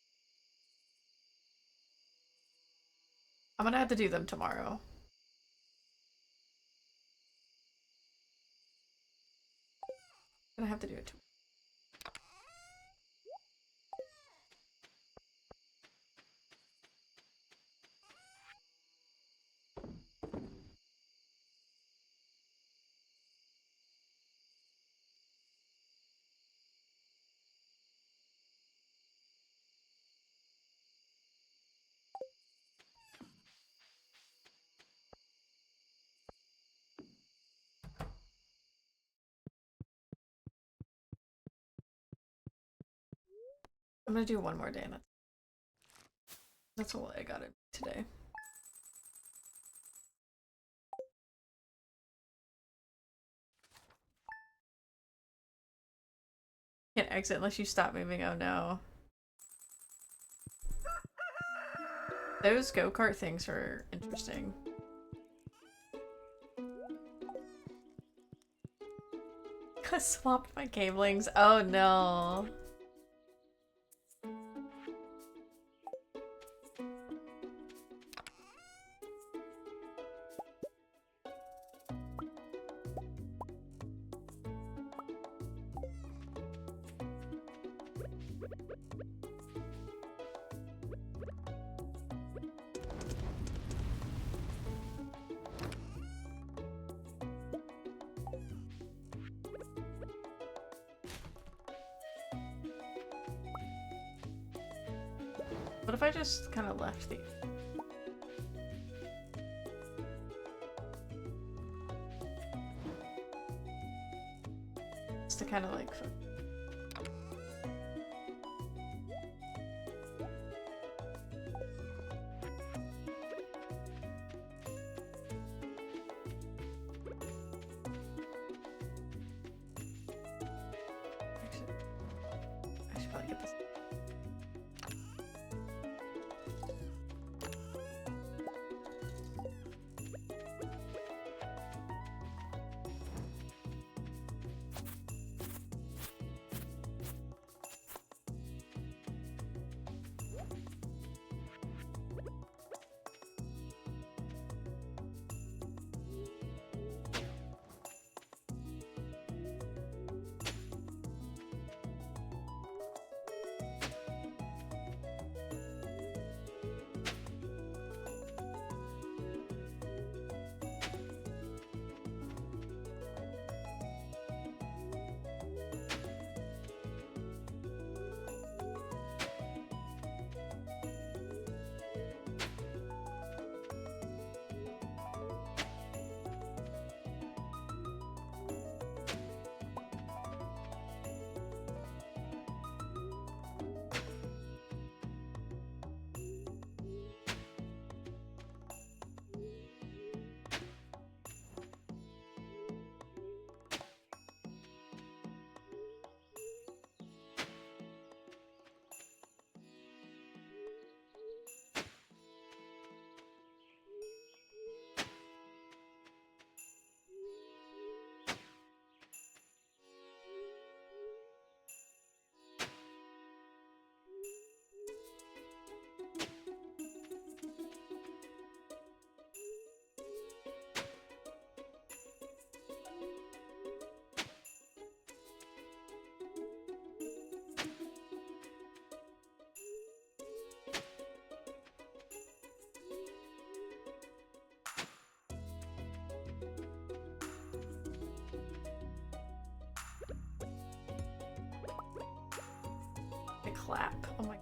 I'm gonna have to do them tomorrow. I'm gonna have to do it tomorrow. I'm gonna do one more day and that's all I got it today. Can't exit unless you stop moving, oh no. Those go-kart things are interesting. I swapped my cablings, oh no. What if I just kind of left these? Just to kind of like... I should probably get this. clap. Oh my.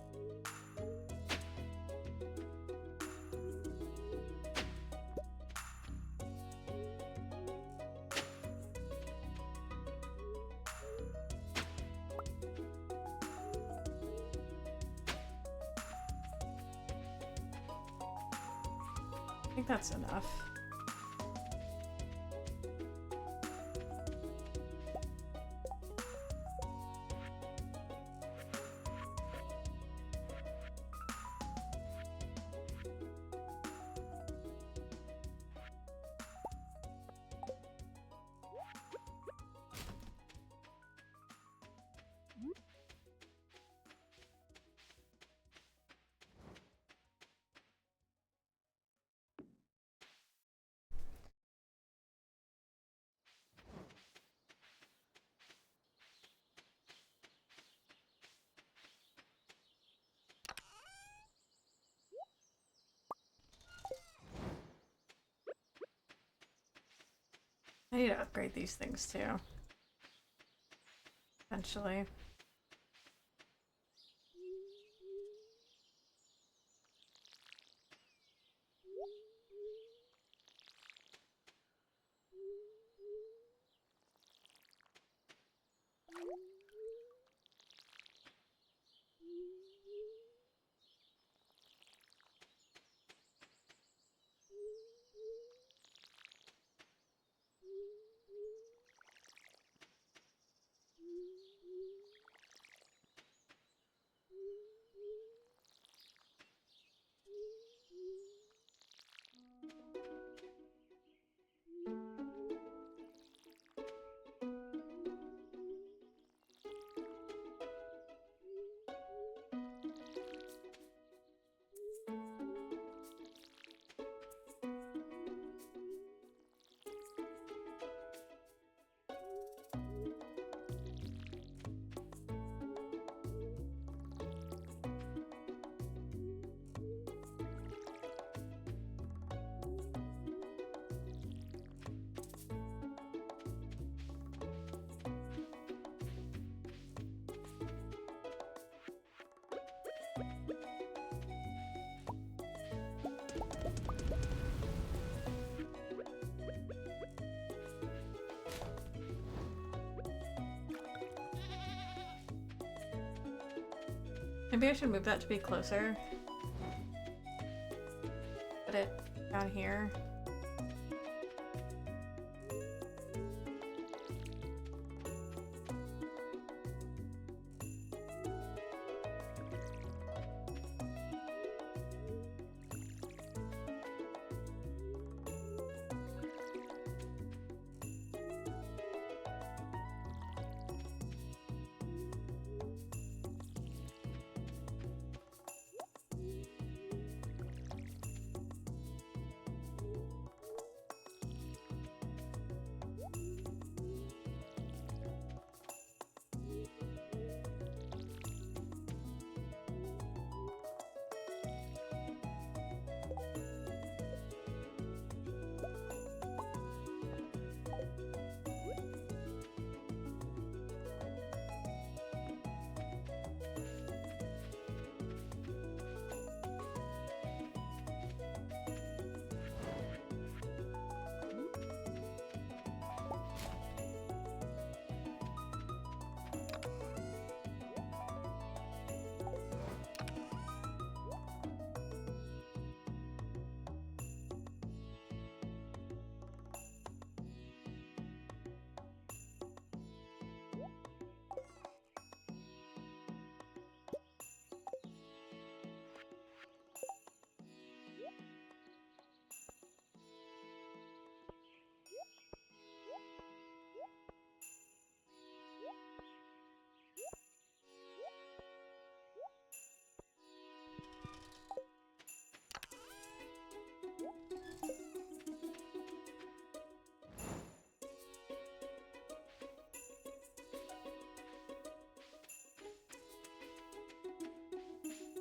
I think that's enough. I need to upgrade these things too. Eventually. Maybe I should move that to be closer. Put it down here.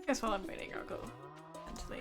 Guess while I'm waiting, I'll go into the.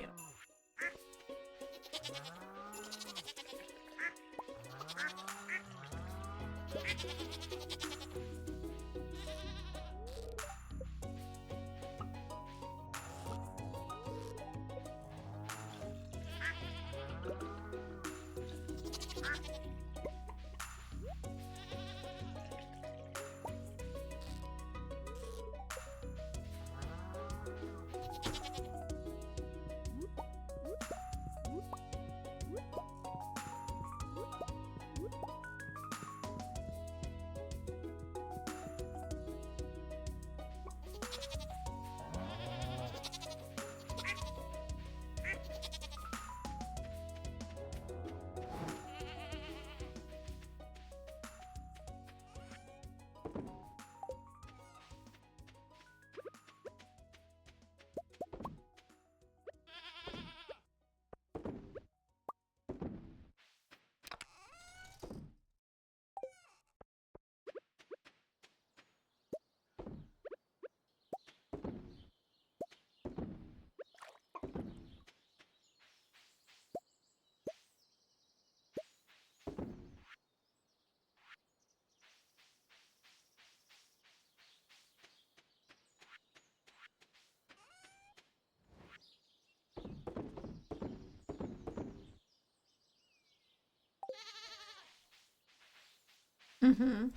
Mm-hmm.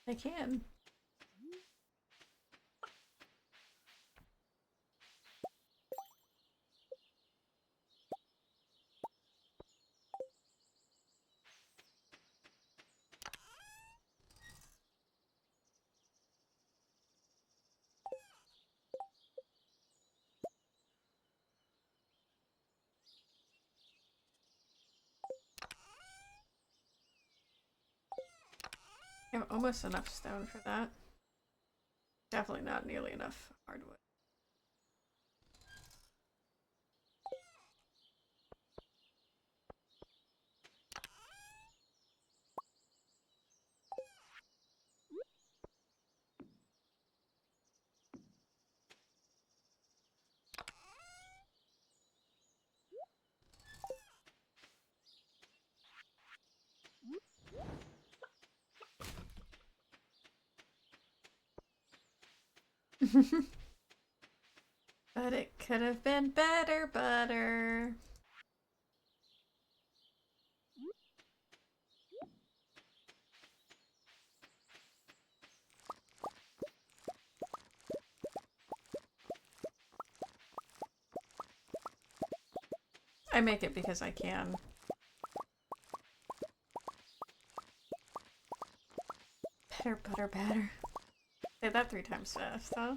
I can. I have almost enough stone for that. Definitely not nearly enough hardwood. But it could have been better, butter. I make it because I can. Better, butter, batter. Say that 3 times fast, huh?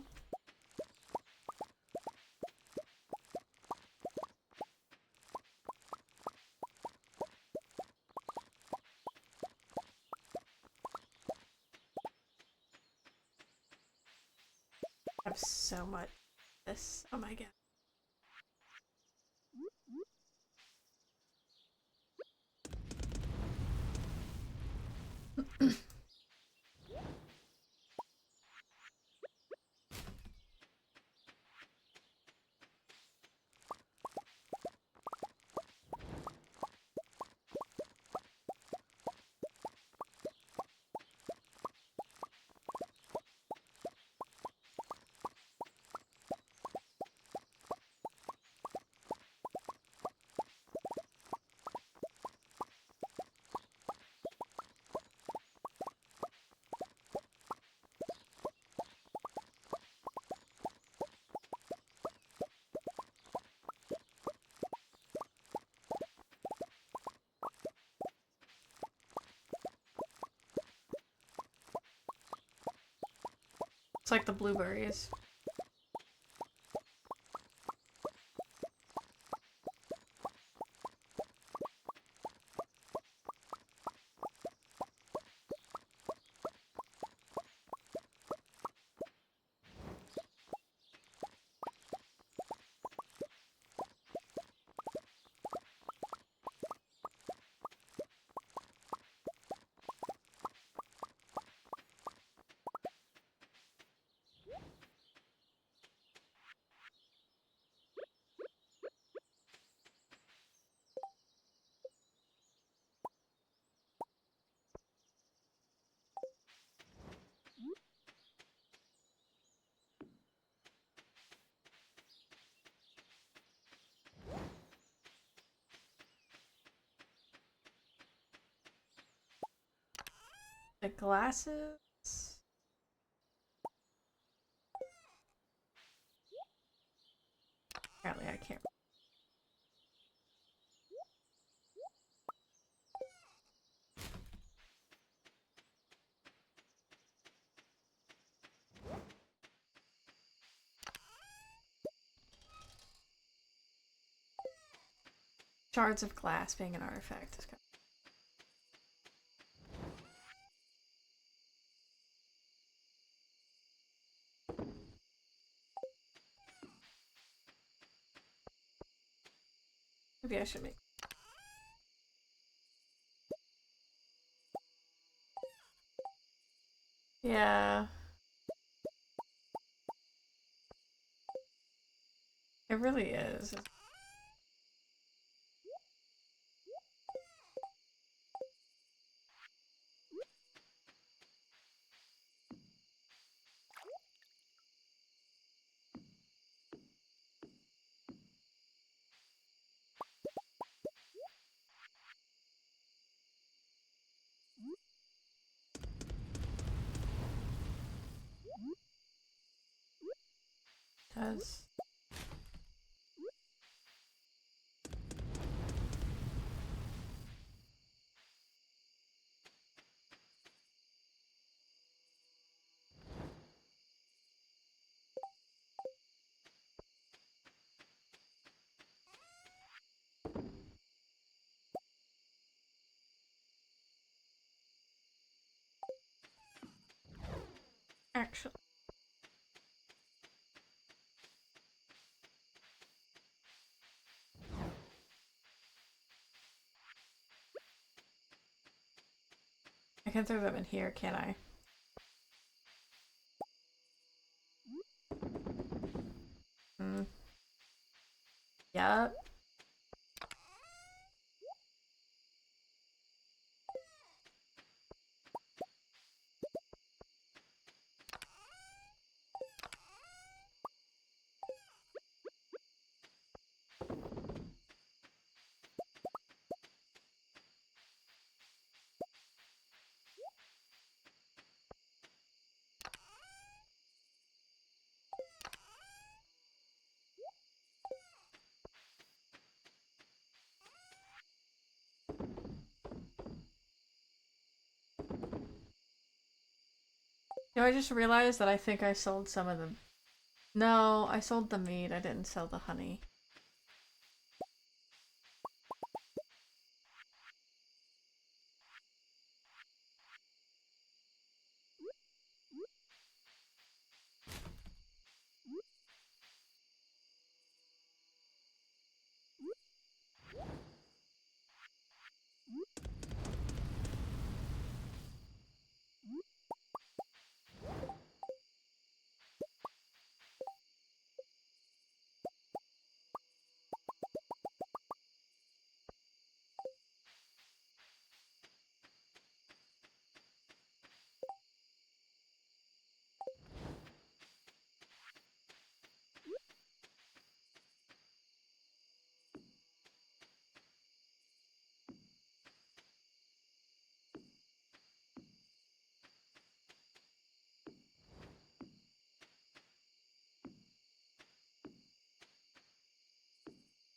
I have so much of this. Oh my god. It's like the blueberries. The glasses. Apparently I can't. Shards of glass being an artifact is kind of... Maybe I should make... Yeah. It really is. has. Actually. I can throw them in here, can't I? Hmm. Yep. No, I just realized that I think I sold some of them. No, I sold the meat. I didn't sell the honey.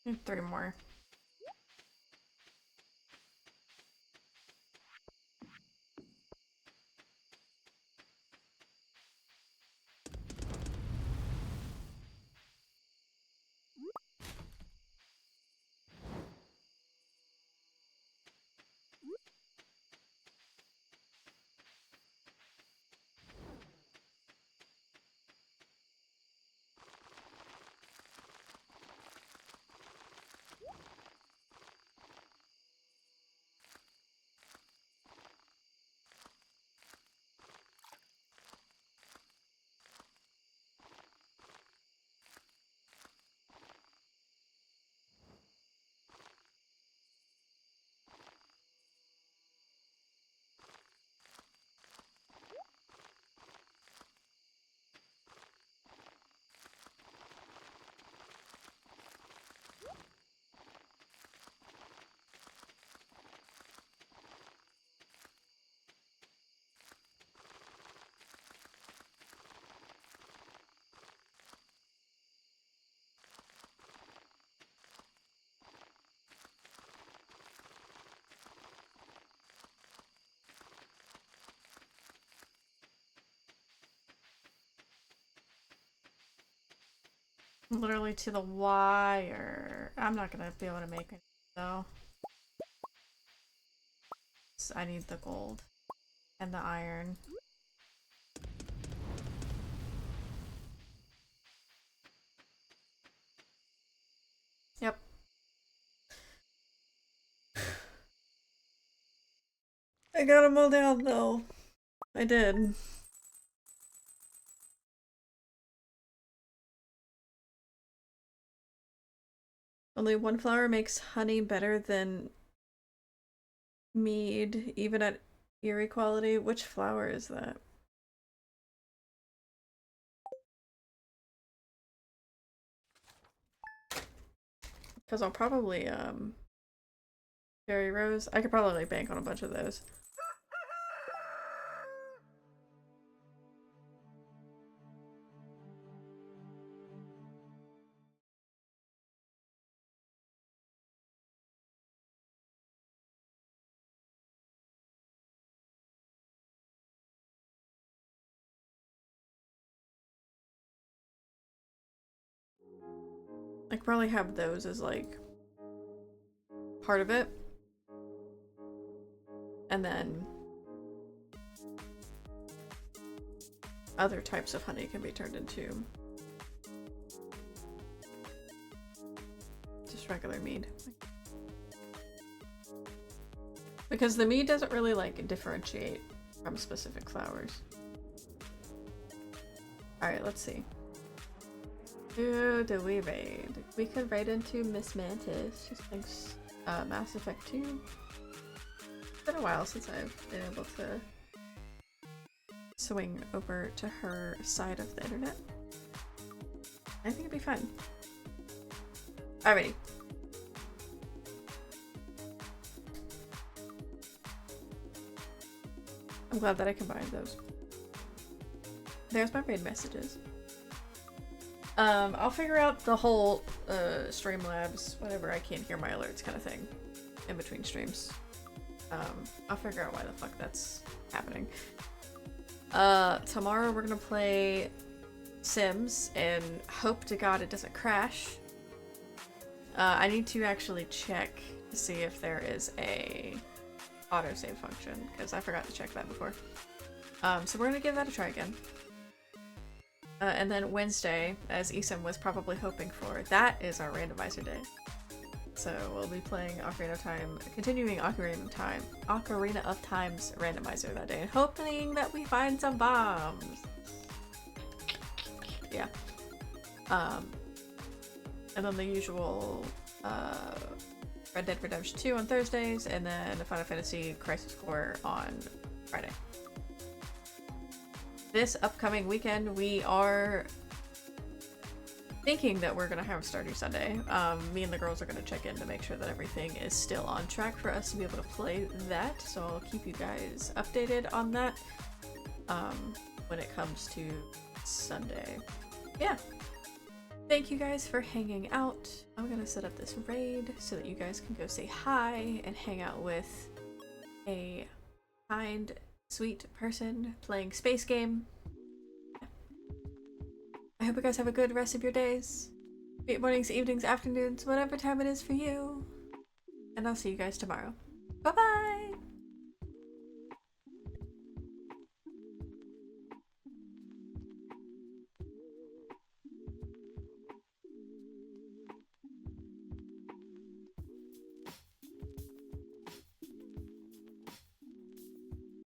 Need 3 more. Literally to the wire. I'm not gonna be able to make it though. So I need the gold and the iron. Yep. I got them all down though. I did. Only one flower makes honey better than mead, even at eerie quality. Which flower is that? Because I'll probably, Berry Rose. I could probably bank on a bunch of those. I could probably have those as like part of it. And then other types of honey can be turned into just regular mead. Because the mead doesn't really like differentiate from specific flowers. Alright, let's see. Who do we raid? We could raid into Miss Mantis. She thinks Mass Effect 2. It's been a while since I've been able to swing over to her side of the internet. I think it'd be fun. Alrighty. I'm glad that I combined those. There's my raid messages. I'll figure out the whole Streamlabs, whenever I can't hear my alerts kind of thing in between streams. I'll figure out why the fuck that's happening. Tomorrow we're gonna play Sims and hope to God it doesn't crash. I need to actually check to see if there is a autosave function, because I forgot to check that before. So we're gonna give that a try again. And then Wednesday, as Isam was probably hoping for, that is our randomizer day. So we'll be playing Ocarina of Time, continuing Ocarina of Time's randomizer that day, and hoping that we find some bombs. Yeah. And then the usual Red Dead Redemption 2 on Thursdays, and then the Final Fantasy Crisis Core on Friday. This upcoming weekend, we are thinking that we're gonna have Stardew Sunday. Me and the girls are gonna check in to make sure that everything is still on track for us to be able to play that, so I'll keep you guys updated on that when it comes to Sunday. Yeah. Thank you guys for hanging out. I'm gonna set up this raid so that you guys can go say hi and hang out with a kind, sweet person playing Space Game. I hope you guys have a good rest of your days. Be it mornings, evenings, afternoons, whatever time it is for you. And I'll see you guys tomorrow. Bye-bye!